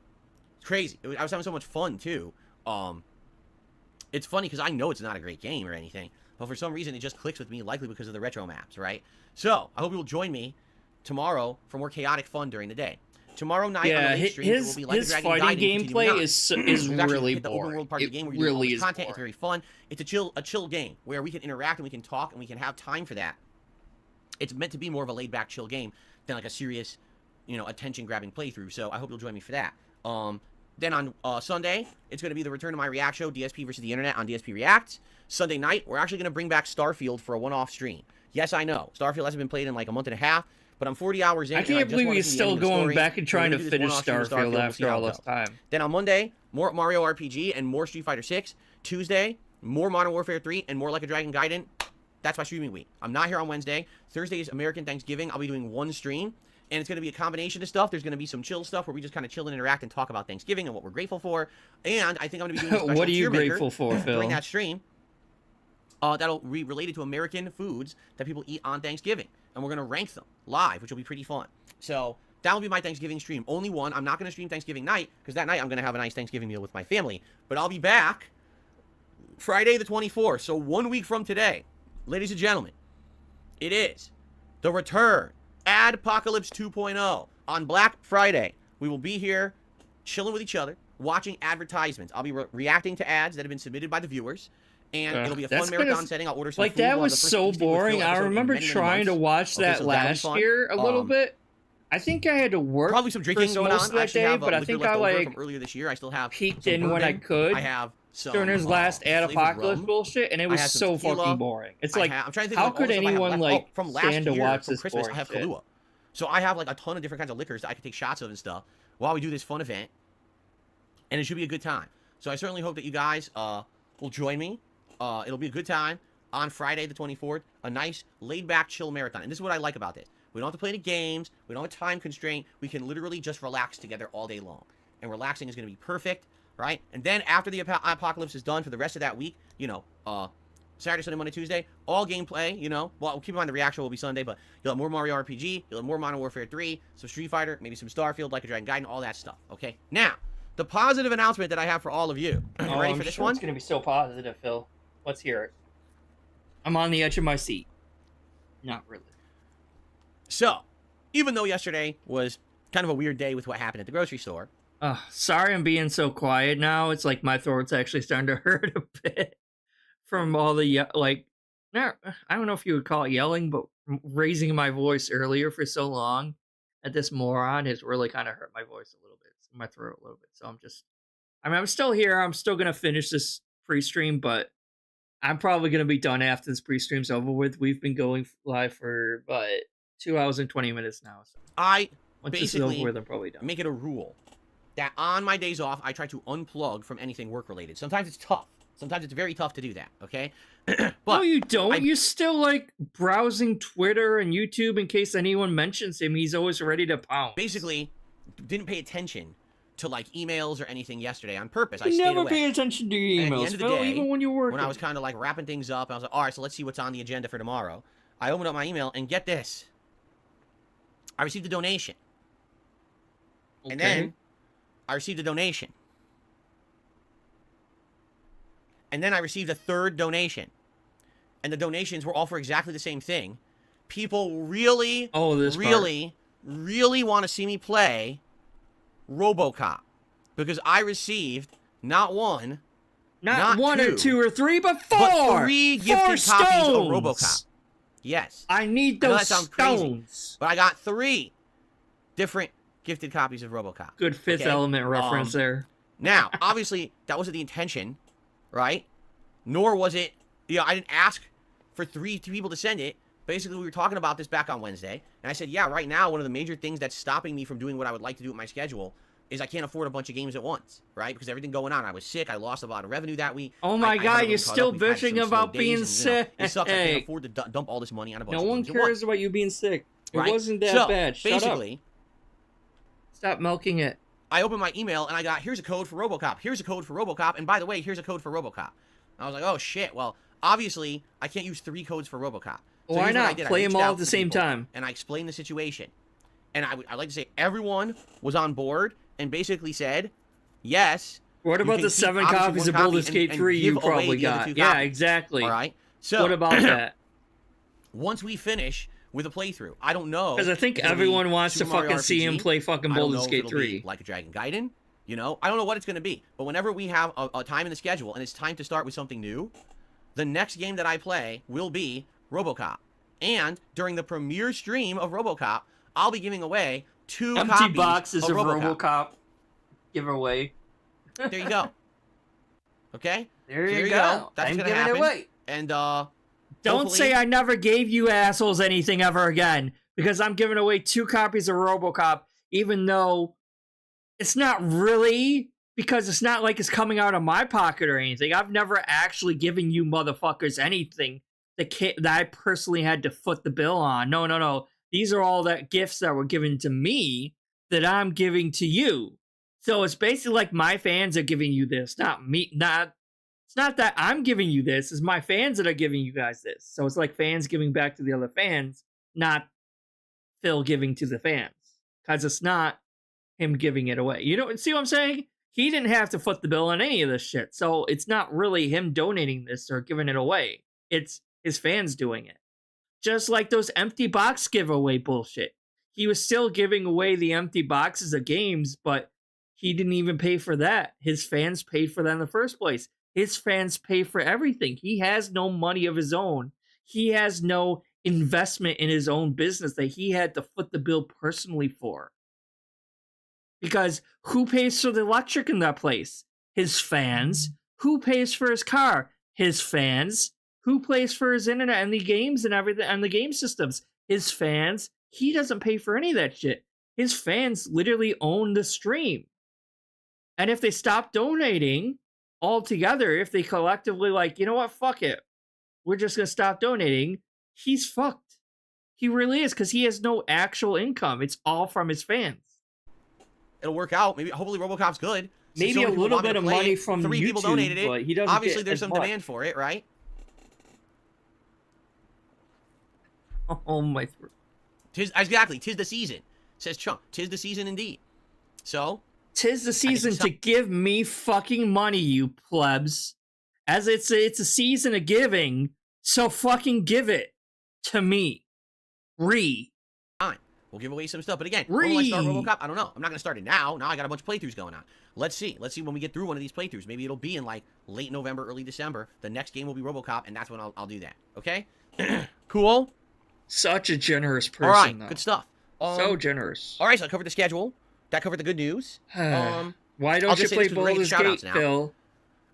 crazy. I was having so much fun, too. It's funny because I know it's not a great game or anything, but for some reason it just clicks with me, likely because of the retro maps, right? So, I hope you'll join me tomorrow for more chaotic fun during the day. Tomorrow night on the late stream, it will be like his fighting gameplay is really boring. Open world part of the game where you do all this content. It's very fun. It's a chill game where we can interact and we can talk and we can have time for that. It's meant to be more of a laid-back, chill game than like a serious, attention-grabbing playthrough. So I hope you'll join me for that. Then on Sunday, it's going to be the return of my React show, DSP versus the Internet on DSP Reacts. Sunday night, we're actually going to bring back Starfield for a one-off stream. Yes, I know. Starfield hasn't been played in like a month and a half, but I'm 40 hours in. I can't believe he's still going back and trying to finish Starfield after all this time. Then on Monday, more Mario RPG and more Street Fighter 6. Tuesday, more Modern Warfare 3 and more Like a Dragon Gaiden. That's my streaming week. I'm not here on Wednesday. Thursday is American Thanksgiving. I'll be doing one stream. And it's going to be a combination of stuff. There's going to be some chill stuff where we just kind of chill and interact and talk about Thanksgiving and what we're grateful for. And I think I'm going to be doing a special What are you grateful for, Phil? During that stream. That'll be related to American foods that people eat on Thanksgiving. And we're going to rank them live, which will be pretty fun. So that will be my Thanksgiving stream. Only one. I'm not going to stream Thanksgiving night because that night I'm going to have a nice Thanksgiving meal with my family. But I'll be back Friday the 24th. So 1 week from today, ladies and gentlemen, it is the return. Adpocalypse 2.0 on Black Friday. We will be here chilling with each other, watching advertisements. I'll be reacting to ads that have been submitted by the viewers, and it'll be a fun marathon setting. I'll order some food. That was so boring. I remember trying to watch that last year a little bit. I think I had to work. Probably some drinking going on that day, but I think I from earlier this year. I still have peeked in when I could. I have during his last Adpocalypse bullshit, and it was so fucking boring. It's like, I'm trying to think how could anyone stand to watch this Christmas? I have Kahlua. So I have like a ton of different kinds of liquors that I can take shots of and stuff while we do this fun event. And it should be a good time. So I certainly hope that you guys will join me. It'll be a good time on Friday the 24th. A nice laid-back, chill marathon. And this is what I like about this. We don't have to play any games. We don't have a time constraint. We can literally just relax together all day long. And relaxing is going to be perfect, right? And then after the apocalypse is done for the rest of that week, Saturday, Sunday, Monday, Tuesday, all gameplay, well, keep in mind the reaction will be Sunday, but you'll have more Mario RPG, you'll have more Modern Warfare 3, some Street Fighter, maybe some Starfield, Like a Dragon Gaiden, all that stuff, okay? Now, the positive announcement that I have for all of you. You ready for this one? It's going to be so positive, Phil. Let's hear it. I'm on the edge of my seat. Not really. So, even though yesterday was kind of a weird day with what happened at the grocery store. Sorry I'm being so quiet now. It's like my throat's actually starting to hurt a bit. From all the, I don't know if you would call it yelling, but raising my voice earlier for so long at this moron has really kind of hurt my voice a little bit, my throat a little bit. So I'm still here. I'm still going to finish this pre-stream, but I'm probably going to be done after this pre-stream's over with. We've been going live for, 2 hours and 20 minutes now. So I once basically this is over with, I'm probably done. Make it a rule that on my days off, I try to unplug from anything work-related. Sometimes it's tough. Sometimes it's very tough to do that, okay? But no, you don't. You're still, browsing Twitter and YouTube in case anyone mentions him. He's always ready to pounce. Basically, didn't pay attention to, emails or anything yesterday on purpose. I stayed never away. Pay attention to your emails, and at the end of the day, even when you're working. When I was kind of, wrapping things up, I was like, all right, so let's see what's on the agenda for tomorrow. I opened up my email, and get this. I received a donation. Okay. And then I received a donation. And then I received a third donation. And the donations were all for exactly the same thing. People really want to see me play RoboCop. Because I received not one, not one two, or two or three, but four. But 3 gifted copies of RoboCop. Yes. I need those that sounds stones. Crazy, but I got 3 different gifted copies of RoboCop. Good Fifth Element reference there. Now, obviously, that wasn't the intention, right? Nor was it, I didn't ask for 3 people to send it. Basically, we were talking about this back on Wednesday, and I said, yeah, right now, one of the major things that's stopping me from doing what I would like to do with my schedule is I can't afford a bunch of games at once, right? Because everything going on. I was sick. I lost a lot of revenue that week. Oh my God, you're still bitching about being sick. It sucks. I can't afford to dump all this money on a bunch of games. No one cares about you being sick. It wasn't that bad. Shut basically, up. Stop milking it. I opened my email, and I got, here's a code for RoboCop. Here's a code for RoboCop. And by the way, here's a code for RoboCop. I was like, oh, shit. Well, obviously, I can't use 3 codes for RoboCop. So Why here's what I not? did. I Play reached them all out at the to same people, time. and I explained the situation. And I'd like to say everyone was on board and basically said, yes. What about the 7 copies of Baldur's Gate 3 you probably got? Yeah, exactly. All right. So what about that? Once we finish with a playthrough, I don't know. Because I think everyone wants to fucking see him play fucking Baldur's Gate 3. Like a Dragon Gaiden. You know, I don't know what it's going to be. But whenever we have a time in the schedule and it's time to start with something new, the next game that I play will be RoboCop. And during the premiere stream of RoboCop, I'll be giving away 2 empty boxes of RoboCop giveaway. There you go. Okay? There you go. That's I'm gonna giving happen. it away. And don't say I never gave you assholes anything ever again, because I'm giving away 2 copies of RoboCop, even though it's not really, because it's not like it's coming out of my pocket or anything. I've never actually given you motherfuckers anything that I personally had to foot the bill on. No. These are all the gifts that were given to me that I'm giving to you. So it's basically like my fans are giving you this, not me. It's not that I'm giving you this. It's my fans that are giving you guys this. So it's like fans giving back to the other fans, not Phil giving to the fans. Because it's not him giving it away. You know, see what I'm saying? He didn't have to foot the bill on any of this shit. So it's not really him donating this or giving it away. It's his fans doing it. Just like those empty box giveaway bullshit. He was still giving away the empty boxes of games, but he didn't even pay for that. His fans paid for that in the first place. His fans pay for everything. He has no money of his own. He has no investment in his own business that he had to foot the bill personally for. Because who pays for the electric in that place? His fans. Who pays for his car? His fans. Who pays for his internet and the games and everything and the game systems? His fans. He doesn't pay for any of that shit. His fans literally own the stream. And if they stop donating altogether, if they collectively like, you know what, fuck it, we're just going to stop donating, he's fucked. He really is, because he has no actual income. It's all from his fans. It'll work out. Maybe, hopefully RoboCop's good. Maybe a little bit of money from 3 YouTube, people donated it. But he doesn't Obviously, get there's some much. demand for it, right? Oh my. Exactly. 'Tis the season. Says Chunk. 'Tis the season indeed. So. 'Tis the season to give me fucking money, you plebs. As it's a season of giving, so fucking give it to me. Fine. We'll give away some stuff. But again, when will I start RoboCop? I don't know. I'm not going to start it now. Now I got a bunch of playthroughs going on. Let's see. Let's see when we get through one of these playthroughs. Maybe it'll be in like late November, early December. The next game will be RoboCop, and that's when I'll do that. Okay? Cool? Such a generous person, all right, though. good stuff. So generous. All right, so I covered the schedule. That covered the good news. Why don't you play Baldur's Gate, Phil?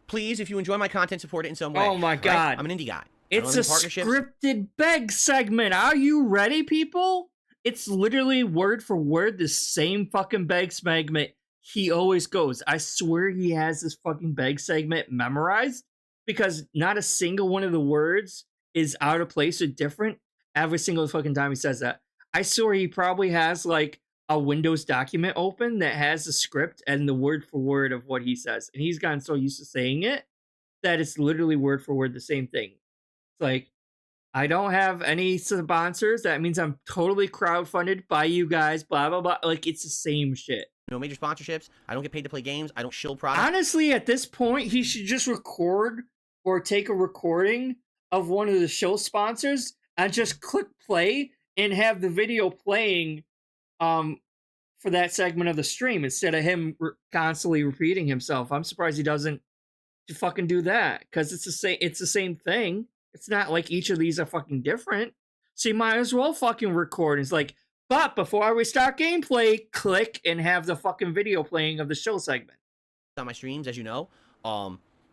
Please, if you enjoy my content, support it in some way. Oh my god. Right? I'm an indie guy. It's a scripted beg segment. Are you ready, people? It's literally word for word the same fucking beg segment he always goes. I swear he has this fucking beg segment memorized, because not a single one of the words is out of place or different every single fucking time he says that. I swear he probably has like a Windows document open that has the script and the word for word of what he says. And he's gotten so used to saying it that it's literally word for word the same thing. It's like, I don't have any sponsors. That means I'm totally crowdfunded by you guys, blah, blah, blah. Like, it's the same shit. No major sponsorships. I don't get paid to play games. I don't shill products. Honestly, at this point, he should just record or take a recording of one of the show sponsors and just click play and have the video playing for that segment of the stream instead of him constantly repeating himself. I'm surprised he doesn't fucking do that, because it's the same thing. It's not like each of these are fucking different. So you might as well fucking record. It's like, but before we start gameplay, click and have the fucking video playing of the show segment. On my streams, as you know,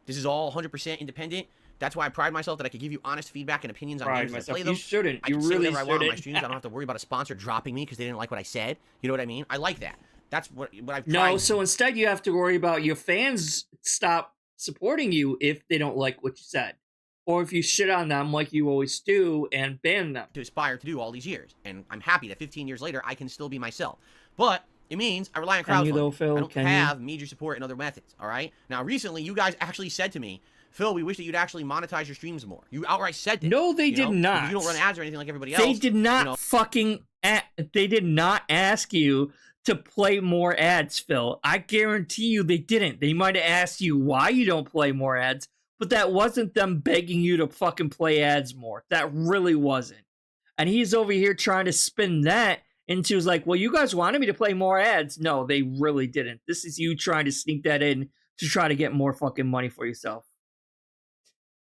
this is all 100% independent. That's why I pride myself that I could give you honest feedback and opinions on games as I play them. You shouldn't. I can say really whatever I want on my shouldn't. streams. I don't have to worry about a sponsor dropping me because they didn't like what I said. You know what I mean? I like that. That's what I've tried. No, so instead you have to worry about your fans stop supporting you if they don't like what you said. Or if you shit on them like you always do and ban them. To aspire to do all these years. And I'm happy that 15 years later I can still be myself. But it means I rely on crowdfunding. I don't have major support in other methods, all right? Now, recently, you guys actually said to me, Phil, we wish that you'd actually monetize your streams more. You outright said that. No, they did not. You don't run ads or anything like everybody else. They did not they did not ask you to play more ads, Phil. I guarantee you they didn't. They might have asked you why you don't play more ads, but that wasn't them begging you to fucking play ads more. That really wasn't. And he's over here trying to spin that into like, well, you guys wanted me to play more ads. No, they really didn't. This is you trying to sneak that in to try to get more fucking money for yourself.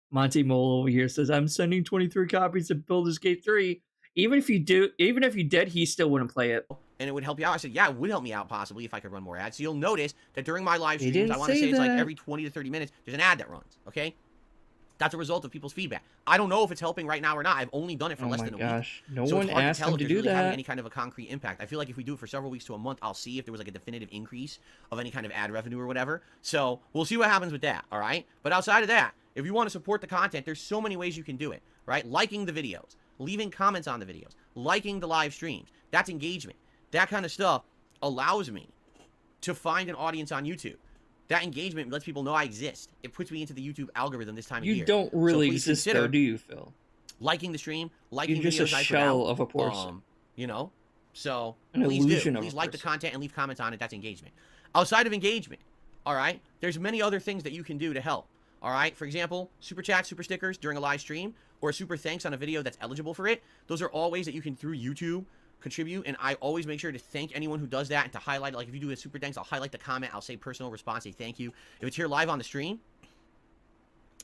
Monty Mole over here says, I'm sending 23 copies of Baldur's Gate 3. Even if you did, he still wouldn't play it. And it would help you out. I said, yeah, it would help me out possibly if I could run more ads. So you'll notice that during my live streams, I want to say it's like every 20 to 30 minutes, there's an ad that runs, okay? That's a result of people's feedback. I don't know if it's helping right now or not. I've only done it for less than a week. No one asked him to do that. Having any kind of a concrete impact. I feel like if we do it for several weeks to a month, I'll see if there was like a definitive increase of any kind of ad revenue or whatever. So we'll see what happens with that, all right? But outside of that, if you want to support the content, there's so many ways you can do it, right? Liking the videos, leaving comments on the videos, liking the live streams. That's engagement. That kind of stuff allows me to find an audience on YouTube. That engagement lets people know I exist. It puts me into the YouTube algorithm this time of year. You don't really exist, though, do you, Phil? Liking the stream, liking You're just videos a shell of a person. You know? So, an illusion of please a like the person. content and leave comments on it. That's engagement. Outside of engagement, all right, there's many other things that you can do to help. All right, for example, super chat, super stickers during a live stream, or super thanks on a video that's eligible for it. Those are all ways that you can, through YouTube, contribute, and I always make sure to thank anyone who does that and to highlight it. Like if you do a super thanks, I'll highlight the comment, I'll say personal response, say thank you. If it's here live on the stream,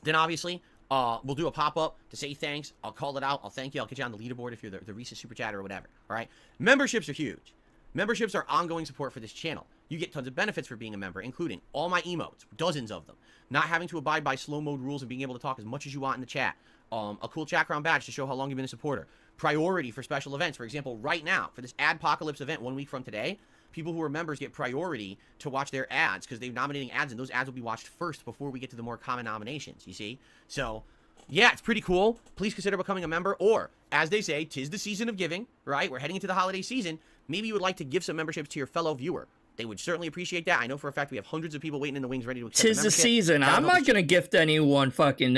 then obviously we'll do a pop-up to say thanks. I'll call it out, I'll thank you, I'll get you on the leaderboard if you're the recent super chatter or whatever. All right, memberships are huge. Memberships are ongoing support for this channel. You get tons of benefits for being a member, including all my emotes, dozens of them, not having to abide by slow mode rules and being able to talk as much as you want in the chat, a cool chat crown badge to show how long you've been a supporter, priority for special events. For example, right now, for this Adpocalypse event 1 week from today, people who are members get priority to watch their ads because they're nominating ads, and those ads will be watched first before we get to the more common nominations, you see? So, yeah, it's pretty cool. Please consider becoming a member, or, as they say, 'tis the season of giving, right? We're heading into the holiday season. Maybe you would like to give some memberships to your fellow viewer. They would certainly appreciate that. I know for a fact we have hundreds of people waiting in the wings ready to accept the membership. 'Tis the season. I'm not going to gift anyone fucking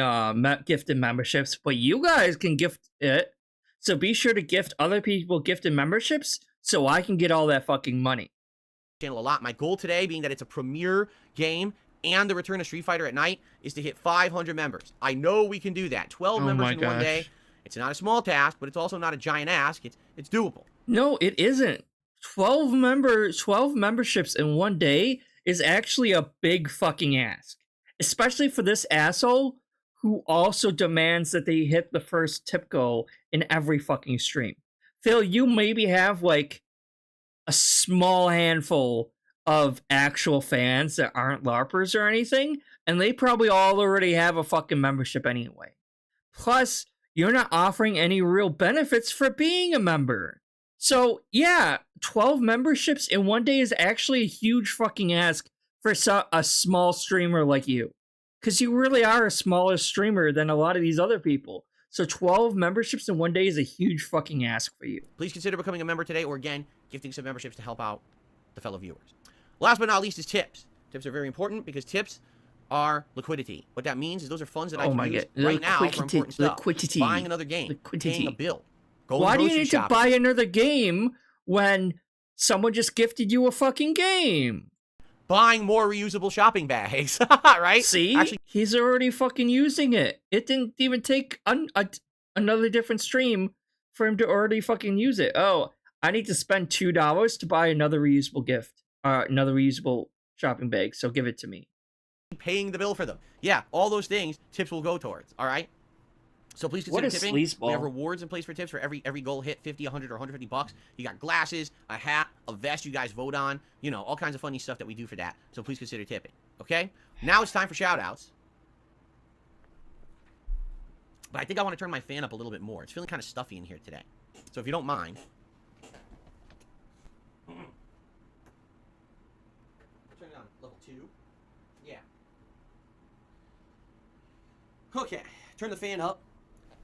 gifted memberships, but you guys can gift it. So be sure to gift other people gifted memberships so I can get all that fucking money. Channel a lot. My goal today, being that it's a premiere game and the return of Street Fighter at night, is to hit 500 members. I know we can do that. 12 members in 1 day. It's not a small task, but it's also not a giant ask. It's doable. No, it isn't. 12 memberships in 1 day is actually a big fucking ask. Especially for this asshole who also demands that they hit the first tip goal in every fucking stream. Phil, you maybe have like a small handful of actual fans that aren't LARPers or anything, and they probably all already have a fucking membership anyway. Plus, you're not offering any real benefits for being a member. So, yeah, 12 memberships in 1 day is actually a huge fucking ask for a small streamer like you. Because you really are a smaller streamer than a lot of these other people. So 12 memberships in 1 day is a huge fucking ask for you. Please consider becoming a member today, or again, gifting some memberships to help out the fellow viewers. Last but not least is tips. Tips are very important because tips are liquidity. What that means is those are funds that I can use right now for important stuff. Liquidity. Buying another game, paying a bill. Why do you need to buy another game when someone just gifted you a fucking game? Buying more reusable shopping bags, right? See? Actually, he's already fucking using it. It didn't even take another different stream for him to already fucking use it. Oh, I need to spend $2 to buy another reusable gift. Another reusable shopping bag, so give it to me. Paying the bill for them. Yeah, all those things tips will go towards, all right? So please consider tipping. We have rewards in place for tips for every goal hit, 50, 100, or $150. You got glasses, a hat, a vest you guys vote on, you know, all kinds of funny stuff that we do for that. So please consider tipping, okay? Now it's time for shout-outs. But I think I want to turn my fan up a little bit more. It's feeling kind of stuffy in here today. So if you don't mind. Turn it on level 2. Yeah. Okay, turn the fan up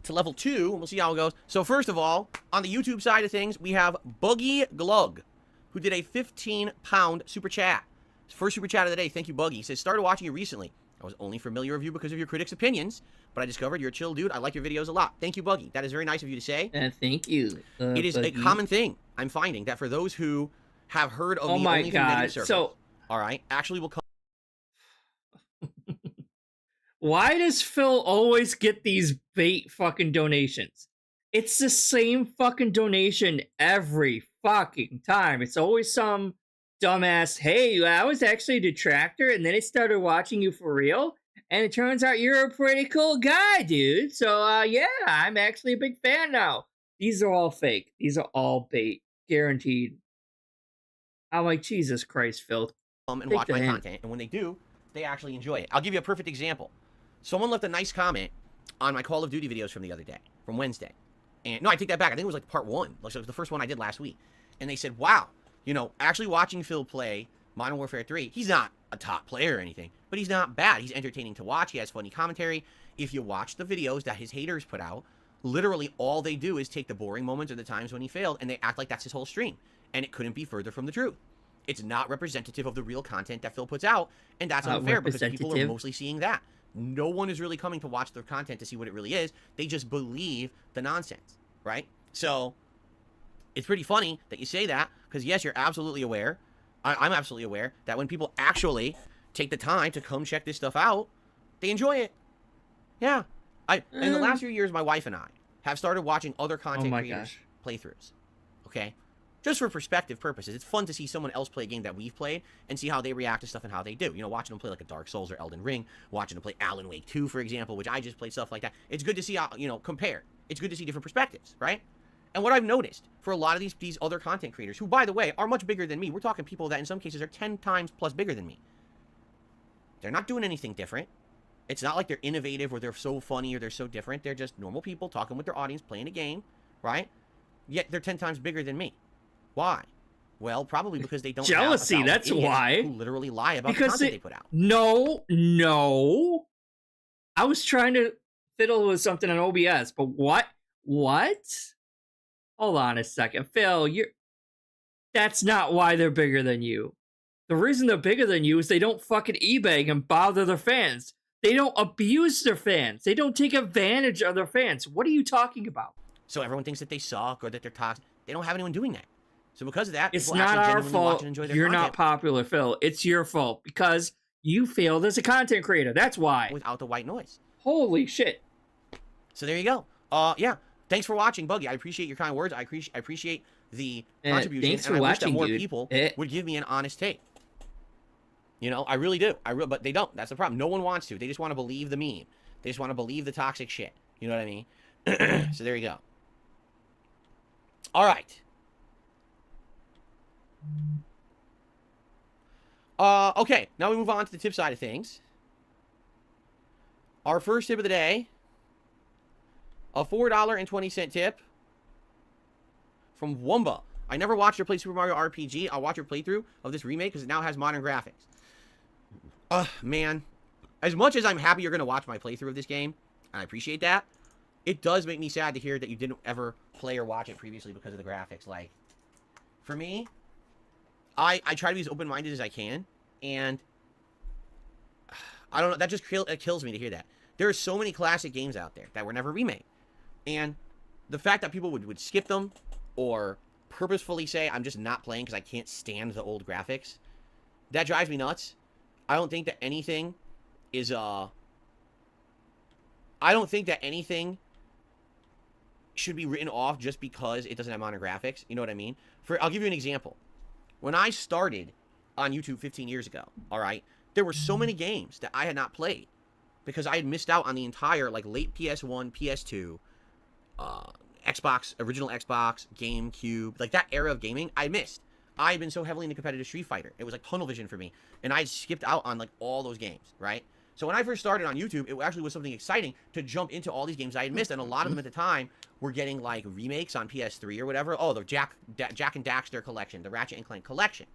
to level 2, and we'll see how it goes. So first of all, on the YouTube side of things, we have Buggy Glug, who did a 15-pound super chat. His first super chat of the day. Thank you, Buggy. He says, started watching you recently. I was only familiar with you because of your critics' opinions, but I discovered you're a chill dude. I like your videos a lot. Thank you, Buggy. That is very nice of you to say. Thank you. It is Buggy. a common thing I'm finding that for those who have heard of oh me my only God. from negative circles, So, all right, actually will come. why does Phil always get these bait fucking donations? It's the same fucking donation every fucking time. It's always some dumbass, hey, I was actually a detractor, and then I started watching you for real, and it turns out you're a pretty cool guy, dude. So, yeah, I'm actually a big fan now. These are all fake. These are all bait. Guaranteed. I'm like, Jesus Christ, Phil. And watch my content, and when they do, they actually enjoy it. I'll give you a perfect example. Someone left a nice comment on my Call of Duty videos from the other day, from Wednesday. And no, I take that back. I think it was like part 1. Like, so it was the first one I did last week. And they said, wow, you know, actually watching Phil play Modern Warfare 3, he's not a top player or anything, but he's not bad. He's entertaining to watch. He has funny commentary. If you watch the videos that his haters put out, literally all they do is take the boring moments or the times when he failed, and they act like that's his whole stream. And it couldn't be further from the truth. It's not representative of the real content that Phil puts out, and that's unfair because people are mostly seeing that. No one is really coming to watch their content to see what it really is. They just believe the nonsense, right? So it's pretty funny that you say that because, yes, you're absolutely aware. I'm absolutely aware that when people actually take the time to come check this stuff out, they enjoy it. Yeah. In the last few years, my wife and I have started watching other content creators' playthroughs. Okay? Just for perspective purposes. It's fun to see someone else play a game that we've played and see how they react to stuff and how they do. You know, watching them play like a Dark Souls or Elden Ring, watching them play Alan Wake 2, for example, which I just played, stuff like that. It's good to see how, you know, compare. It's good to see different perspectives, right? And what I've noticed for a lot of these other content creators, who, by the way, are much bigger than me, we're talking people that in some cases are 10 times plus bigger than me. They're not doing anything different. It's not like they're innovative or they're so funny or they're so different. They're just normal people talking with their audience, playing a game, right? Yet they're 10 times bigger than me. Why? Well, probably because they don't jealousy. Have that's why. who literally lie about the content they put out. No. I was trying to fiddle with something on OBS, but what? Hold on a second, Phil. That's not why they're bigger than you. The reason they're bigger than you is they don't fucking e-bag and bother their fans. They don't abuse their fans. They don't take advantage of their fans. What are you talking about? So everyone thinks that they suck or that they're toxic. They don't have anyone doing that. So because of that, it's not our fault you're not popular, Phil. It's your fault because you failed as a content creator. That's why. Without the white noise. Holy shit. So there you go. Yeah. Thanks for watching, Buggy. I appreciate your kind words. I appreciate the contribution. Thanks for watching, wish that more dude. people would give me an honest take. You know, I really do. But they don't. That's the problem. No one wants to. They just want to believe the meme. They just want to believe the toxic shit. You know what I mean? So there you go. All right. Okay, now we move on to the tip side of things. Our first tip of the day, a $4.20 tip from Wumba. I never watched her play Super Mario RPG. I'll watch her playthrough of this remake because it now has modern graphics. Man, as much as I'm happy you're going to watch my playthrough of this game, and I appreciate that, it does make me sad to hear that you didn't ever play or watch it previously because of the graphics. Like, for me, I try to be as open-minded as I can, and I don't know, that just kills me to hear that. There are so many classic games out there that were never remade, and the fact that people would skip them or purposefully say, I'm just not playing because I can't stand the old graphics, that drives me nuts. I don't think that anything is, I don't think that anything should be written off just because it doesn't have modern graphics. You know what I mean? I'll give you an example. When I started on YouTube 15 years ago, all right, there were so many games that I had not played because I had missed out on the entire, like, late PS1, PS2, Xbox, original Xbox, GameCube, like, that era of gaming, I missed. I had been so heavily into competitive Street Fighter. It was like tunnel vision for me. And I skipped out on, like, all those games, right? So when I first started on YouTube, it actually was something exciting to jump into all these games I had missed. And a lot of them at the time were getting, like, remakes on PS3 or whatever. Oh, the Jack and Daxter collection, the Ratchet and Clank collection.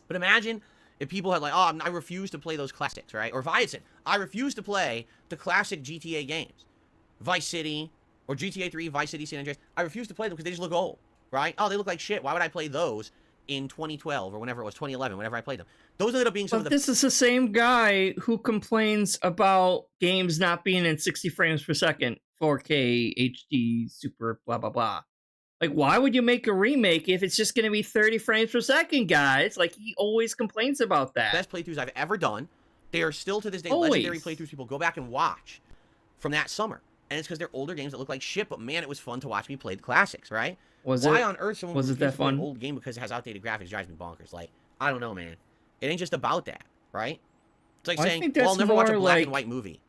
But imagine if people had, like, oh, I refuse to play those classics, right? Or if I had said, I refuse to play the classic GTA games. Vice City, or GTA 3, Vice City, San Andreas. I refuse to play them because they just look old, right? Oh, they look like shit. Why would I play those in 2012 or whenever it was, 2011, whenever I played them. Those ended up being some of the... This is the same guy who complains about games not being in 60 frames per second, 4K, HD, super, blah, blah, blah. Like, why would you make a remake if it's just going to be 30 frames per second, guys? Like, he always complains about that. Best playthroughs I've ever done. They are still, to this day, Always. legendary playthroughs people go back and watch from that summer. And it's because they're older games that look like shit, but man, it was fun to watch me play the classics, right? Why on earth someone would refuse to play an old game because it has outdated graphics drives me bonkers. Like, I don't know, man. It ain't just about that, right? It's like saying, well, I'll never watch a black and white movie.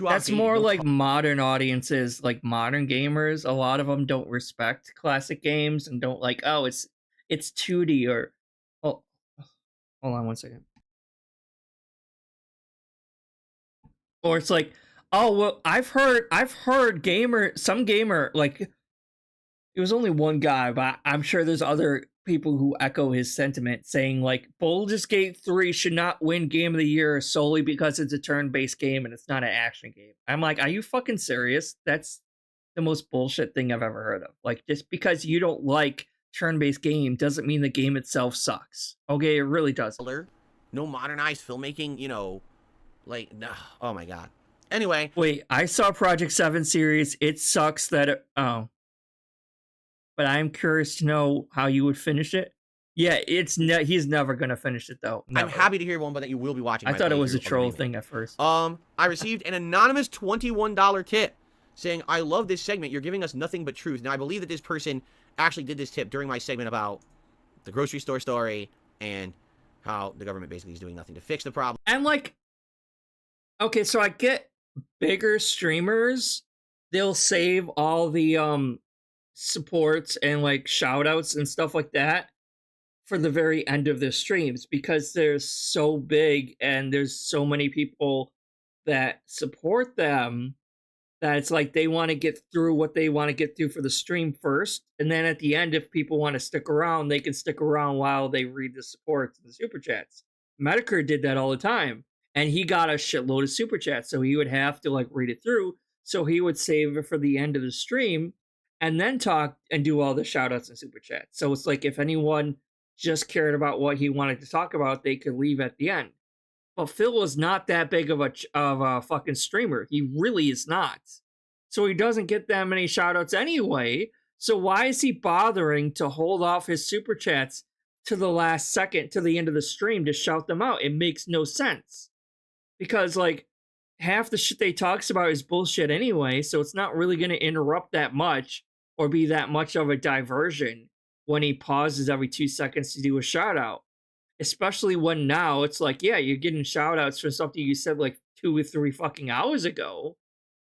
That's more like modern audiences, like modern gamers. A lot of them don't respect classic games and don't like, oh, it's 2D or... Oh, hold on one second. Or it's like, oh, well, I've heard some gamer, like, it was only one guy, but I'm sure there's other people who echo his sentiment, saying, like, Baldur's Gate 3 should not win Game of the Year solely because it's a turn-based game and it's not an action game. I'm like, are you fucking serious? That's the most bullshit thing I've ever heard of. Like, just because you don't like turn-based game doesn't mean the game itself sucks. Okay, it really does. No modernized filmmaking, you know, like, no. Oh my god. Anyway. Wait, I saw Project 7 series. It sucks that oh. But I'm curious to know how you would finish it. Yeah, he's never going to finish it, though. Never. I'm happy to hear one, but that you will be watching. I thought it was a troll thing at first. I received an anonymous $21 tip saying, I love this segment. You're giving us nothing but truth. Now, I believe that this person actually did this tip during my segment about the grocery store story and how the government basically is doing nothing to fix the problem. And, like, okay, so I get bigger streamers. They'll save all the, supports and like shout outs and stuff like that for the very end of their streams because they're so big and there's so many people that support them that it's like they want to get through what they want to get through for the stream first, and then at the end, if people want to stick around, they can stick around while they read the supports and the super chats. Medicare did that all the time, and he got a shitload of super chats, so he would have to like read it through, so he would save it for the end of the stream and then talk and do all the shoutouts and super chats. So it's like if anyone just cared about what he wanted to talk about, they could leave at the end. But Phil is not that big of a fucking streamer. He really is not. So he doesn't get that many shoutouts anyway. So why is he bothering to hold off his super chats to the last second, to the end of the stream, to shout them out? It makes no sense. Because, like, half the shit they talks about is bullshit anyway, so it's not really going to interrupt that much or be that much of a diversion when he pauses every 2 seconds to do a shout out. Especially when now it's like, yeah, you're getting shout outs for something you said like 2 or 3 fucking hours ago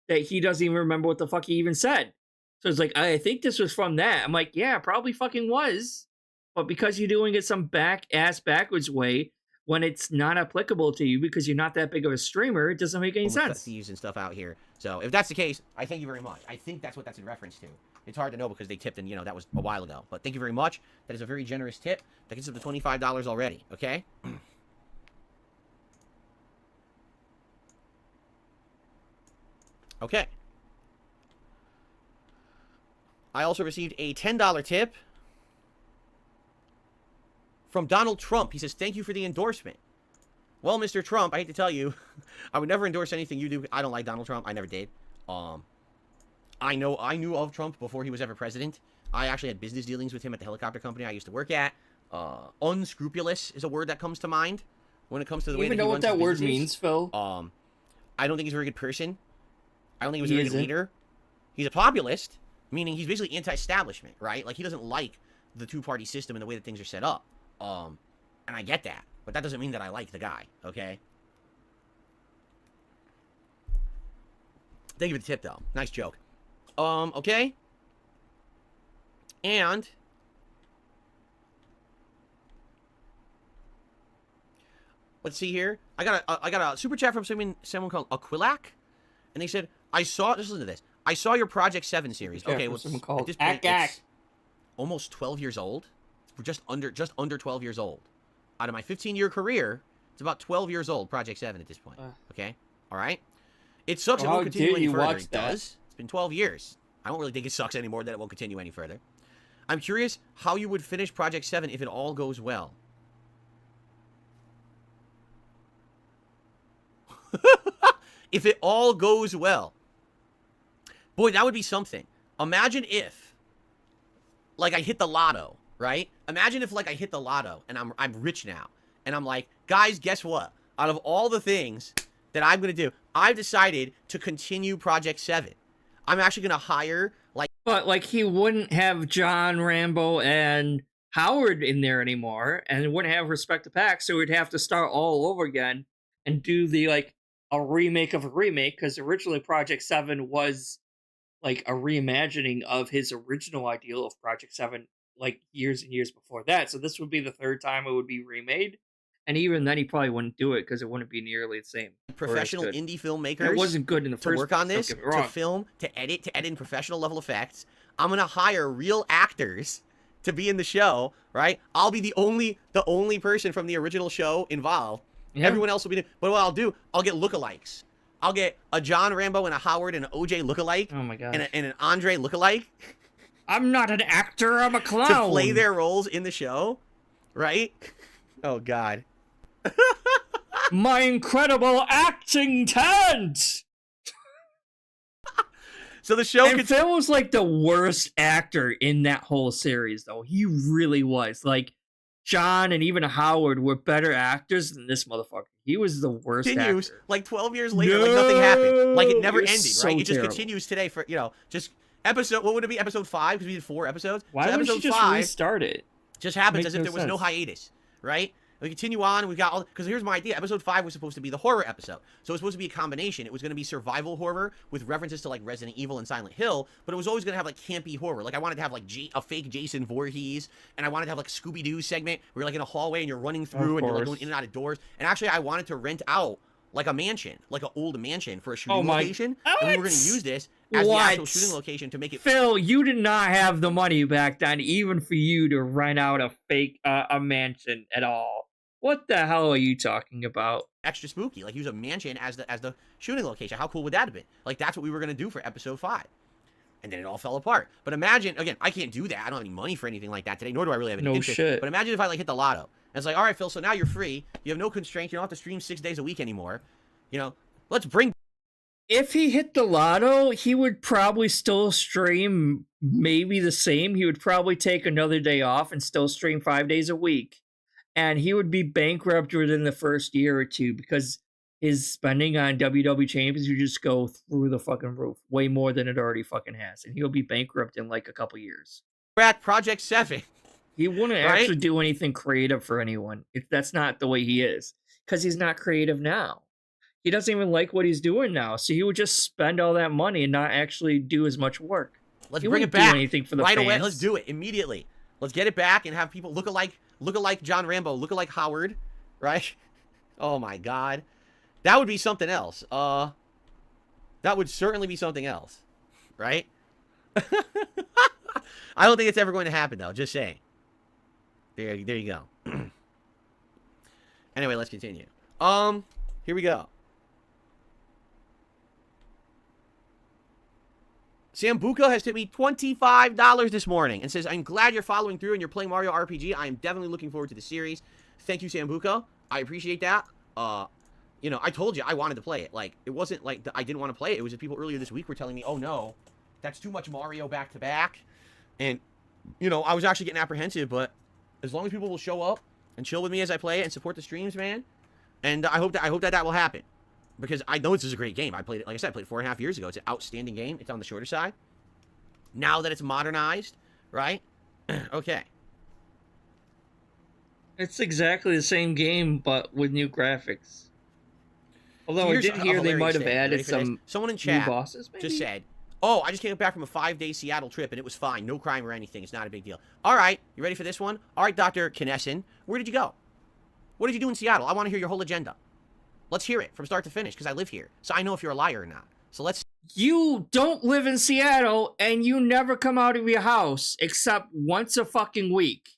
that he doesn't even remember what the fuck he even said. So it's like, I think this was from that. I'm like, yeah, probably fucking was. But because you're doing it some backwards way, when it's not applicable to you because you're not that big of a streamer, it doesn't make any sense. Thieves and stuff out here. So if that's the case, I thank you very much. I think that's what that's in reference to. It's hard to know because they tipped and, you know, that was a while ago. But thank you very much. That is a very generous tip. That gets up to $25 already, okay? Okay. I also received a $10 tip from Donald Trump. He says, thank you for the endorsement. Well, Mr. Trump, I hate to tell you, I would never endorse anything you do. I don't like Donald Trump. I never did. I knew of Trump before he was ever president. I actually had business dealings with him at the helicopter company I used to work at. Unscrupulous is a word that comes to mind when it comes to the way that he runs his businesses. You even know what that word means, Phil? I don't think he's a very good person. I don't think he was a very good leader. He's a populist, meaning he's basically anti-establishment, right? Like, he doesn't like the two-party system and the way that things are set up. And I get that, but that doesn't mean that I like the guy, okay? Thank you for the tip, though. Nice joke. Okay? And let's see here. I got a super chat from someone called Aquilak, and they said, just listen to this. I saw your Project 7 series. Okay, well, at this point, it's almost 12 years old. We're just under 12 years old. Out of my 15-year career, it's about 12 years old, Project 7 at this point. Okay? All right? It sucks. It won't continue any further. It does. It's been 12 years. I don't really think it sucks anymore that it won't continue any further. I'm curious how you would finish Project 7 if it all goes well. If it all goes well. Boy, that would be something. Imagine if, like, I hit the lotto, right? Imagine if, like, I hit the lotto and I'm rich now. And I'm like, guys, guess what? Out of all the things that I'm going to do, I've decided to continue Project 7. I'm actually going to hire, like... But, like, he wouldn't have John Rambo and Howard in there anymore, and wouldn't have Respect the Pack, so we'd have to start all over again and do the, like, a remake of a remake, because originally Project 7 was, like, a reimagining of his original ideal of Project 7, like, years and years before that. So this would be the third time it would be remade. And even then, he probably wouldn't do it because it wouldn't be nearly the same. Professional indie filmmakers. It wasn't good in the first place. To work on this, to film, to edit in professional level effects. I'm gonna hire real actors to be in the show, right? I'll be the only person from the original show involved. Yeah. Everyone else will be. But what I'll do, I'll get lookalikes. I'll get a John Rambo and a Howard and an OJ lookalike. Oh my god. And an Andre lookalike. I'm not an actor. I'm a clown. To play their roles in the show, right? Oh god. My incredible acting talent. So the show. And Phil was like the worst actor in that whole series, though. He really was. Like, John and even Howard were better actors than this motherfucker. He was the worst actor. Like 12 years later, like nothing happened. Like it never ended, so right? It just terrible. continues today for, you know, just episode, what would it be, episode 5? Because we did 4 episodes. Why so wouldn't you just restart it? Just happens as if there was no hiatus, right? We continue on, we've got all, because here's my idea. Episode 5 was supposed to be the horror episode. So it was supposed to be a combination. It was going to be survival horror with references to like Resident Evil and Silent Hill, but it was always going to have like campy horror. Like I wanted to have like a fake Jason Voorhees, and I wanted to have like Scooby-Doo segment where you're like in a hallway and you're running through and you're like going in and out of doors. And actually I wanted to rent out like a mansion, like an old mansion for a shooting location. And we were going to use this as the actual shooting location to make it. Phil, you did not have the money back then, even for you to rent out a fake a mansion at all. What the hell are you talking about? Extra spooky, like use a mansion as the shooting location. How cool would that have been? Like that's what we were gonna do for episode 5, and then it all fell apart. But imagine, again, I can't do that. I don't have any money for anything like that today, nor do I really have any interest. Shit. But imagine if I like hit the lotto, and it's like, all right, Phil, so now you're free. You have no constraints. You don't have to stream 6 days a week anymore. You know, let's bring. If he hit the lotto, he would probably still stream maybe the same. He would probably take another day off and still stream 5 days a week. And he would be bankrupt within the first year or two because his spending on WWE champions would just go through the fucking roof. Way more than it already fucking has. And he'll be bankrupt in like a couple years. We're at Project 7. He wouldn't actually do anything creative for anyone. That's not the way he is. Because he's not creative now. He doesn't even like what he's doing now. So he would just spend all that money and not actually do as much work. Let's bring it back. Do anything for the right fans. Away. Let's do it immediately. Let's get it back and have people look alike John Rambo, look alike Howard, right? Oh my god. That would be something else. That would certainly be something else, right? I don't think it's ever going to happen though, just saying. There you go. Anyway, let's continue. Here we go. Sambuca has tipped me $25 this morning and says, I'm glad you're following through and you're playing Mario RPG. I am definitely looking forward to the series. Thank you, Sambuca. I appreciate that. You know, I told you I wanted to play it. Like, it wasn't like I didn't want to play it. It was that people earlier this week were telling me, oh no, that's too much Mario back to back. And, you know, I was actually getting apprehensive, but as long as people will show up and chill with me as I play it and support the streams, man. And I hope that will happen. Because I know this is a great game. I played it, like I said, I played it 4.5 years ago. It's an outstanding game. It's on the shorter side. Now that it's modernized, right? Okay. It's exactly the same game, but with new graphics. Although I did hear they might have added some Someone in chat new bosses, maybe? just said, oh, I just came back from a 5-day Seattle trip, and it was fine. No crime or anything. It's not a big deal. All right. You ready for this one? All right, Dr. Knesson. Where did you go? What did you do in Seattle? I want to hear your whole agenda. Let's hear it from start to finish, because I live here. So I know if you're a liar or not. So let's... You don't live in Seattle, and you never come out of your house, except once a fucking week.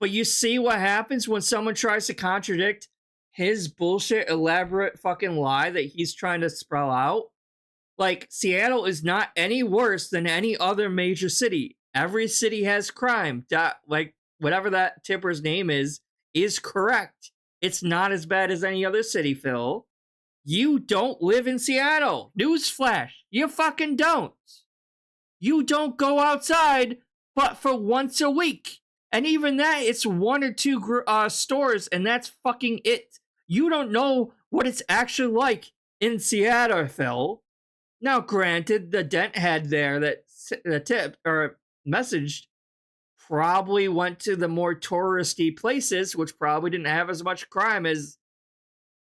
But you see what happens when someone tries to contradict his bullshit, elaborate fucking lie that he's trying to spell out? Like, Seattle is not any worse than any other major city. every city has crime. Like, whatever that tipper's name is correct. It's not as bad as any other city, Phil. You don't live in Seattle. Newsflash. You fucking don't. You don't go outside but for once a week. And even that, it's 1 or 2 stores, and that's fucking it. You don't know what it's actually like in Seattle, Phil. Now, granted, the dent head there that the tip or messaged probably went to the more touristy places, which probably didn't have as much crime as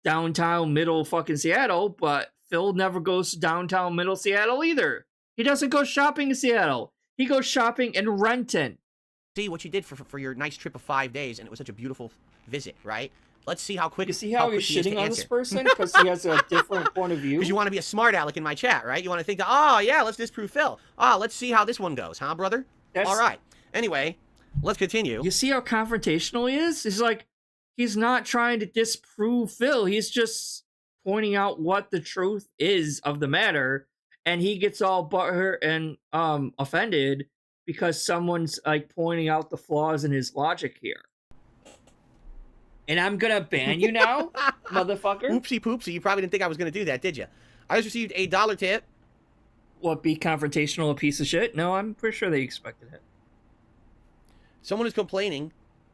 downtown middle fucking Seattle, but Phil never goes to downtown middle Seattle either. He doesn't go shopping in Seattle. He goes shopping in Renton. See what you did for your nice trip of 5 days, and it was such a beautiful visit, right? Let's see how quick. You see how he's shitting on this person because he has a different point of view. Because you want to be a smart aleck in my chat, right? You want to think that, oh yeah, let's disprove Phil. Oh, let's see how this one goes, huh, brother? All right. Anyway, let's continue. You see how confrontational he is? He's like, he's not trying to disprove Phil. He's just pointing out what the truth is of the matter, and he gets all butthurt and offended because someone's like pointing out the flaws in his logic here. And I'm gonna ban you now, motherfucker. Oopsie poopsie, you probably didn't think I was gonna do that, did you? I just received a $1 tip. What, be confrontational, a piece of shit? No, I'm pretty sure they expected it. Someone is complaining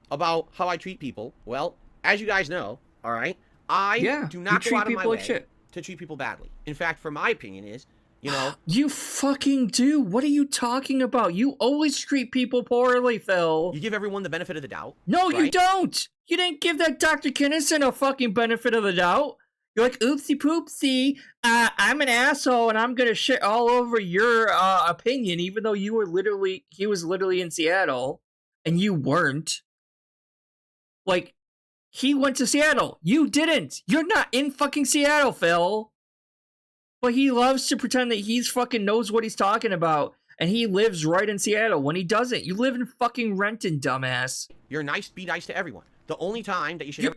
about how I treat people. Well, as you guys know, all right, I do not go out of my way to treat people badly. In fact, for my opinion is, you know... You fucking do. What are you talking about? You always treat people poorly, Phil. You give everyone the benefit of the doubt. No, right? You don't. You didn't give that Dr. Kinnison a fucking benefit of the doubt. You're like, oopsie poopsie, I'm an asshole and I'm gonna shit all over your opinion, even though he was literally in Seattle and you weren't. Like, he went to Seattle. You didn't. You're not in fucking Seattle, Phil. But he loves to pretend that he's fucking knows what he's talking about. And he lives right in Seattle when he doesn't. You live in fucking Renton, dumbass. You're nice, be nice to everyone. The only time that you should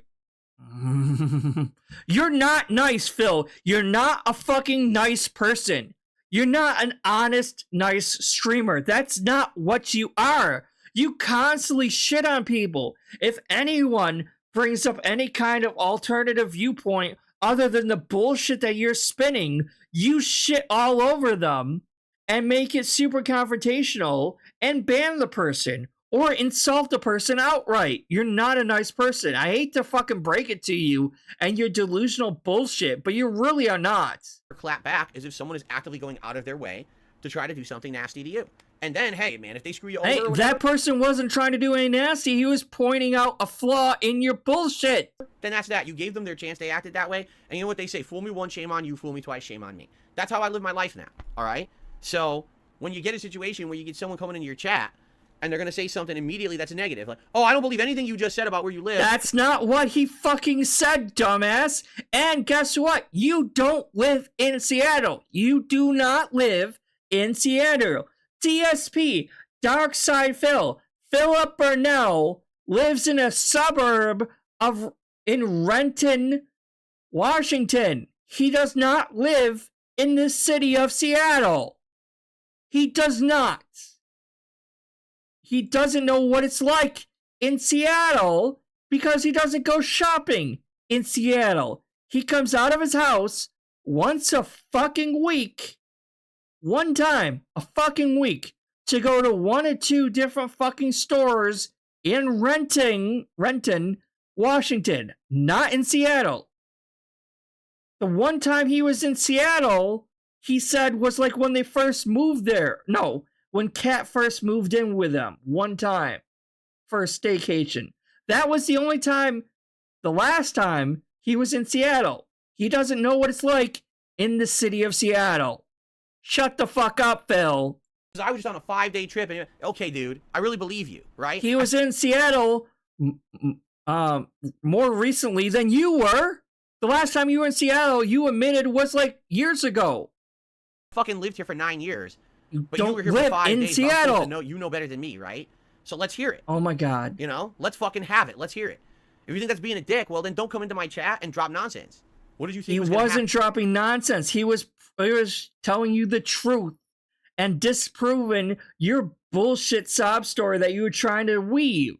You're not nice, Phil. You're not a fucking nice person. You're not an honest, nice streamer. That's not what you are. You constantly shit on people. If anyone brings up any kind of alternative viewpoint other than the bullshit that you're spinning, you shit all over them and make it super confrontational and ban the person or insult the person outright. You're not a nice person. I hate to fucking break it to you and your delusional bullshit, but you really are not. Clap back as if someone is actively going out of their way to try to do something nasty to you. And then, hey, man, if they screw you over... Hey, that person wasn't trying to do any nasty. He was pointing out a flaw in your bullshit. Then that's that. You gave them their chance. They acted that way. And you know what they say? Fool me once, shame on you. Fool me twice, shame on me. That's how I live my life now. All right? So when you get a situation where you get someone coming into your chat and they're going to say something immediately that's a negative. Like, oh, I don't believe anything you just said about where you live. That's not what he fucking said, dumbass. And guess what? You don't live in Seattle. You do not live in Seattle. DSP, darksydephil, Philip Burnell lives in a suburb in Renton, Washington. He does not live in the city of Seattle. He does not. He doesn't know what it's like in Seattle because he doesn't go shopping in Seattle. He comes out of his house once a fucking week. One time a fucking week to go to 1 or 2 different fucking stores in Renton, Washington, not in Seattle. The one time he was in Seattle, he said was like when they first moved there. No, when Kat first moved in with them. One time for a staycation. That was the only time, the last time he was in Seattle. He doesn't know what it's like in the city of Seattle. Shut the fuck up, Phil. I was just on a 5-day trip, and okay, dude, I really believe you, right? He was in Seattle more recently than you were. The last time you were in Seattle, you admitted was like years ago. Fucking lived here for 9 years. But don't you were here live for 5 in days, Seattle. You know better than me, right? So let's hear it. Oh my god. You know, let's fucking have it. Let's hear it. If you think that's being a dick, well then don't come into my chat and drop nonsense. What did you think? He wasn't dropping nonsense. He was telling you the truth and disproving your bullshit sob story that you were trying to weave.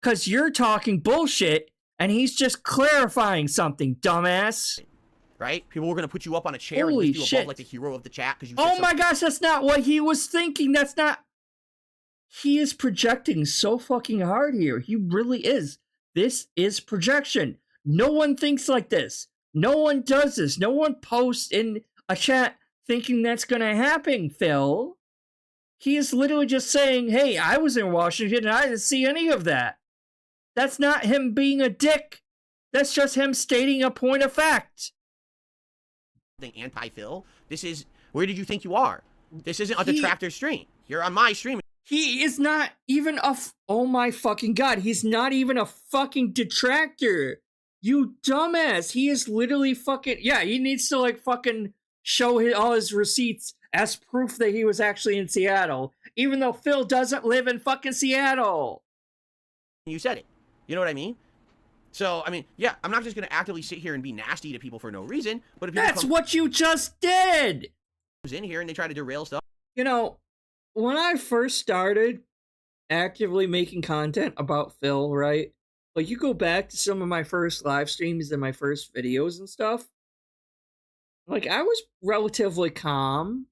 Because you're talking bullshit, and he's just clarifying something, dumbass. Right? People were going to put you up on a chair Holy and lift you shit. above like the hero of the chat. Because you. Oh my gosh, that's not what he was thinking. That's not... He is projecting so fucking hard here. He really is. This is projection. No one thinks like this. No one does this. No one posts in a chat thinking that's going to happen, Phil. He is literally just saying, hey, I was in Washington and I didn't see any of that. That's not him being a dick. That's just him stating a point of fact. Anti-Phil. This is... Where did you think you are? This isn't a detractor stream. You're on my stream. He is not even a... Oh my fucking god. He's not even a fucking detractor. You dumbass. He is literally fucking... Yeah, he needs to like fucking show all his receipts as proof that he was actually in Seattle. Even though Phil doesn't live in fucking Seattle. You said it. You know what I mean? So, I mean, yeah, I'm not just going to actively sit here and be nasty to people for no reason, but if That's what you just did! In here and they try to derail stuff. You know, when I first started actively making content about Phil, right? Like, you go back to some of my first live streams and my first videos and stuff. Like, I was relatively calm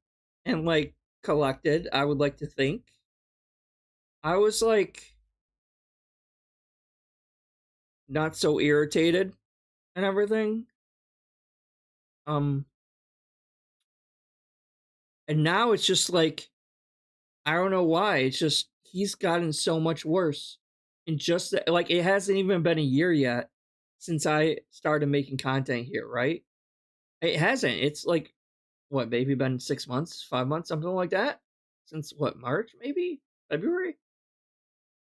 and, like, collected, I would like to think. I was, like... not so irritated and everything. And now it's just like, I don't know why. It's just, he's gotten so much worse. And just, like, it hasn't even been a year yet since I started making content here, right? It hasn't. It's like, what, maybe been 6 months, 5 months, something like that? Since, what, March, maybe? February?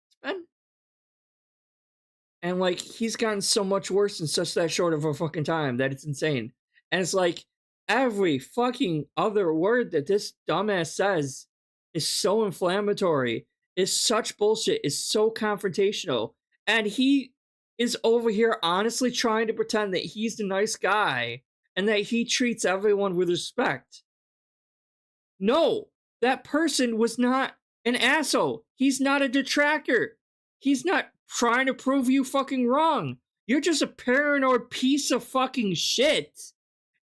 It's been... And, like, he's gotten so much worse in such that short of a fucking time that it's insane. And it's like, every fucking other word that this dumbass says is so inflammatory, is such bullshit, is so confrontational. And he is over here honestly trying to pretend that he's the nice guy and that he treats everyone with respect. No, that person was not an asshole. He's not a detractor. He's not trying to prove you fucking wrong. You're just a paranoid piece of fucking shit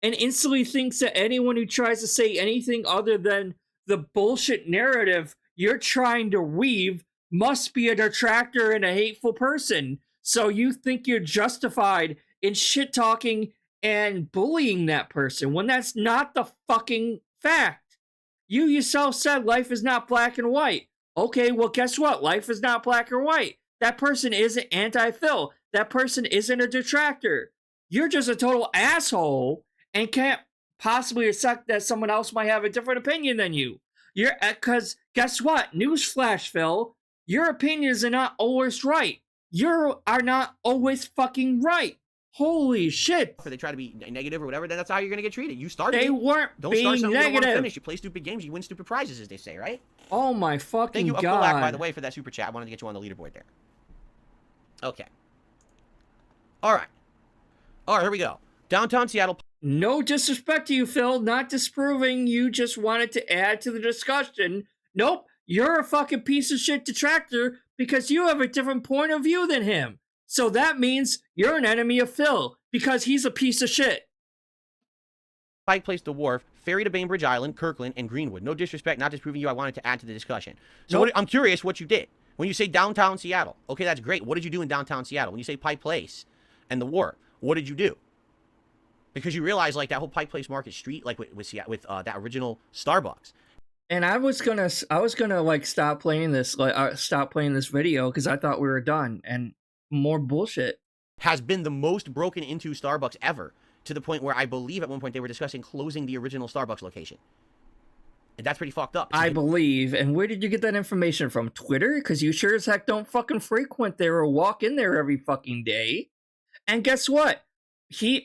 and instantly thinks that anyone who tries to say anything other than the bullshit narrative you're trying to weave must be a detractor and a hateful person. So you think you're justified in shit talking and bullying that person when that's not the fucking fact. You yourself said life is not black and white. Okay, well, guess what? Life is not black or white. That person isn't anti-Phil. That person isn't a detractor. You're just a total asshole and can't possibly accept that someone else might have a different opinion than you. Because guess what? Newsflash, Phil. Your opinions are not always right. You are not always fucking right. Holy shit. If they try to be negative or whatever, then that's how you're going to get treated. You started. They weren't Don't being start something negative. You don't want to finish. You play stupid games, you win stupid prizes, as they say, right? Oh my fucking Thank you, god. Kulak, by the way, for that super chat. I wanted to get you on the leaderboard there. Okay. Alright, here we go. Downtown Seattle. No disrespect to you, Phil. Not disproving. You just wanted to add to the discussion. Nope. You're a fucking piece of shit detractor because you have a different point of view than him. So that means you're an enemy of Phil because he's a piece of shit. Pike Place to Wharf, Ferry to Bainbridge Island, Kirkland, and Greenwood. No disrespect, not disproving you. I wanted to add to the discussion. So Nope. I'm curious what you did. When you say downtown Seattle, okay, that's great. What did you do in downtown Seattle? When you say Pike Place and the Wharf, what did you do? Because you realize, like, that whole Pike Place Market Street, like with that original Starbucks. And I was gonna like stop playing this video because I thought we were done and more bullshit. Has been the most broken into Starbucks ever, to the point where I believe at one point they were discussing closing the original Starbucks location. And that's pretty fucked up. I believe. And where did you get that information from? Twitter? Because you sure as heck don't fucking frequent there or walk in there every fucking day. And guess what?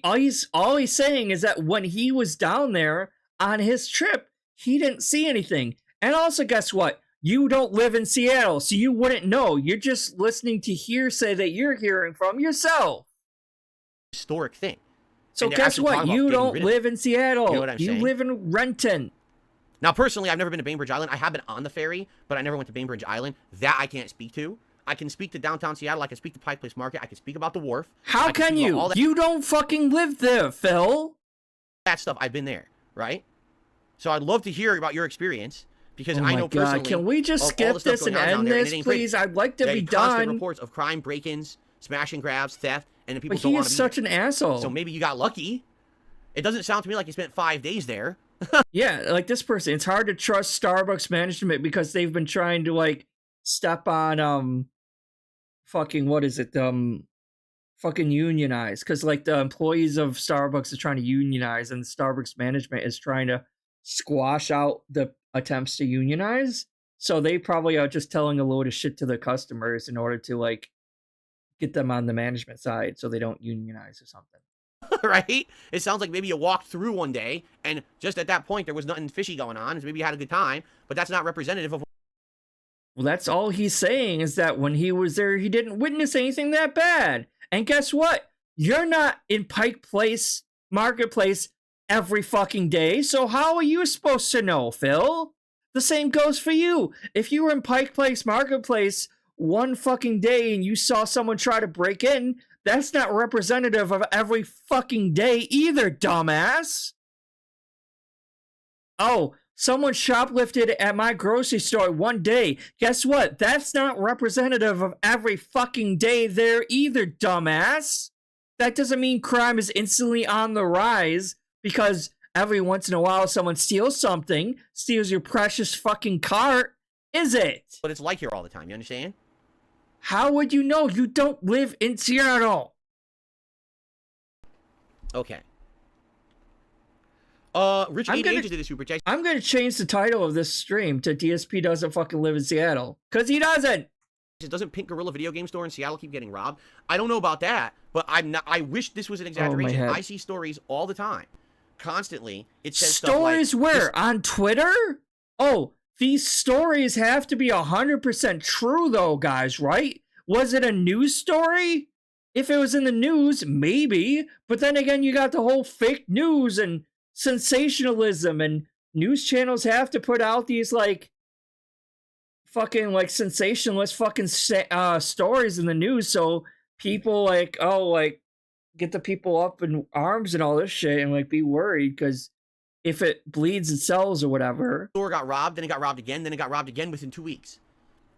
All he's saying is that when he was down there on his trip, he didn't see anything. And also, guess what? You don't live in Seattle, so you wouldn't know. You're just listening to hearsay that you're hearing from yourself. Historic thing. So guess what? You don't live in Seattle. You know what I'm saying? Live in Renton. Now, personally, I've never been to Bainbridge Island. I have been on the ferry, but I never went to Bainbridge Island. That I can't speak to. I can speak to downtown Seattle. I can speak to Pike Place Market. I can speak about the wharf. How can you? You don't fucking live there, Phil. That stuff, I've been there, right? So I'd love to hear about your experience because I know God. personally. Can we just skip this and end this, please? I'd like to be done. Reports of crime, break-ins, smash and grabs, theft, and the people but don't want he to is be such there. an asshole. So maybe you got lucky. It doesn't sound to me like you spent 5 days there. Yeah, like this person. It's hard to trust Starbucks management because they've been trying to like step on fucking what is it? Fucking unionize, because like the employees of Starbucks are trying to unionize, and the Starbucks management is trying to squash out the attempts to unionize. So they probably are just telling a load of shit to the customers in order to like get them on the management side so they don't unionize or something. Right? It sounds like maybe you walked through one day and just at that point there was nothing fishy going on. So maybe you had a good time, but that's not representative of. Well, that's all he's saying is that when he was there, he didn't witness anything that bad. And guess what? You're not in Pike Place Marketplace every fucking day, so how are you supposed to know, Phil? The same goes for you. If you were in Pike Place Marketplace one fucking day and you saw someone try to break in, that's not representative of every fucking day either, dumbass. Oh, someone shoplifted at my grocery store one day. Guess what? That's not representative of every fucking day there either, dumbass. That doesn't mean crime is instantly on the rise because every once in a while someone steals something, steals your precious fucking cart, is it? But it's like here all the time, you understand? How would you know? You don't live in Seattle. Okay. Rich 88 did a super chat. I'm gonna change the title of this stream to DSP doesn't fucking live in Seattle. Cause he doesn't. Doesn't Pink Gorilla video game store in Seattle keep getting robbed? I don't know about that, but I wish this was an exaggeration. I see stories all the time. Constantly. It says stories stuff like, where? On Twitter? Oh, these stories have to be 100% true though, guys, right? Was it a news story? If it was in the news, maybe. But then again, you got the whole fake news and sensationalism, and news channels have to put out these like fucking like sensationalist fucking stories in the news so people like get the people up in arms and all this shit and like be worried because if it bleeds and sells or whatever. The store got robbed, then it got robbed again, then it got robbed again within 2 weeks.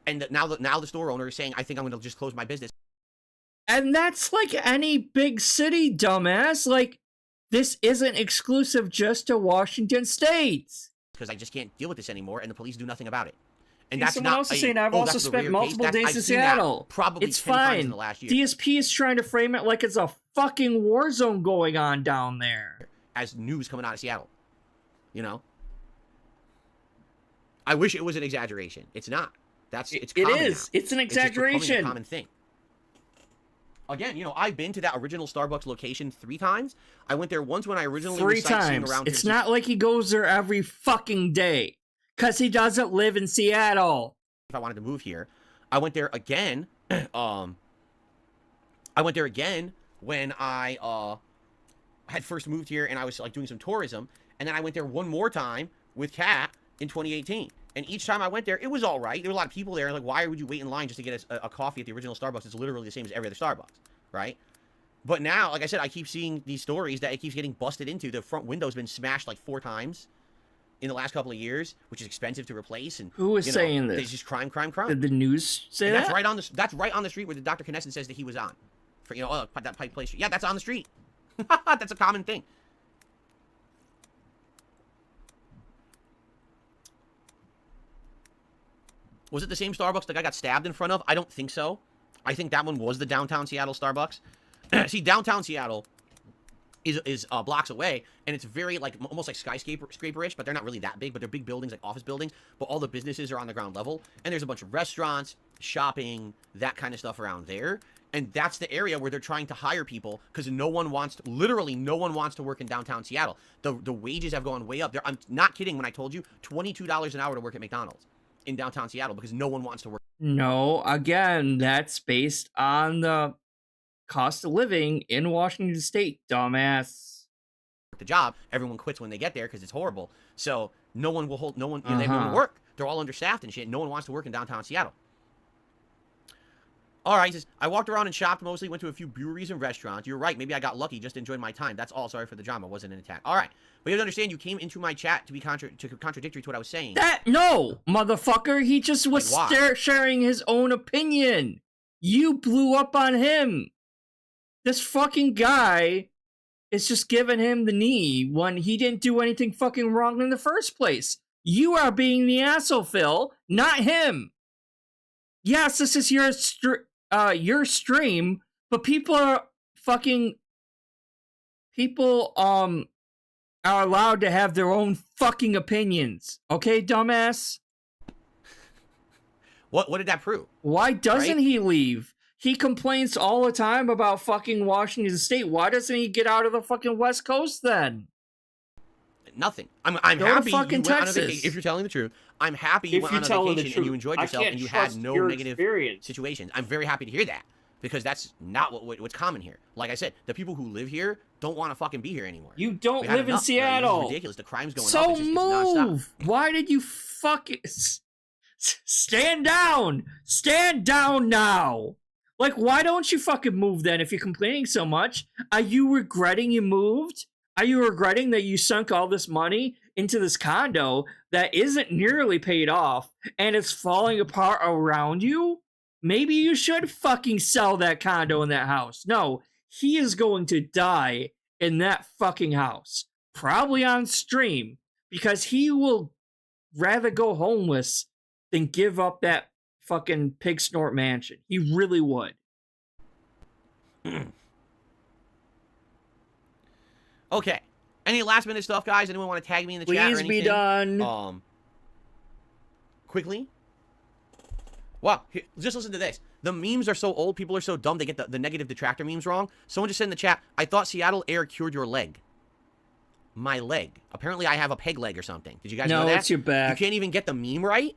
And now the store owner is saying, I think I'm going to just close my business. And that's like any big city, dumbass. Like, this isn't exclusive just to Washington State. Because I just can't deal with this anymore, and the police do nothing about it. And that's someone else is saying I've also spent multiple days in Seattle. Probably it's 10 times fine. in the last year. DSP is trying to frame it like it's a fucking war zone going on down there. As news coming out of Seattle. You know? I wish it was an exaggeration. It's not. It's common now. It's an exaggeration. It's just becoming a common thing. Again, you know, I've been to that original Starbucks location 3 times. I went there once when I originally was sightseeing around. It's not like he goes there every fucking day. Because he doesn't live in Seattle. If I wanted to move here, I went there again. I went there again when I had first moved here and I was like doing some tourism. And then I went there one more time with Kat in 2018. And each time I went there, it was all right. There were a lot of people there. Like, why would you wait in line just to get a coffee at the original Starbucks? It's literally the same as every other Starbucks, right? But now, like I said, I keep seeing these stories that it keeps getting busted into. The front window's been smashed like 4 times in the last couple of years, which is expensive to replace. And who is saying this? It's just crime. Did the news say that? That's right on the street where the Dr. Knesset says that he was on. For that Pike Place. Yeah, that's on the street. That's a common thing. Was it the same Starbucks the guy got stabbed in front of? I don't think so. I think that one was the downtown Seattle Starbucks. See, downtown Seattle is blocks away, and it's very like almost like skyscraper-ish, but they're not really that big, but they're big buildings, like office buildings, but all the businesses are on the ground level, and there's a bunch of restaurants, shopping, that kind of stuff around there, and that's the area where they're trying to hire people because literally no one wants to work in downtown Seattle. The wages have gone way up there. I'm not kidding when I told you $22 an hour to work at McDonald's in downtown Seattle because no one wants to work. No, again, that's based on the cost of living in Washington State, dumbass. The job, everyone quits when they get there because it's horrible. So no one will hold, no one, they have no one to work. They're all understaffed and shit. No one wants to work in downtown Seattle. All right, he says, I walked around and shopped mostly, went to a few breweries and restaurants. You're right, maybe I got lucky, just enjoyed my time. That's all. Sorry for the drama. Wasn't an attack. All right, but you have to understand, you came into my chat to be contradictory to what I was saying. No, motherfucker. He just was sharing his own opinion. You blew up on him. This fucking guy is just giving him the knee when he didn't do anything fucking wrong in the first place. You are being the asshole, Phil, not him. Yes, this is your stream, but people are allowed to have their own fucking opinions. Okay, dumbass? What did that prove? Why doesn't he leave? He complains all the time about fucking Washington State. Why doesn't he get out of the fucking West Coast then? Nothing. I'm happy you went on a vacation. If you're telling the truth, I'm happy you went on a vacation and you enjoyed yourself and you had no negative situations. I'm very happy to hear that, because that's not what's common here. Like I said, the people who live here don't want to fucking be here anymore. You don't live in Seattle. It's ridiculous. The crime's going up. So it's just, move. It's why did you fucking stand down? Stand down now. Like, why don't you fucking move then if you're complaining so much? Are you regretting you moved? Are you regretting that you sunk all this money into this condo that isn't nearly paid off and it's falling apart around you? Maybe you should fucking sell that condo and that house. No, he is going to die in that fucking house. Probably on stream, because he will rather go homeless than give up that fucking pig snort mansion. He really would. Okay. Any last minute stuff, guys? Anyone want to tag me in the chat or anything? Please be done. Quickly. Wow. Here, just listen to this. The memes are so old. People are so dumb. They get the negative detractor memes wrong. Someone just said in the chat, I thought Seattle air cured your leg. My leg. Apparently I have a peg leg or something. Did you guys know that? No, it's your back. You can't even get the meme right?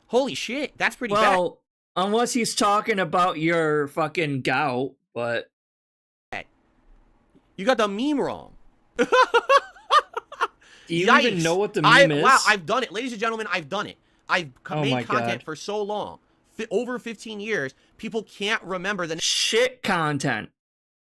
Holy shit. That's pretty bad. Well, unless he's talking about your fucking gout, but... You got the meme wrong. Do you even know what the meme is? Wow, I've done it. Ladies and gentlemen, I've done it. I've made content for so long. Over 15 years, people can't remember the... Shit content.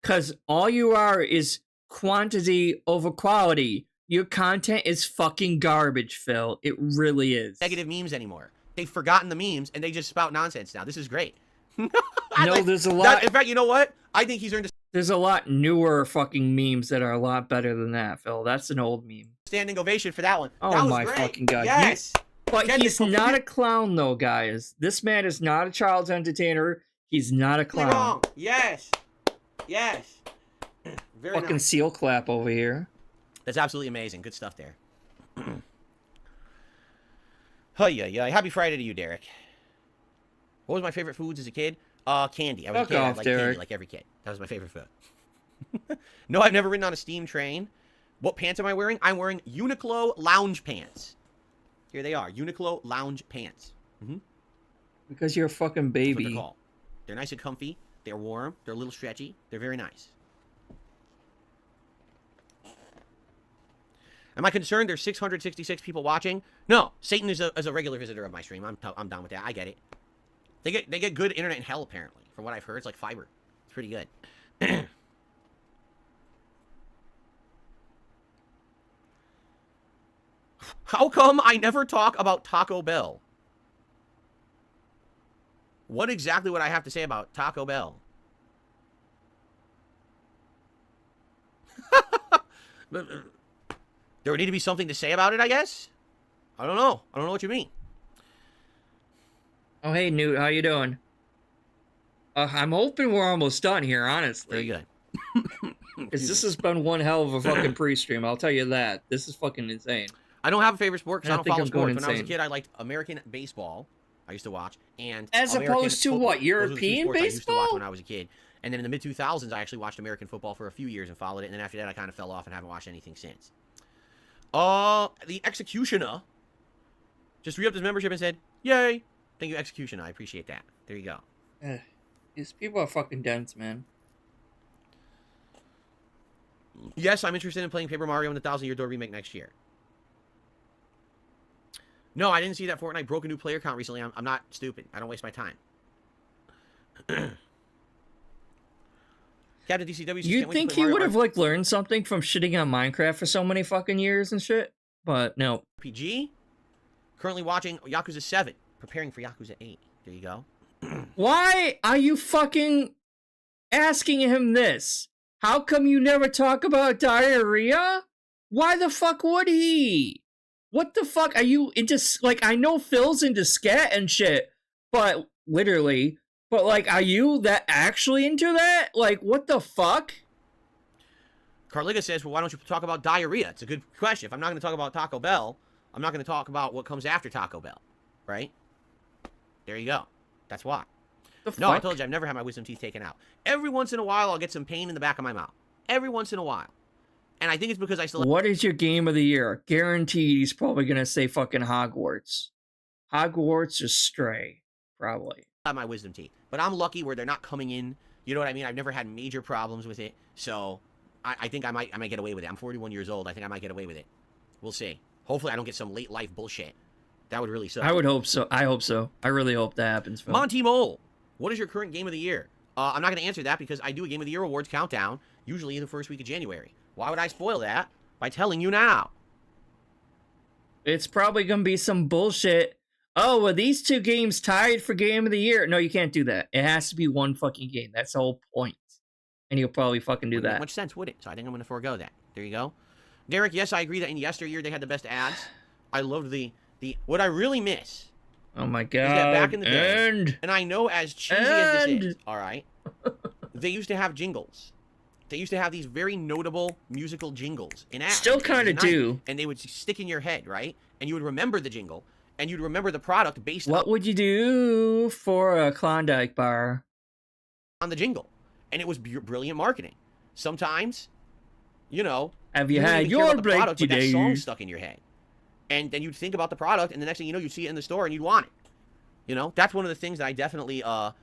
Because all you are is quantity over quality. Your content is fucking garbage, Phil. It really is. Negative memes anymore. They've forgotten the memes, and they just spout nonsense now. This is great. There's a lot... in fact, you know what? I think he's earned a... There's a lot newer fucking memes that are a lot better than that, Phil. That's an old meme. Standing ovation for that one. Oh that was my great. fucking god. Yes. But he's not a clown, though, guys. This man is not a child's entertainer. He's not a clown. Wrong. Yes. Yes. Very fucking nice. seal clap over here. That's absolutely amazing. Good stuff there. Oh, yeah. Happy Friday to you, Derek. What was my favorite foods as a kid? Candy. I was a kid. I liked candy like every kid. That was my favorite food. No, I've never ridden on a steam train. What pants am I wearing? I'm wearing Uniqlo lounge pants. Here they are. Uniqlo lounge pants. Because you're a fucking baby. That's what they're called. They're nice and comfy. They're warm. They're a little stretchy. They're very nice. Am I concerned there's 666 people watching? No. Satan is a regular visitor of my stream. I'm down with that. I get it. They get good internet in hell, apparently. From what I've heard, it's like fiber. It's pretty good. How come I never talk about Taco Bell? What exactly would I have to say about Taco Bell? There would need to be something to say about it, I guess? I don't know. I don't know what you mean. Oh, hey, Newt. How you doing? I'm hoping we're almost done here, honestly. Very good. Because this has been one hell of a fucking pre-stream, I'll tell you that. This is fucking insane. I don't have a favorite sport because I don't follow sports. When I was a insane. kid, I liked American baseball. I used to watch. And as opposed to football. What, European baseball? I used to watch when I was a kid. And then in the mid-2000s, I actually watched American football for a few years and followed it. And then after that, I kind of fell off and haven't watched anything since. The Executioner just re-upped his membership and said, yay. Thank you, Executioner. I appreciate that. There you go. These people are fucking dense, man. Yes, I'm interested in playing Paper Mario and the 1000-Year Door remake next year. No, I didn't see that Fortnite broke a new player count recently. I'm not stupid. I don't waste my time. Captain DCW. You'd think he would have like learned something from shitting on Minecraft for so many fucking years and shit, but no. PG. Currently watching Yakuza 7, preparing for Yakuza 8. There you go. Why are you fucking asking him this? How come you never talk about diarrhea? Why the fuck would he? What the fuck are you into? Like, I know Phil's into scat and shit, but literally, but like, are you that actually into that? Like, what the fuck? Carliga says, well, why don't you talk about diarrhea? It's a good question. If I'm not going to talk about Taco Bell, I'm not going to talk about what comes after Taco Bell, right? There you go. That's why. No, I told you, I've never had my wisdom teeth taken out. Every once in a while, I'll get some pain in the back of my mouth. Every once in a while. And I think it's because I still... What is your game of the year? Guaranteed he's probably going to say fucking Hogwarts. Hogwarts or Stray, probably. Have my wisdom teeth. But I'm lucky where they're not coming in. You know what I mean? I've never had major problems with it. So I think I might get away with it. I'm 41 years old. I think I might get away with it. We'll see. Hopefully I don't get some late life bullshit. That would really suck. I would hope so. I hope so. I really hope that happens, Phil. Monty Mole, what is your current game of the year? I'm not going to answer that because I do a Game of the Year awards countdown, usually in the first week of January. Why would I spoil that by telling you now? It's probably going to be some bullshit. Oh, well, these two games tied for Game of the Year. No, you can't do that. It has to be one fucking game. That's the whole point. And you'll probably fucking do that. Wouldn't make much sense, would it? So I think I'm going to forego that. There you go. Derek, yes, I agree that in yesteryear they had the best ads. I loved the what I really miss. Oh my god. Is that back in the day, and I know as cheesy as this is, all right, they used to have jingles. They used to have these very notable musical jingles in ads. Still kind of do. And they would stick in your head, right? And you would remember the jingle, and you'd remember the product based What would you do for a Klondike bar? On the jingle. And it was brilliant marketing. Sometimes, you know, have you had your break product, today? But that song stuck in your head. And then you'd think about the product, and the next thing you know, you'd see it in the store, and you'd want it. You know, that's one of the things that I definitely, Well,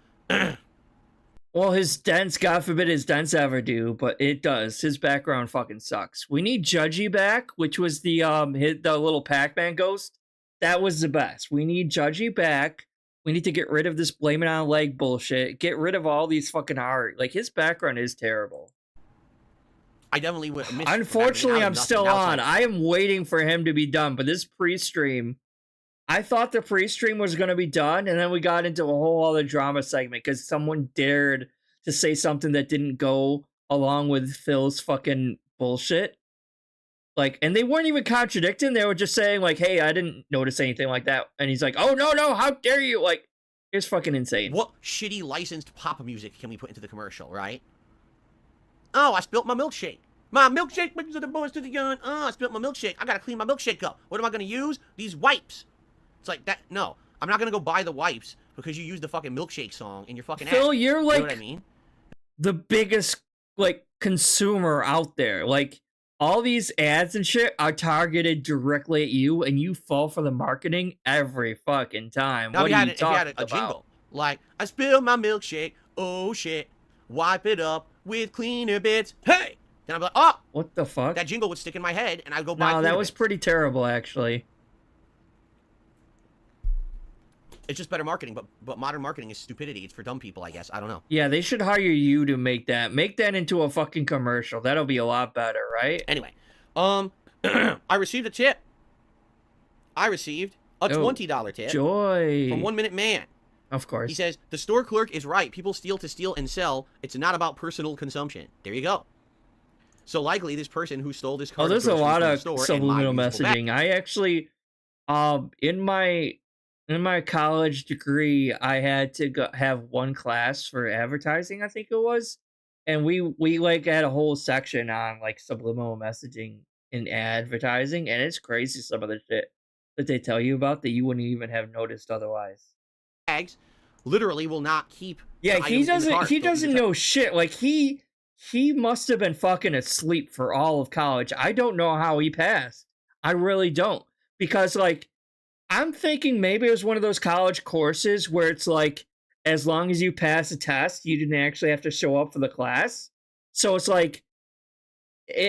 his dents, God forbid his dents ever do, but it does. His background fucking sucks. We need Judgy back, which was the little Pac-Man ghost. That was the best. We need Judgy back. We need to get rid of this blame it on leg bullshit. Get rid of all these fucking art. Like, his background is terrible. I definitely would miss. Unfortunately, I'm still on. I am waiting for him to be done, but this pre-stream, I thought the pre-stream was going to be done, and then we got into a whole other drama segment because someone dared to say something that didn't go along with Phil's fucking bullshit. Like, and they weren't even contradicting. They were just saying, like, hey, I didn't notice anything like that. And he's like, oh, no, how dare you? Like, it's fucking insane. What shitty licensed pop music can we put into the commercial, right? Oh, I spilt my milkshake. My milkshake brings the boys to the gun. Oh, I spilt my milkshake. I gotta clean my milkshake up. What am I gonna use? These wipes. It's like that. No, I'm not gonna go buy the wipes because you used the fucking milkshake song in your fucking Phil, ad. you're like, you know what I mean? The biggest like consumer out there. Like, all these ads and shit are targeted directly at you, and you fall for the marketing every fucking time. Now, what are you talking about? Jingle like, I spilled my milkshake. Oh shit, wipe it up with cleaner bits. Hey. Then I'm like, oh! What the fuck? That jingle would stick in my head, and I'd go buy. No, that was pretty terrible, actually. It's just better marketing, but modern marketing is stupidity. It's for dumb people, I guess. I don't know. Yeah, they should hire you to make that. Make that into a fucking commercial. That'll be a lot better, right? Anyway, I received a tip. I received a $20 tip. Joy. From 1 Minute Man. Of course. He says, the store clerk is right. People steal to steal and sell. It's not about personal consumption. There you go. So likely this person who stole this card. Oh, there's a lot of subliminal messaging. I actually, in my college degree, I had to have one class for advertising, I think it was, and we like had a whole section on like subliminal messaging in advertising, and it's crazy some of the shit that they tell you about that you wouldn't even have noticed otherwise. Bags literally will not keep. Yeah, he doesn't know shit. Like he must have been fucking asleep for all of college. I don't know how he passed. I really don't. Because, like, I'm thinking maybe it was one of those college courses where it's like, as long as you pass a test, you didn't actually have to show up for the class. So it's like,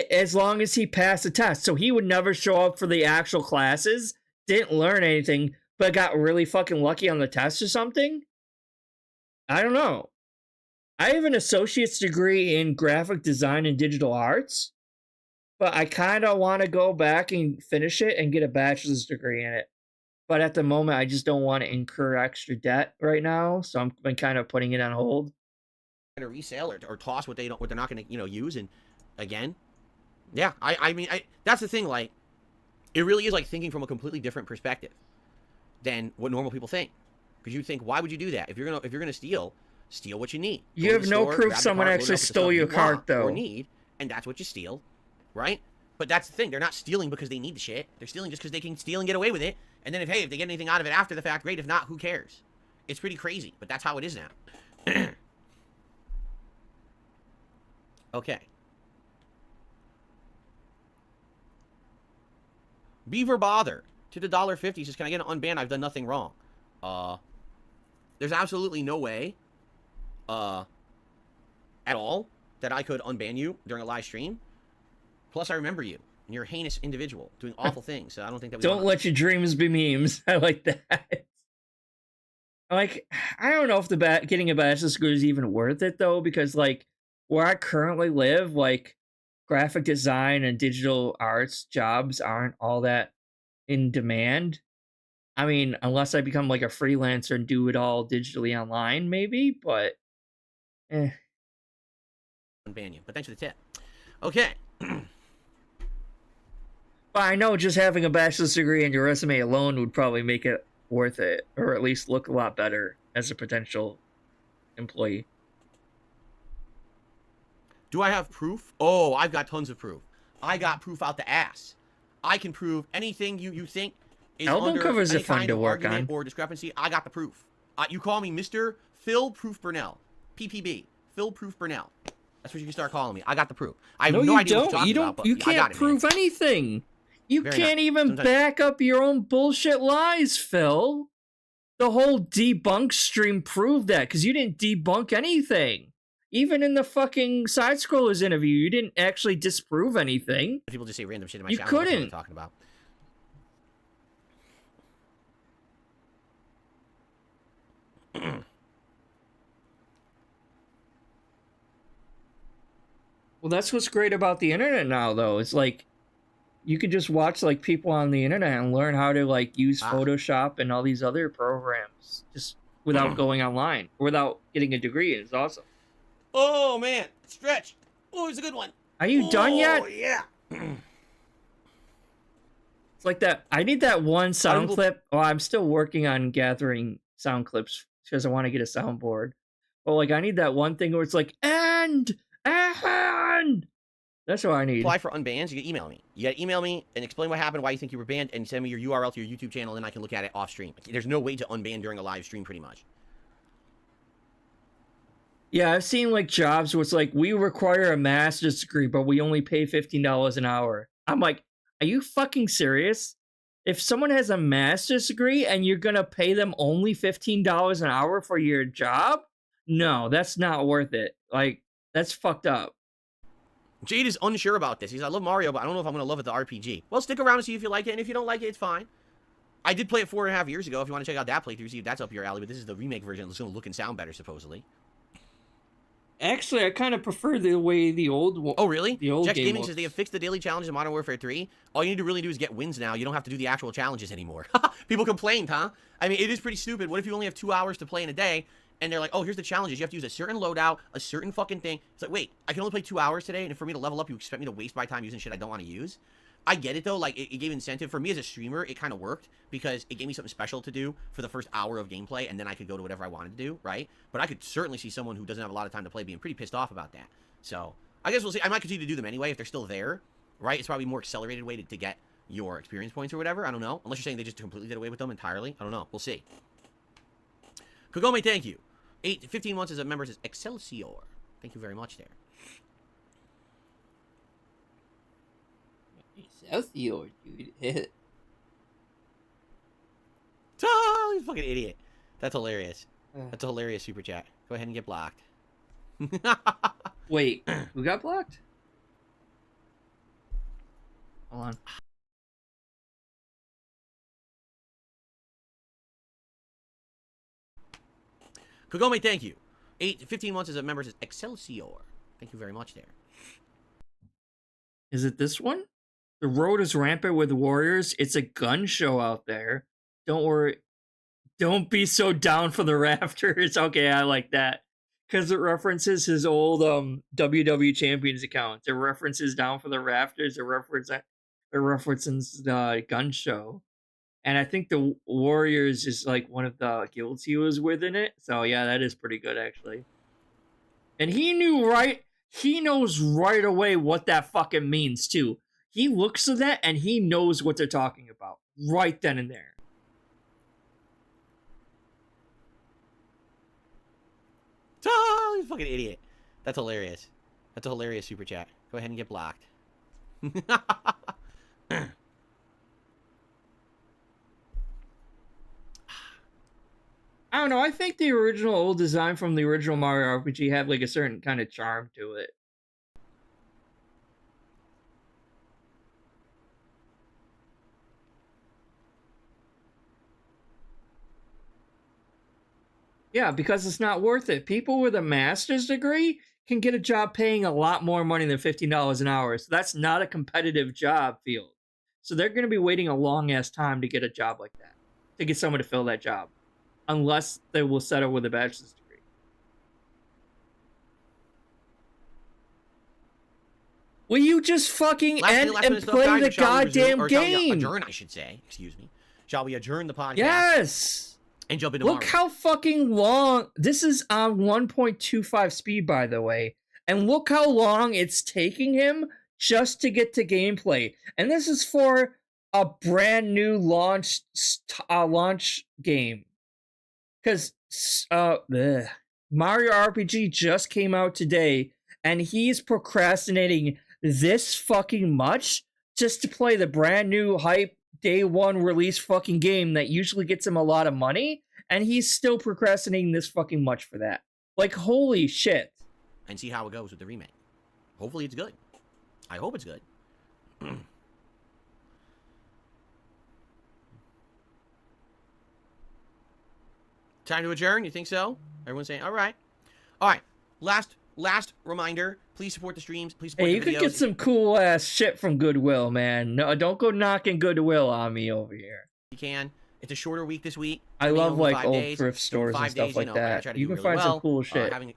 as long as he passed the test. So he would never show up for the actual classes didn't learn anything, but got really fucking lucky on the test or something? I don't know. I have an associate's degree in graphic design and digital arts, but I kind of want to go back and finish it and get a bachelor's degree in it. But at the moment, I just don't want to incur extra debt right now, so I'm been kind of putting it on hold. To resell or toss what they're not going to use, and again, yeah, I mean that's the thing, like it really is like thinking from a completely different perspective than what normal people think, because you think, why would you do that? If you're gonna steal what you need. You have no proof someone actually stole your cart though. Or need, and that's what you steal, right? But that's the thing, they're not stealing because they need the shit. They're stealing just because they can steal and get away with it. And then if they get anything out of it after the fact, great. If not, who cares? It's pretty crazy, but that's how it is now. Okay. Beaver Bother to the $1.50 says, can I get an unban? I've done nothing wrong. There's absolutely no way at all that I could unban you during a live stream. Plus, I remember you. And you're a heinous individual doing awful things, so I don't think that we Don't let your dreams be memes. I like that. Like, I don't know if getting a bachelor's degree is even worth it, though, because, like, where I currently live, like, graphic design and digital arts jobs aren't all that in demand. I mean, unless I become, like, a freelancer and do it all digitally online, maybe, but, Unban you, but thanks for the tip. Okay. But I know just having a bachelor's degree in your resume alone would probably make it worth it, or at least look a lot better as a potential employee. Do I have proof? Oh, I've got tons of proof. I got proof out the ass. I can prove anything you think is album under covers any are fun kind to of work argument on or discrepancy. I got the proof. You call me Mr. Phil Proof Burnell. PPB. Phil Proof Burnell. That's what you can start calling me. I got the proof. I have no idea what you're talking about, but you can't I got it, prove man. anything. You Very can't nice. even Sometimes back up your own bullshit lies, Phil. The whole debunk stream proved that, because you didn't debunk anything. Even in the fucking Side Scrollers interview, you didn't actually disprove anything. people just say random shit in my You channel. What couldn't. I'm talking about. Well, that's what's great about the internet now, though. It's like you can just watch like people on the internet and learn how to like use Photoshop and all these other programs just without going online, without getting a degree. It's awesome. Oh man, stretch. Oh, it's a good one. Are you done yet? Oh yeah. It's like that. I need that one sound clip. Oh, I'm still working on gathering sound clips because I want to get a soundboard. But like, I need that one thing where it's like, and. That's what I need. Apply for unbans. You can email me. You gotta email me and explain what happened, why you think you were banned, and send me your URL to your YouTube channel, and I can look at it off stream. There's no way to unban during a live stream, pretty much. Yeah, I've seen like jobs where it's like, we require a master's degree, but we only pay $15 an hour. I'm like, are you fucking serious? If someone has a master's degree and you're gonna pay them only $15 an hour for your job, no, that's not worth it. Like, that's fucked up. Jade is unsure about this. He's like, I love Mario, but I don't know if I'm going to love it, the RPG. Well, stick around and see if you like it, and if you don't like it, it's fine. I did play it 4.5 years ago. If you want to check out that playthrough, see if that's up your alley, but this is the remake version. It's going to look and sound better, supposedly. Actually, I kind of prefer the way the old one. Oh, really? The old Jax game Gaming looks. says they have fixed the daily challenges in Modern Warfare 3. All you need to really do is get wins now. You don't have to do the actual challenges anymore. People complained, huh? I mean, it is pretty stupid. What if you only have 2 hours to play in a day? And they're like, oh, here's the challenges. You have to use a certain loadout, a certain fucking thing. It's like, wait, I can only play 2 hours today, and for me to level up, you expect me to waste my time using shit I don't want to use? I get it, though. Like, it gave incentive. For me as a streamer, it kind of worked, because it gave me something special to do for the first hour of gameplay, and then I could go to whatever I wanted to do, right? But I could certainly see someone who doesn't have a lot of time to play being pretty pissed off about that. So, I guess we'll see. I might continue to do them anyway if they're still there, right? It's probably a more accelerated way to get your experience points or whatever. I don't know. Unless you're saying they just completely did away with them entirely. I don't know. We'll see. Kagome, thank you. 15 months as a member says Excelsior. Thank you very much there. Excelsior, dude. Oh, you fucking idiot. That's hilarious. That's a hilarious super chat. Go ahead and get blocked. Wait, who got blocked? Hold on. Kagome, thank you. 15 months as a member says Excelsior. Thank you very much there. Is it this one? The road is rampant with warriors. It's a gun show out there. Don't worry. Don't be so down for the rafters. Okay, I like that. Because it references his old WW Champions account. It references Down for the Rafters. It references the gun show. And I think the Warriors is like one of the guilds he was with in it. So yeah, that is pretty good actually. And he knows right away what that fucking means too. He looks at that and he knows what they're talking about right then and there. Oh, you fucking idiot. That's hilarious. That's a hilarious super chat. Go ahead and get blocked. I don't know. I think the original old design from the original Mario RPG had like a certain kind of charm to it. Yeah, because it's not worth it. People with a master's degree can get a job paying a lot more money than $15 an hour. So that's not a competitive job field. So they're going to be waiting a long ass time to get a job like that, to get someone to fill that job, unless they will settle with a bachelor's degree. Will you just fucking end and play the goddamn game? Adjourn, I should say. Excuse me. Shall we adjourn the podcast? Yes. And jump into Look how fucking long. This is on 1.25 speed, by the way. And look how long it's taking him just to get to gameplay. And this is for a brand new launch game. Because Mario RPG just came out today, and he's procrastinating this fucking much just to play the brand new hype day one release fucking game that usually gets him a lot of money, and he's still procrastinating this fucking much for that. Like, holy shit. And see how it goes with the remake. Hopefully it's good. I hope it's good. Time to adjourn? You think so? Everyone's saying, all right. All right. Last reminder. Please support the streams. Please support the videos. You could get some cool ass shit from Goodwill, man. No, don't go knocking Goodwill on me over here. You can. It's a shorter week this week. I love like old thrift stores and stuff like that. You can find some cool shit. Having,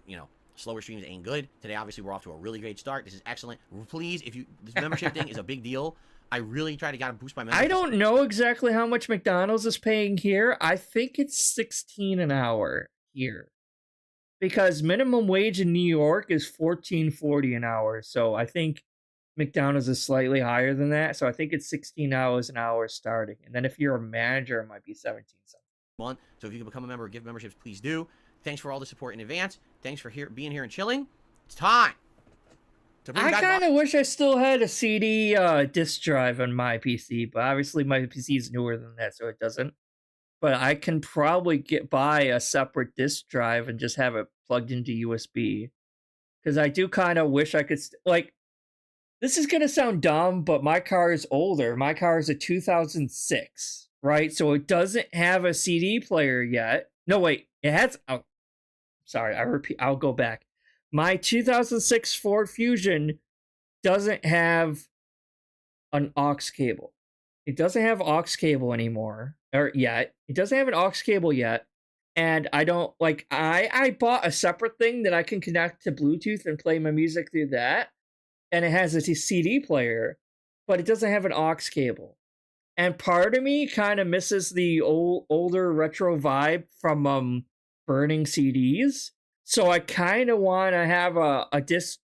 slower streams ain't good. Today, obviously, we're off to a really great start. This is excellent. Please, this membership thing is a big deal. I really try to boost my membership. I don't know exactly how much McDonald's is paying here. I think it's $16 an hour here. Because minimum wage in New York is $14.40 an hour. So I think McDonald's is slightly higher than that. So I think it's $16 an hour starting. And then if you're a manager, it might be 17 something. So if you can become a member or give memberships, please do. Thanks for all the support in advance. Thanks for being here and chilling. It's time to bring back. I kind of wish I still had a CD disk drive on my PC, but obviously my PC is newer than that, so it doesn't. But I can probably buy a separate disk drive and just have it plugged into USB. Because I do kind of wish I could... this is going to sound dumb, but my car is older. My car is a 2006, right? So it doesn't have a CD player yet. No, wait. It has... Oh, sorry, I'll go back. My 2006 Ford Fusion doesn't have an aux cable. It doesn't have aux cable anymore. Or yet. It doesn't have an aux cable yet. And I don't... I bought a separate thing that I can connect to Bluetooth and play my music through that. And it has a CD player. But it doesn't have an aux cable. And part of me kind of misses the older retro vibe from burning CDs. So I kind of want to have a disc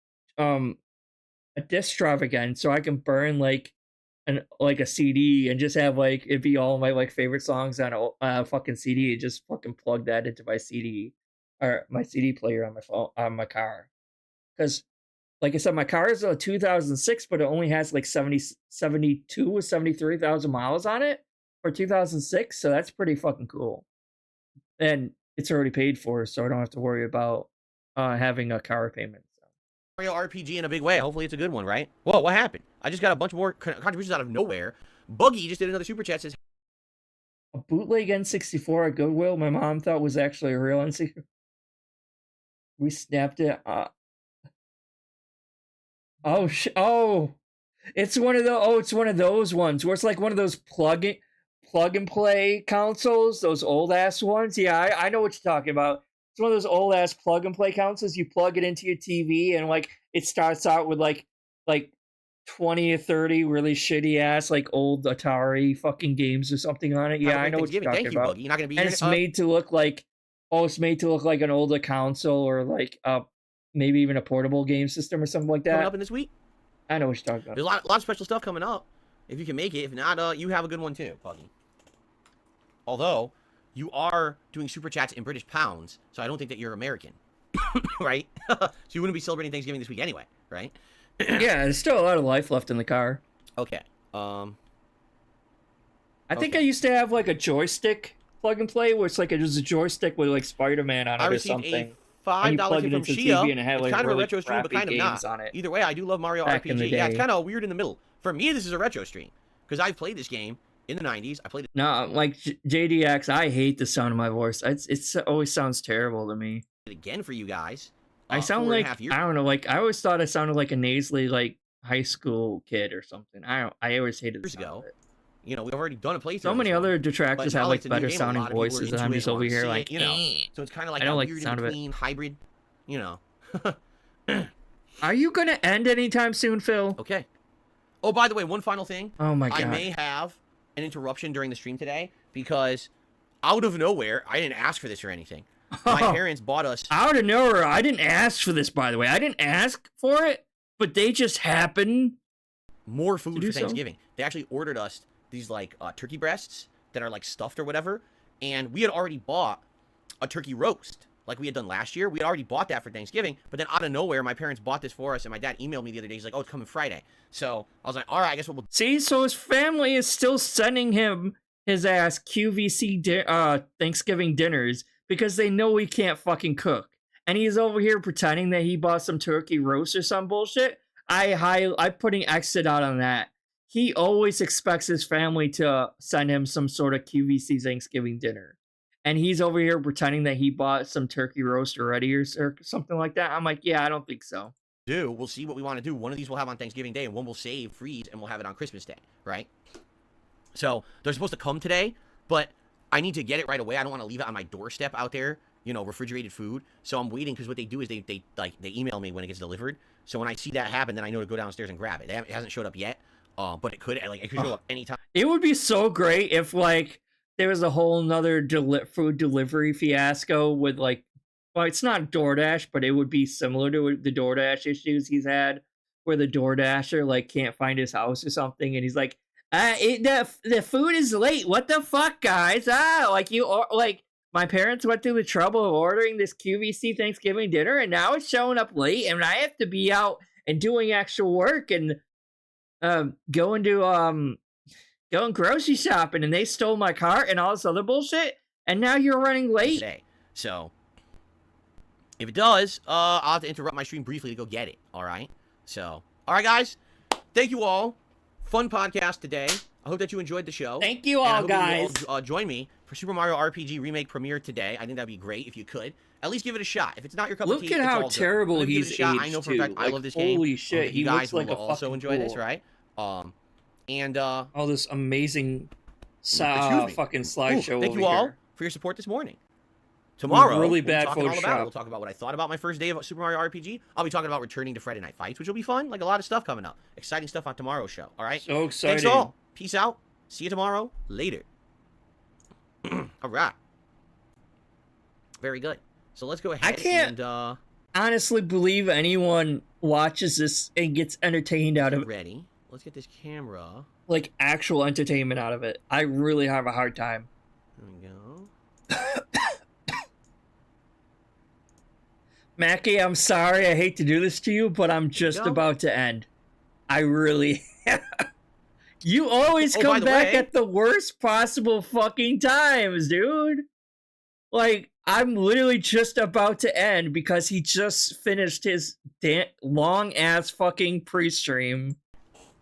drive again, so I can burn a CD and just have it be all my favorite songs on a fucking CD and just fucking plug that into my CD or my CD player on my phone on my car. Because like I said, my car is a 2006, but it only has 72 or 73,000 miles on it for 2006, so that's pretty fucking cool. And it's already paid for, so I don't have to worry about having a car payment. So. Mario RPG in a big way. Hopefully it's a good one, right? Whoa, what happened? I just got a bunch more contributions out of nowhere. Buggy just did another super chat. Says a bootleg N64 at Goodwill. My mom thought was actually a real N64. We snapped it. Oh, it's one of the. Oh, it's one of those ones where it's like one of those plug and play consoles. Those old ass ones. Yeah, I know what you're talking about. It's one of those old ass plug and play consoles. You plug it into your TV and like it starts out with like 20 or 30 really shitty ass like old Atari fucking games or something on it. Yeah, I know what you're talking about. Buggy. You're not gonna be And here. it's made to look like it's made to look like an older console or like maybe even a portable game system or something like that. Coming up in this week. I know what you're talking about. There's a lot of special stuff coming up. If you can make it, if not, you have a good one too, Buggy. Although you are doing super chats in British pounds, so I don't think that you're American, right? So you wouldn't be celebrating Thanksgiving this week anyway, right? Yeah, there's still a lot of life left in the car. Okay. I think I used to have like a joystick plug and play where it's like there's a joystick with like Spider-Man on it or something. $5 from Shia. And it had, It's like, kind of a really retro stream, but kind of not. on it. Either way, I do love Mario Back in the RPG. Yeah, it's day. kind of weird in the middle. For me, this is a retro stream because I've played this game in the 90s. I played it. No, like JDX, I hate the sound of my voice. It always sounds terrible to me. Again for you guys. I sound like, I don't know, like I always thought I sounded like a nasally like high school kid or something. I always hated the sound of it. You know, we've already done a playthrough. So many other detractors have like better sounding voices, and I'm just over here like, you know. So it's kind of like I don't a like weird the sound of it. in-between hybrid, you know. Are you gonna end anytime soon, Phil? Okay. Oh, by the way, one final thing. Oh my god. I may have an interruption during the stream today because out of nowhere, I didn't ask for this or anything. My parents bought us out of nowhere. I didn't ask for this, by the way. I didn't ask for it, but they just happened. More food for Thanksgiving. They actually ordered us these like turkey breasts that are like stuffed or whatever, and we had already bought a turkey roast like we had done last year. We had already bought that for Thanksgiving, but then out of nowhere, my parents bought this for us, and my dad emailed me the other day. He's like, "Oh, it's coming Friday." So I was like, "All right, I guess we'll." See, so his family is still sending him his ass QVC Thanksgiving dinners because they know he can't fucking cook, and he's over here pretending that he bought some turkey roast or some bullshit. I'm putting exit out on that. He always expects his family to send him some sort of QVC Thanksgiving dinner. And he's over here pretending that he bought some turkey roast already or something like that. I'm like, yeah, I don't think so. We'll see what we want to do. One of these we'll have on Thanksgiving Day, and one we'll save, freeze, and we'll have it on Christmas Day, right? So they're supposed to come today, but I need to get it right away. I don't want to leave it on my doorstep out there, you know, refrigerated food. So I'm waiting because what they do is they email me when it gets delivered. So when I see that happen, then I know to go downstairs and grab it. It hasn't showed up yet, but it could show up anytime. It would be so great if like there was a whole nother food delivery fiasco with like, well, it's not DoorDash, but it would be similar to the DoorDash issues he's had, where the DoorDasher like can't find his house or something, and he's like, the food is late. What the fuck, guys? My parents went through the trouble of ordering this QVC Thanksgiving dinner, and now it's showing up late, and I have to be out and doing actual work and going grocery shopping, and they stole my cart and all this other bullshit, and now you're running late. Today. So if it does, I'll have to interrupt my stream briefly to go get it. All right. So, all right, guys. Thank you all. Fun podcast today. I hope that you enjoyed the show. Thank you all, guys. You all, join me for Super Mario RPG Remake premiere today. I think that'd be great if you could. At least give it a shot. If it's not your cup of tea, look at how terrible he's aged. I know for a fact I love this game. Holy shit, you guys looks like will also enjoy this, right? And all this amazing fucking slideshow. Thank you all for your support this morning. Tomorrow, really bad Photoshop. We'll talk about what I thought about my first day of Super Mario RPG. I'll be talking about returning to Friday Night Fights, which will be fun. Like a lot of stuff coming up. Exciting stuff on tomorrow's show. All right. So exciting. Thanks all. Peace out. See you tomorrow. Later. All right. Very good. So let's go ahead. I can't honestly believe anyone watches this and gets entertained out of it. Ready. Let's get this camera. Like actual entertainment out of it. I really have a hard time. There we go. Mackie, I'm sorry. I hate to do this to you, but I'm just about to end. I really... You always come back at the worst possible fucking times, dude. Like, I'm literally just about to end because he just finished his long-ass fucking pre-stream.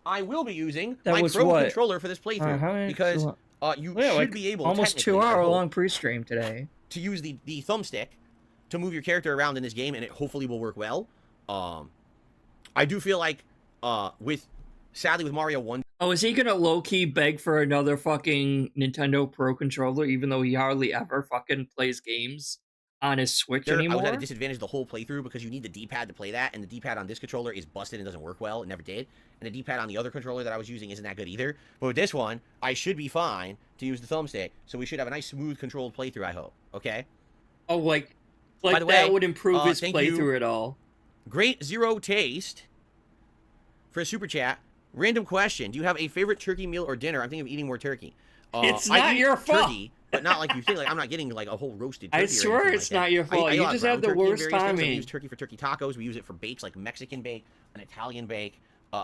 I will be using my Pro controller for this playthrough because you should be able almost 2 hour long pre-stream today to use the thumbstick to move your character around in this game, and it hopefully will work well. I do feel like sadly with Mario 1. Oh, is he gonna low-key beg for another fucking Nintendo Pro controller, even though he hardly ever fucking plays games on his Switch anymore? I was at a disadvantage the whole playthrough because you need the D-pad to play that, and the D-pad on this controller is busted and doesn't work well. It never did. And the D-pad on the other controller that I was using isn't that good either. But with this one, I should be fine to use the thumbstick, so we should have a nice, smooth, controlled playthrough, I hope. Okay? Oh, like By the way, that would improve his playthrough at all. Great Zero Taste for a super chat. Random question: do you have a favorite turkey meal or dinner? I'm thinking of eating more turkey. It's not your fault. Turkey, but not like you think. Like I'm not getting like a whole roasted turkey. I swear it's not your fault. You just have the worst timing. We use turkey for turkey tacos. We use it for bakes like Mexican bake, an Italian bake.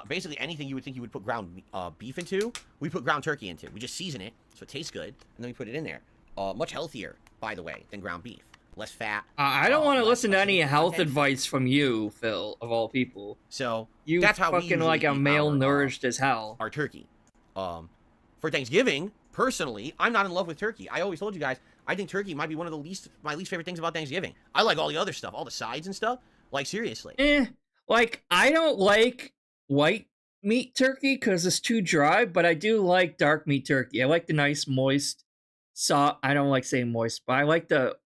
Basically anything you would think you would put ground beef into, we put ground turkey into. We just season it so it tastes good, and then we put it in there. Much healthier, by the way, than ground beef. Less fat. I don't want to listen to any health advice from you, Phil, of all people. So you that's how fucking we like a malnourished as hell. Our turkey. For Thanksgiving, personally, I'm not in love with turkey. I always told you guys, I think turkey might be one of my least favorite things about Thanksgiving. I like all the other stuff, all the sides and stuff. Like seriously. Like I don't like white meat turkey because it's too dry, but I do like dark meat turkey. I like the nice moist, soft. I don't like saying moist, but I like the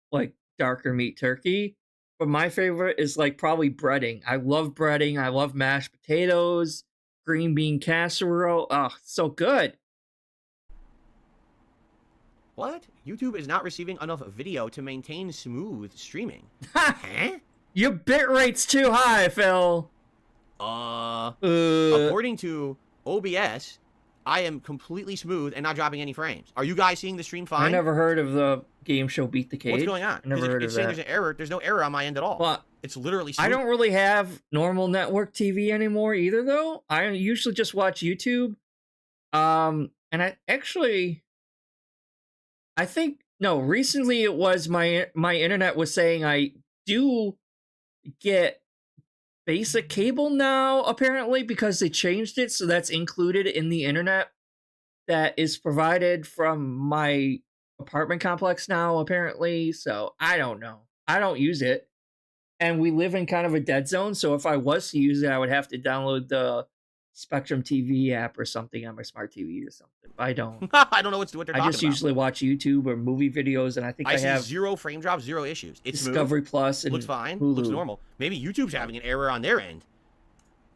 darker meat turkey. But my favorite is like probably breading. I love breading. I love mashed potatoes, green bean casserole. Oh, so good. What? YouTube is not receiving enough video to maintain smooth streaming. Huh? Your bit rate's too high, Phil. According to OBS, I am completely smooth and not dropping any frames. Are you guys seeing the stream fine? I never heard of the game show Beat the Cage. What's going on? I never heard of it's saying that. there's an error. There's no error on my end at all. Well, it's literally smooth. I don't really have normal network TV anymore either, though. I usually just watch YouTube. And recently it was my internet was saying I do get basic cable now, apparently, because they changed it, so that's included in the internet that is provided from my apartment complex now, apparently. So I don't know. I don't use it. And we live in kind of a dead zone, so if I was to use it, I would have to download the Spectrum TV app or something on my smart TV or something. I don't. I don't know what they're talking about. I just usually watch YouTube or movie videos, and I think I have zero frame drops, zero issues. It's Discovery smooth. Plus and looks fine, Hulu. Looks normal. Maybe YouTube's having an error on their end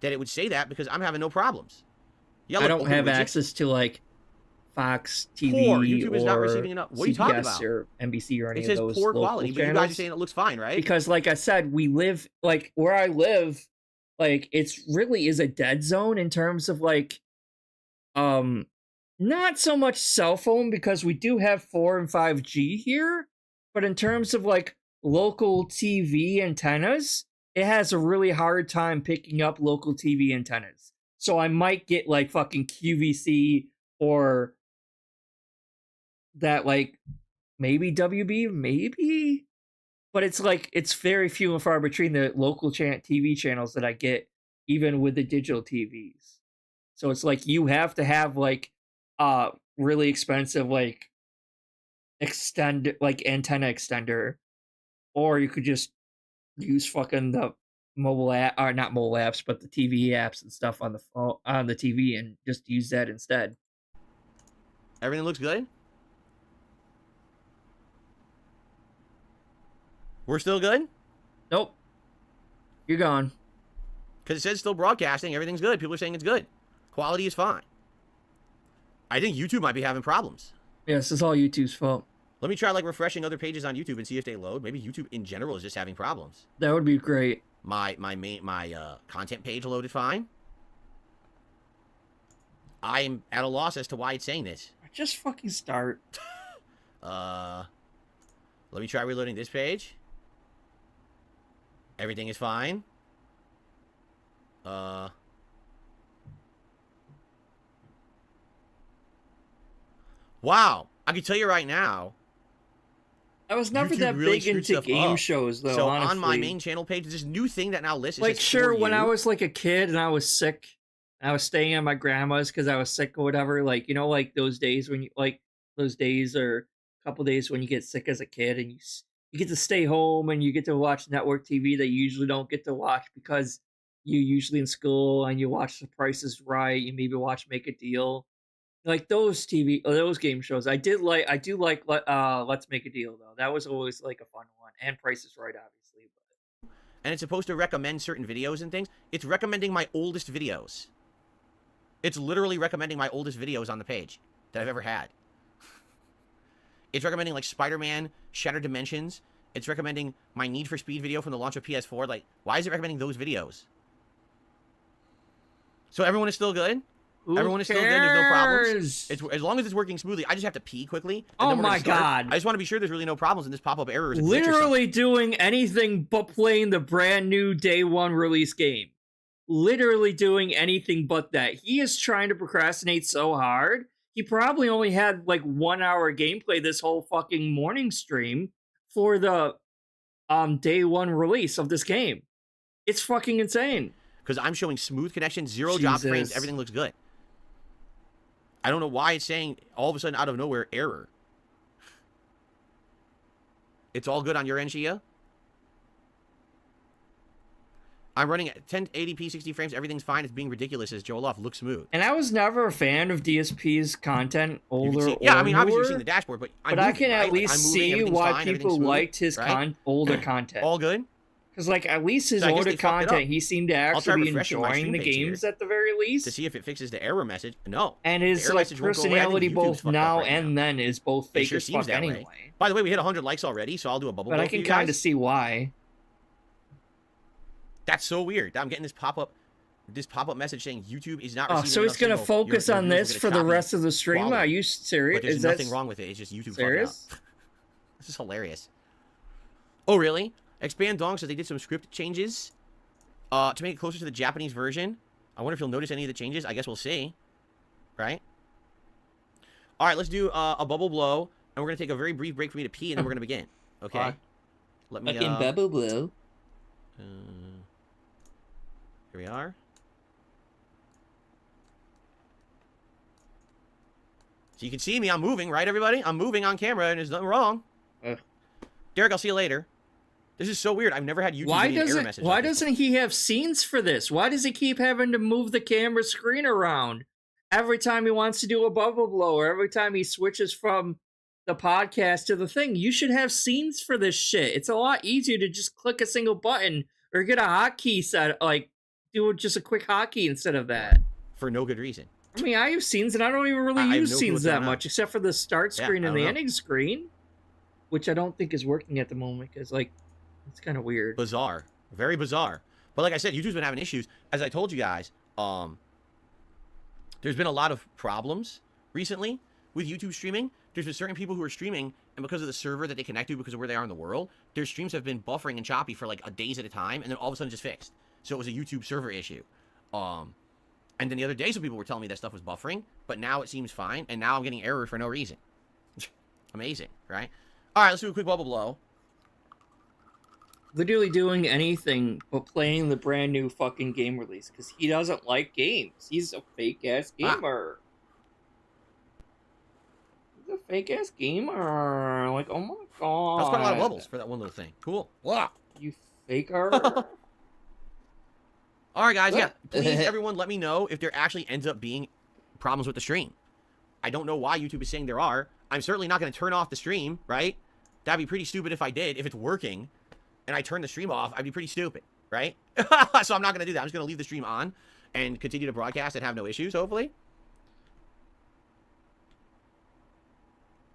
that it would say that because I'm having no problems. Yeah, I don't have access to like Fox TV YouTube is not receiving enough. What are you talking about? Or NBC or any of those. It says poor quality, but you guys are saying it looks fine, right? Because, like I said, we live like where I live. Like it's really is a dead zone in terms of like, not so much cell phone because we do have 4 and 5G here, but in terms of like local TV antennas, it has a really hard time picking up local TV antennas. So I might get like fucking QVC or that like maybe WB, maybe. But it's like, it's very few and far between the local TV channels that I get, even with the digital TVs. So it's like, you have to have like really expensive like antenna extender, or you could just use fucking the mobile app, or not mobile apps, but the TV apps and stuff on the phone, on the TV, and just use that instead. Everything looks good? We're still good? Nope. You're gone. Because it says still broadcasting. Everything's good. People are saying it's good. Quality is fine. I think YouTube might be having problems. Yes, it's all YouTube's fault. Let me try like refreshing other pages on YouTube and see if they load. Maybe YouTube in general is just having problems. That would be great. My content page loaded fine. I'm at a loss as to why it's saying this. Just fucking start. Let me try reloading this page. Everything is fine. Wow. I can tell you right now. I was never YouTube that really big into game shows, though, so honestly. on my main channel page, there's this new thing that now lists. Like, sure, when I was like a kid and I was sick, I was staying at my grandma's because I was sick or whatever. Like, you know, like those days when you, like, those days or a couple days when you get sick as a kid and you you get to stay home and you get to watch network TV that you usually don't get to watch because you're usually in school and you watch The Price is Right. You maybe watch Make a Deal, like those TV or those game shows. I do like Let's Make a Deal though. That was always like a fun one, and Price is Right, obviously. But And it's supposed to recommend certain videos and things. It's recommending my oldest videos. It's literally recommending my oldest videos on the page that I've ever had. It's recommending like Spider-Man, Shattered Dimensions. It's recommending my Need for Speed video from the launch of PS4. Like, why is it recommending those videos? So everyone is still good? Everyone is still good. There's no problems. It's as long as it's working smoothly. I just have to pee quickly. Oh my god! I just want to be sure there's really no problems and this pop-up error is literally doing anything but playing the brand new day one release game. Literally doing anything but that. He is trying to procrastinate so hard. He probably only had like 1 hour gameplay this whole fucking morning stream for the day one release of this game. It's fucking insane. Because I'm showing smooth connection, zero drop frames, everything looks good. I don't know why it's saying all of a sudden out of nowhere error. It's all good on your end, Shia? I'm running at 1080p, 60 frames. Everything's fine. It's being ridiculous, says Joel Off. Looks smooth. And I was never a fan of DSP's content, older or yeah, I mean, newer, obviously you've seen the dashboard, but I can at least see why people liked his older content. All good? Because, like, at least his older content, he seemed to actually be enjoying the games at the very least. To see if it fixes the error message. No. And his like personality both now and then is both fake as fuck anyway. By the way, we hit 100 likes already, so I'll do a bubble blow. But I can kind of see why. That's so weird. I'm getting this pop-up message saying YouTube is not receiving so he's going to focus on this for the rest of the stream? Are you serious? But there's nothing wrong with it. It's just YouTube serious? This is hilarious. Oh, really? Expand Dong says they did some script changes to make it closer to the Japanese version. I wonder if you'll notice any of the changes. I guess we'll see. Right? All right, let's do a bubble blow. And we're going to take a very brief break for me to pee, and then we're going to begin. Okay? Let me... bubble blow. Here we are. So you can see me. I'm moving, right, everybody? I'm moving on camera, and there's nothing wrong. Derek, I'll see you later. This is so weird. I've never had YouTube error message. Why doesn't he have scenes for this? Why does he keep having to move the camera screen around every time he wants to do a bubble blow or every time he switches from the podcast to the thing? You should have scenes for this shit. It's a lot easier to just click a single button or get a hotkey set, like do just a quick hotkey instead of that. For no good reason. I mean, I use scenes and I don't even really use scenes that much except for the start screen and the ending screen, which I don't think is working at the moment because, like, it's kind of weird. Bizarre. Very bizarre. But like I said, YouTube's been having issues. As I told you guys, there's been a lot of problems recently with YouTube streaming. There's been certain people who are streaming, and because of the server that they connect to, because of where they are in the world, their streams have been buffering and choppy for like days at a time, and then all of a sudden just fixed. So it was a YouTube server issue. And then the other day, some people were telling me that stuff was buffering, but now it seems fine, and now I'm getting error for no reason. Amazing, right? All right, let's do a quick bubble blow. Literally doing anything but playing the brand new fucking game release because he doesn't like games. He's a fake ass gamer. He's a fake ass gamer. Like, oh my god. That's quite a lot of bubbles for that one little thing. Cool. Wow. You faker. All right, guys. Yeah, please, everyone, let me know if there actually ends up being problems with the stream. I don't know why YouTube is saying there are. I'm certainly not going to turn off the stream, right? That'd be pretty stupid if I did. If it's working and I turn the stream off, I'd be pretty stupid, right? So I'm not going to do that. I'm just going to leave the stream on and continue to broadcast and have no issues, hopefully.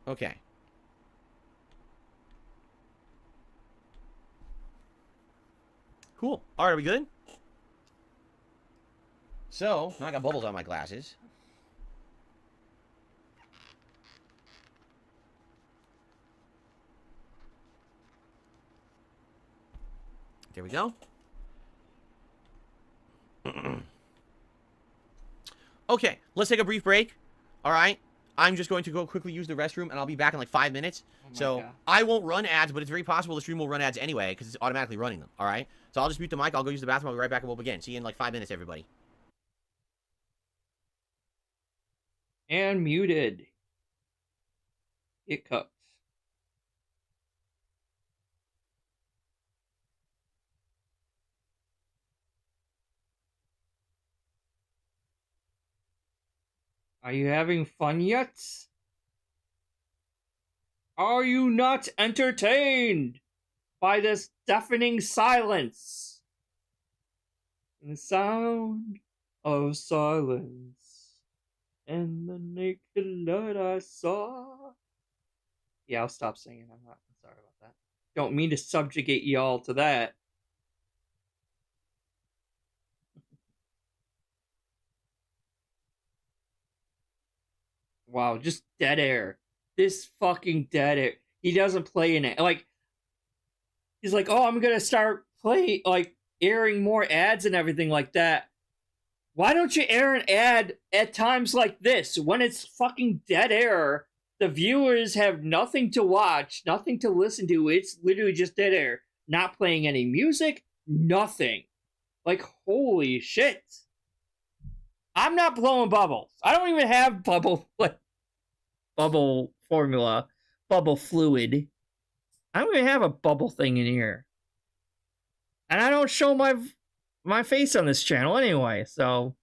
Okay. Cool. All right, are we good? So, now I got bubbles on my glasses. There we go. Okay, let's take a brief break. All right. I'm just going to go quickly use the restroom, and I'll be back in like 5 minutes. So I won't run ads, but it's very possible the stream will run ads anyway because it's automatically running them. All right. So I'll just mute the mic. I'll go use the bathroom. I'll be right back, and we'll begin. See you in like 5 minutes, everybody. And muted. It cuts. Are you having fun yet? Are you not entertained by this deafening silence? The sound of silence and the naked light I saw. Yeah, I'll stop singing. I'm sorry about that. Don't mean to subjugate y'all to that. Wow, just dead air. This fucking dead air. He doesn't play in it. Like, he's like, oh, I'm gonna start playing, like, airing more ads and everything like that. Why don't you air an ad at times like this when it's fucking dead air? The viewers have nothing to watch, nothing to listen to. It's literally just dead air. Not playing any music, nothing. Like, holy shit. I'm not blowing bubbles. I don't even have bubble formula, bubble fluid. I don't even have a bubble thing in here. And I don't show my face on this channel anyway, so.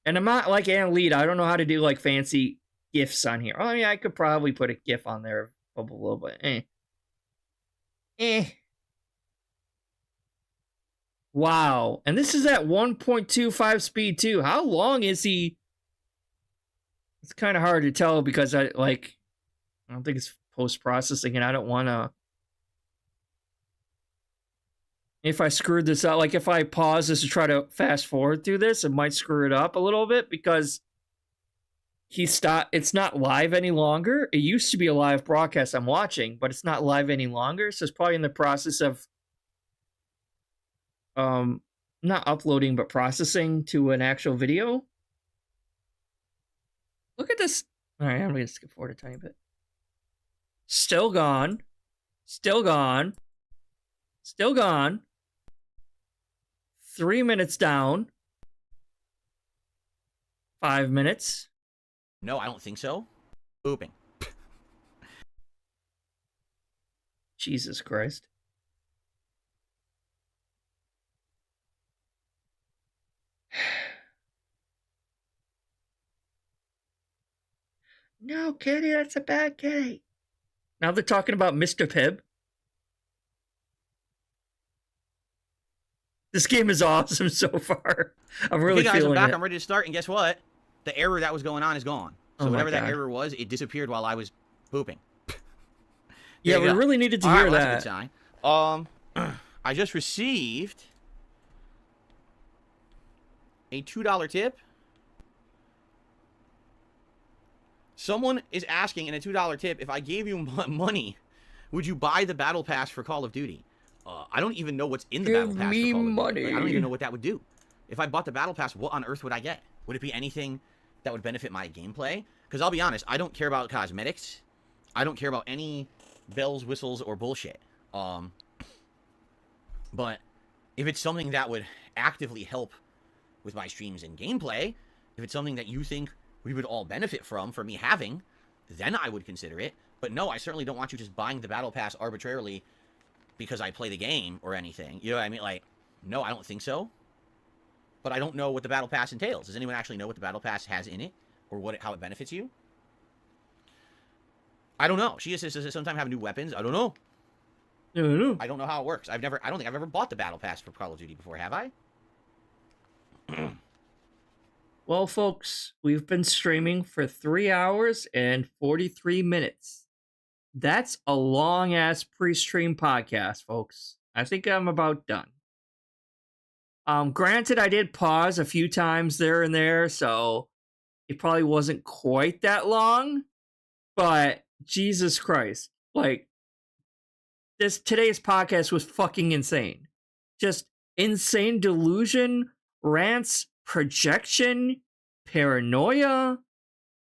And I'm not like Lead. I don't know how to do like fancy GIFs on here. I mean, I could probably put a GIF on there a little bit. Wow. And this is at 1.25 speed too. How long is he? It's kind of hard to tell because I don't think it's post-processing and I don't want to. If I screwed this up, like if I pause this to try to fast forward through this, it might screw it up a little bit because it's not live any longer. It used to be a live broadcast I'm watching, but it's not live any longer. So it's probably in the process of not uploading, but processing to an actual video. Look at this. All right, I'm going to skip forward a tiny bit. Still gone. Still gone. Still gone. 3 minutes down. 5 minutes. No, I don't think so. Booping. Jesus Christ. No, Kitty, that's a bad kitty. Now they're talking about Mr. Pibb. This game is awesome so far. I'm really okay, guys, feeling I'm back. it. I'm ready to start, and guess what? The error that was going on is gone. So whatever that error was, it disappeared while I was pooping. Yeah, we really needed to hear that. That's a good sign. I just received a $2 tip. Someone is asking in a $2 tip, if I gave you money, would you buy the battle pass for Call of Duty? I don't even know what's in the battle pass for Call of Duty. Like, I don't even know what that would do. If I bought the battle pass, what on earth would I get? Would it be anything that would benefit my gameplay? Because I'll be honest, I don't care about cosmetics. I don't care about any bells, whistles, or bullshit. But if it's something that would actively help with my streams and gameplay, if it's something that you think we would all benefit from for me having, then I would consider it. But no, I certainly don't want you just buying the battle pass arbitrarily because I play the game or anything. You know what I mean? Like, no, I don't think so. But I don't know what the battle pass entails. Does anyone actually know what the battle pass has in it, or how it benefits you? I don't know. She just says, does it sometimes have new weapons? I don't know. I don't know how it works. I don't think I've ever bought the battle pass for Call of Duty before, have I? Well, folks, we've been streaming for 3 hours and 43 minutes. That's a long-ass pre-stream podcast, folks. I think I'm about done. Granted, I did pause a few times there and there, so it probably wasn't quite that long. But Jesus Christ, like, today's podcast was fucking insane. Just insane delusion, rants, projection, paranoia.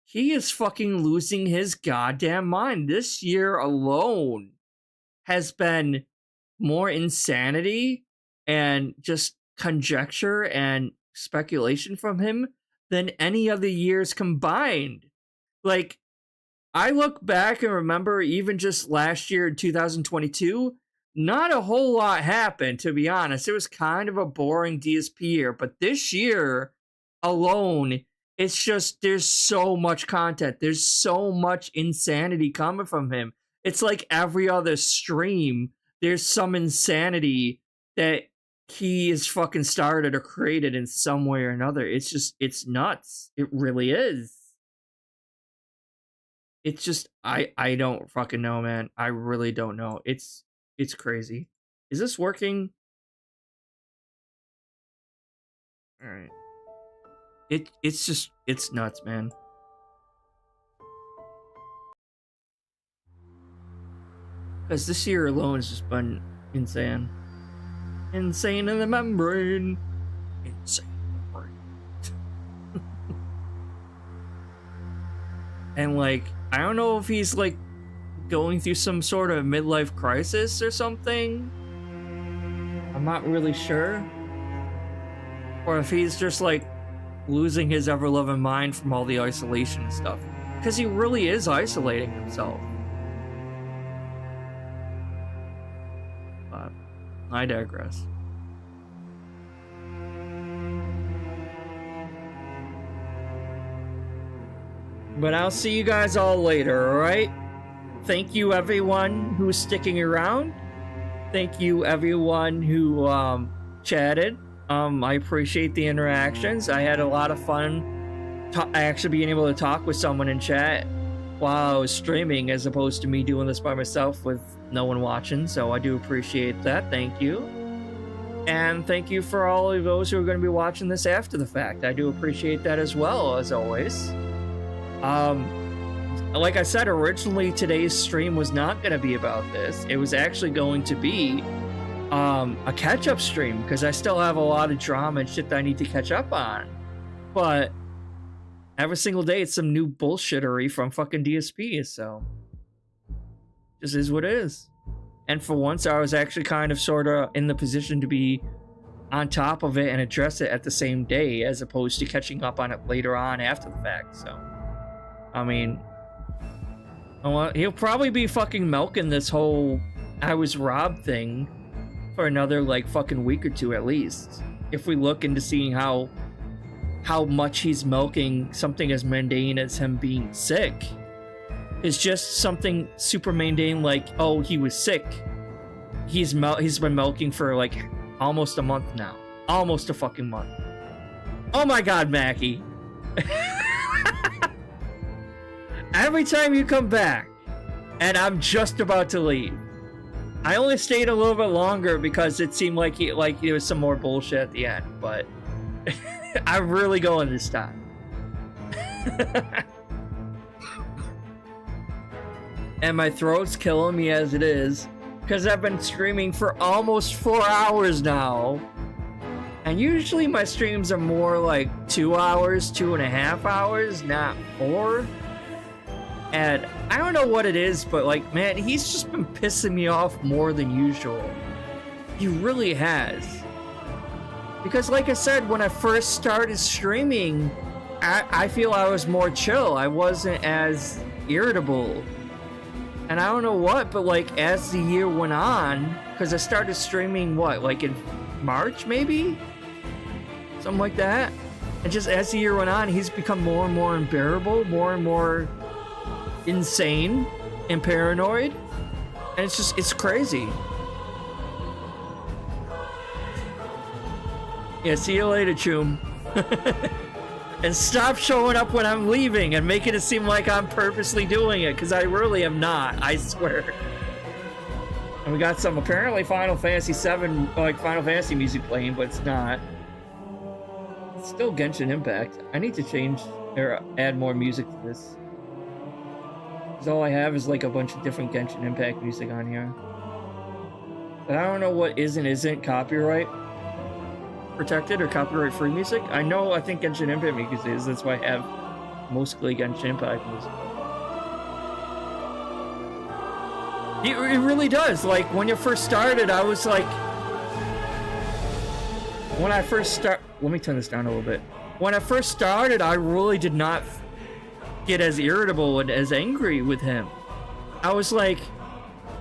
He is fucking losing his goddamn mind. This year alone has been more insanity and just conjecture and speculation from him than any other years combined. Like, I look back and remember even just last year in 2022, not a whole lot happened, to be honest. It was kind of a boring DSP year, but this year alone, It's just, there's so much content. There's so much insanity coming from him. It's like every other stream, there's some insanity that he is fucking started or created in some way or another. It's just, it's nuts. It really is. It's just, I don't fucking know, man. I really don't know. It's crazy. Is this working? All right. It's just, it's nuts, man. Because this year alone has just been insane. Insane in the membrane. Insane in the membrane. And like, I don't know if he's like going through some sort of midlife crisis or something. I'm not really sure. Or if he's just like losing his ever-loving mind from all the isolation and stuff. Because he really is isolating himself. But I digress. But I'll see you guys all later, alright? Thank you everyone who's sticking around. Thank you everyone who chatted. I appreciate the interactions. I had a lot of fun actually being able to talk with someone in chat while I was streaming, as opposed to me doing this by myself with no one watching. So I do appreciate that. Thank you. And thank you for all of those who are going to be watching this after the fact. I do appreciate that as well, as always. Like I said, originally today's stream was not going to be about this. It was actually going to be a catch-up stream, because I still have a lot of drama and shit that I need to catch up on. But every single day it's some new bullshittery from fucking DSP, so just is what it is. And for once I was actually kind of sort of in the position to be on top of it and address it at the same day, as opposed to catching up on it later on after the fact. So I mean, he'll probably be fucking milking this whole I was robbed thing for another like fucking week or two at least, if we look into seeing how much he's milking something as mundane as him being sick. It's just something super mundane, like, oh, he was sick. He's been milking for like almost a month now. Almost a fucking month. Oh my god, Mackie. Every time you come back and I'm just about to leave, I only stayed a little bit longer because it seemed like there was some more bullshit at the end, but I'm really going this time. And my throat's killing me as it is, because I've been streaming for almost 4 hours now. And usually my streams are more like 2 hours, 2.5 hours, not 4. And I don't know what it is, but like, man, he's just been pissing me off more than usual. He really has. Because like I said, when I first started streaming, I feel I was more chill. I wasn't as irritable. And I don't know what, but like as the year went on, because I started streaming, what, like in March maybe? Something like that. And just as the year went on, he's become more and more unbearable, more and more insane and paranoid, and it's crazy. Yeah, see you later, Choom. And stop showing up when I'm leaving and making it seem like I'm purposely doing it, because I really am not, I swear. And we got some apparently Final Fantasy VII, like Final Fantasy music playing, but it's not. It's still Genshin Impact. I need to change or add more music to this. Because all I have is like a bunch of different Genshin Impact music on here. But I don't know what isn't copyright protected or copyright free music. I think Genshin Impact music is, that's why I have mostly Genshin Impact music. It really does. Like when you first started, I was like, let me turn this down a little bit. When I first started, I really did not get as irritable and as angry with him. I was like,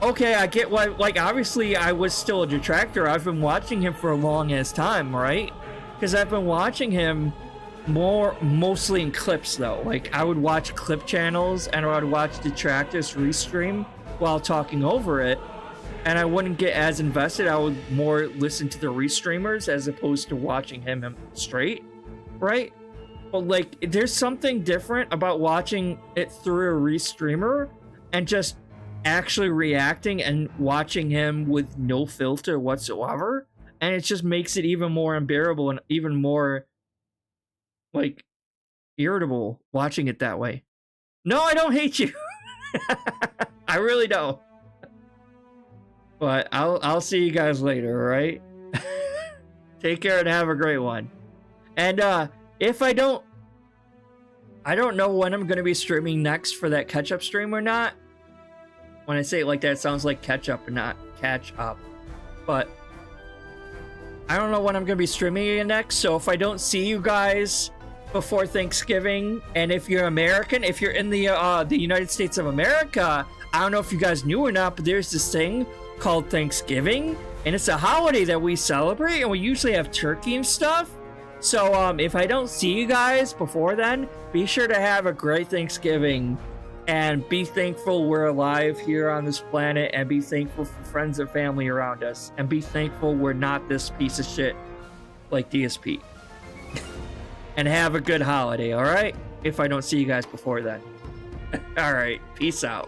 okay, I get why, like, obviously I was still a detractor. I've been watching him for a long ass time, right? Because I've been watching him mostly in clips though. Like I would watch clip channels and I would watch Detractors restream while talking over it, and I wouldn't get as invested. I would more listen to the restreamers as opposed to watching him straight, right? But like there's something different about watching it through a restreamer and just actually reacting and watching him with no filter whatsoever, and it just makes it even more unbearable and even more like irritable watching it that way. No, I don't hate you. I really don't. But I'll see you guys later, all right? Take care and have a great one. And if I don't know when I'm gonna be streaming next for that catch-up stream or not. When I say it like that, it sounds like ketchup and not catch up. But I don't know when I'm gonna be streaming again next, so if I don't see you guys before Thanksgiving, and if you're American, if you're in the United States of America, I don't know if you guys knew or not, but there's this thing called Thanksgiving, and it's a holiday that we celebrate, and we usually have turkey and stuff. So if I don't see you guys before then, be sure to have a great Thanksgiving, and be thankful we're alive here on this planet, and be thankful for friends and family around us, and be thankful we're not this piece of shit like DSP. And have a good holiday, all right? If I don't see you guys before then. All right, peace out.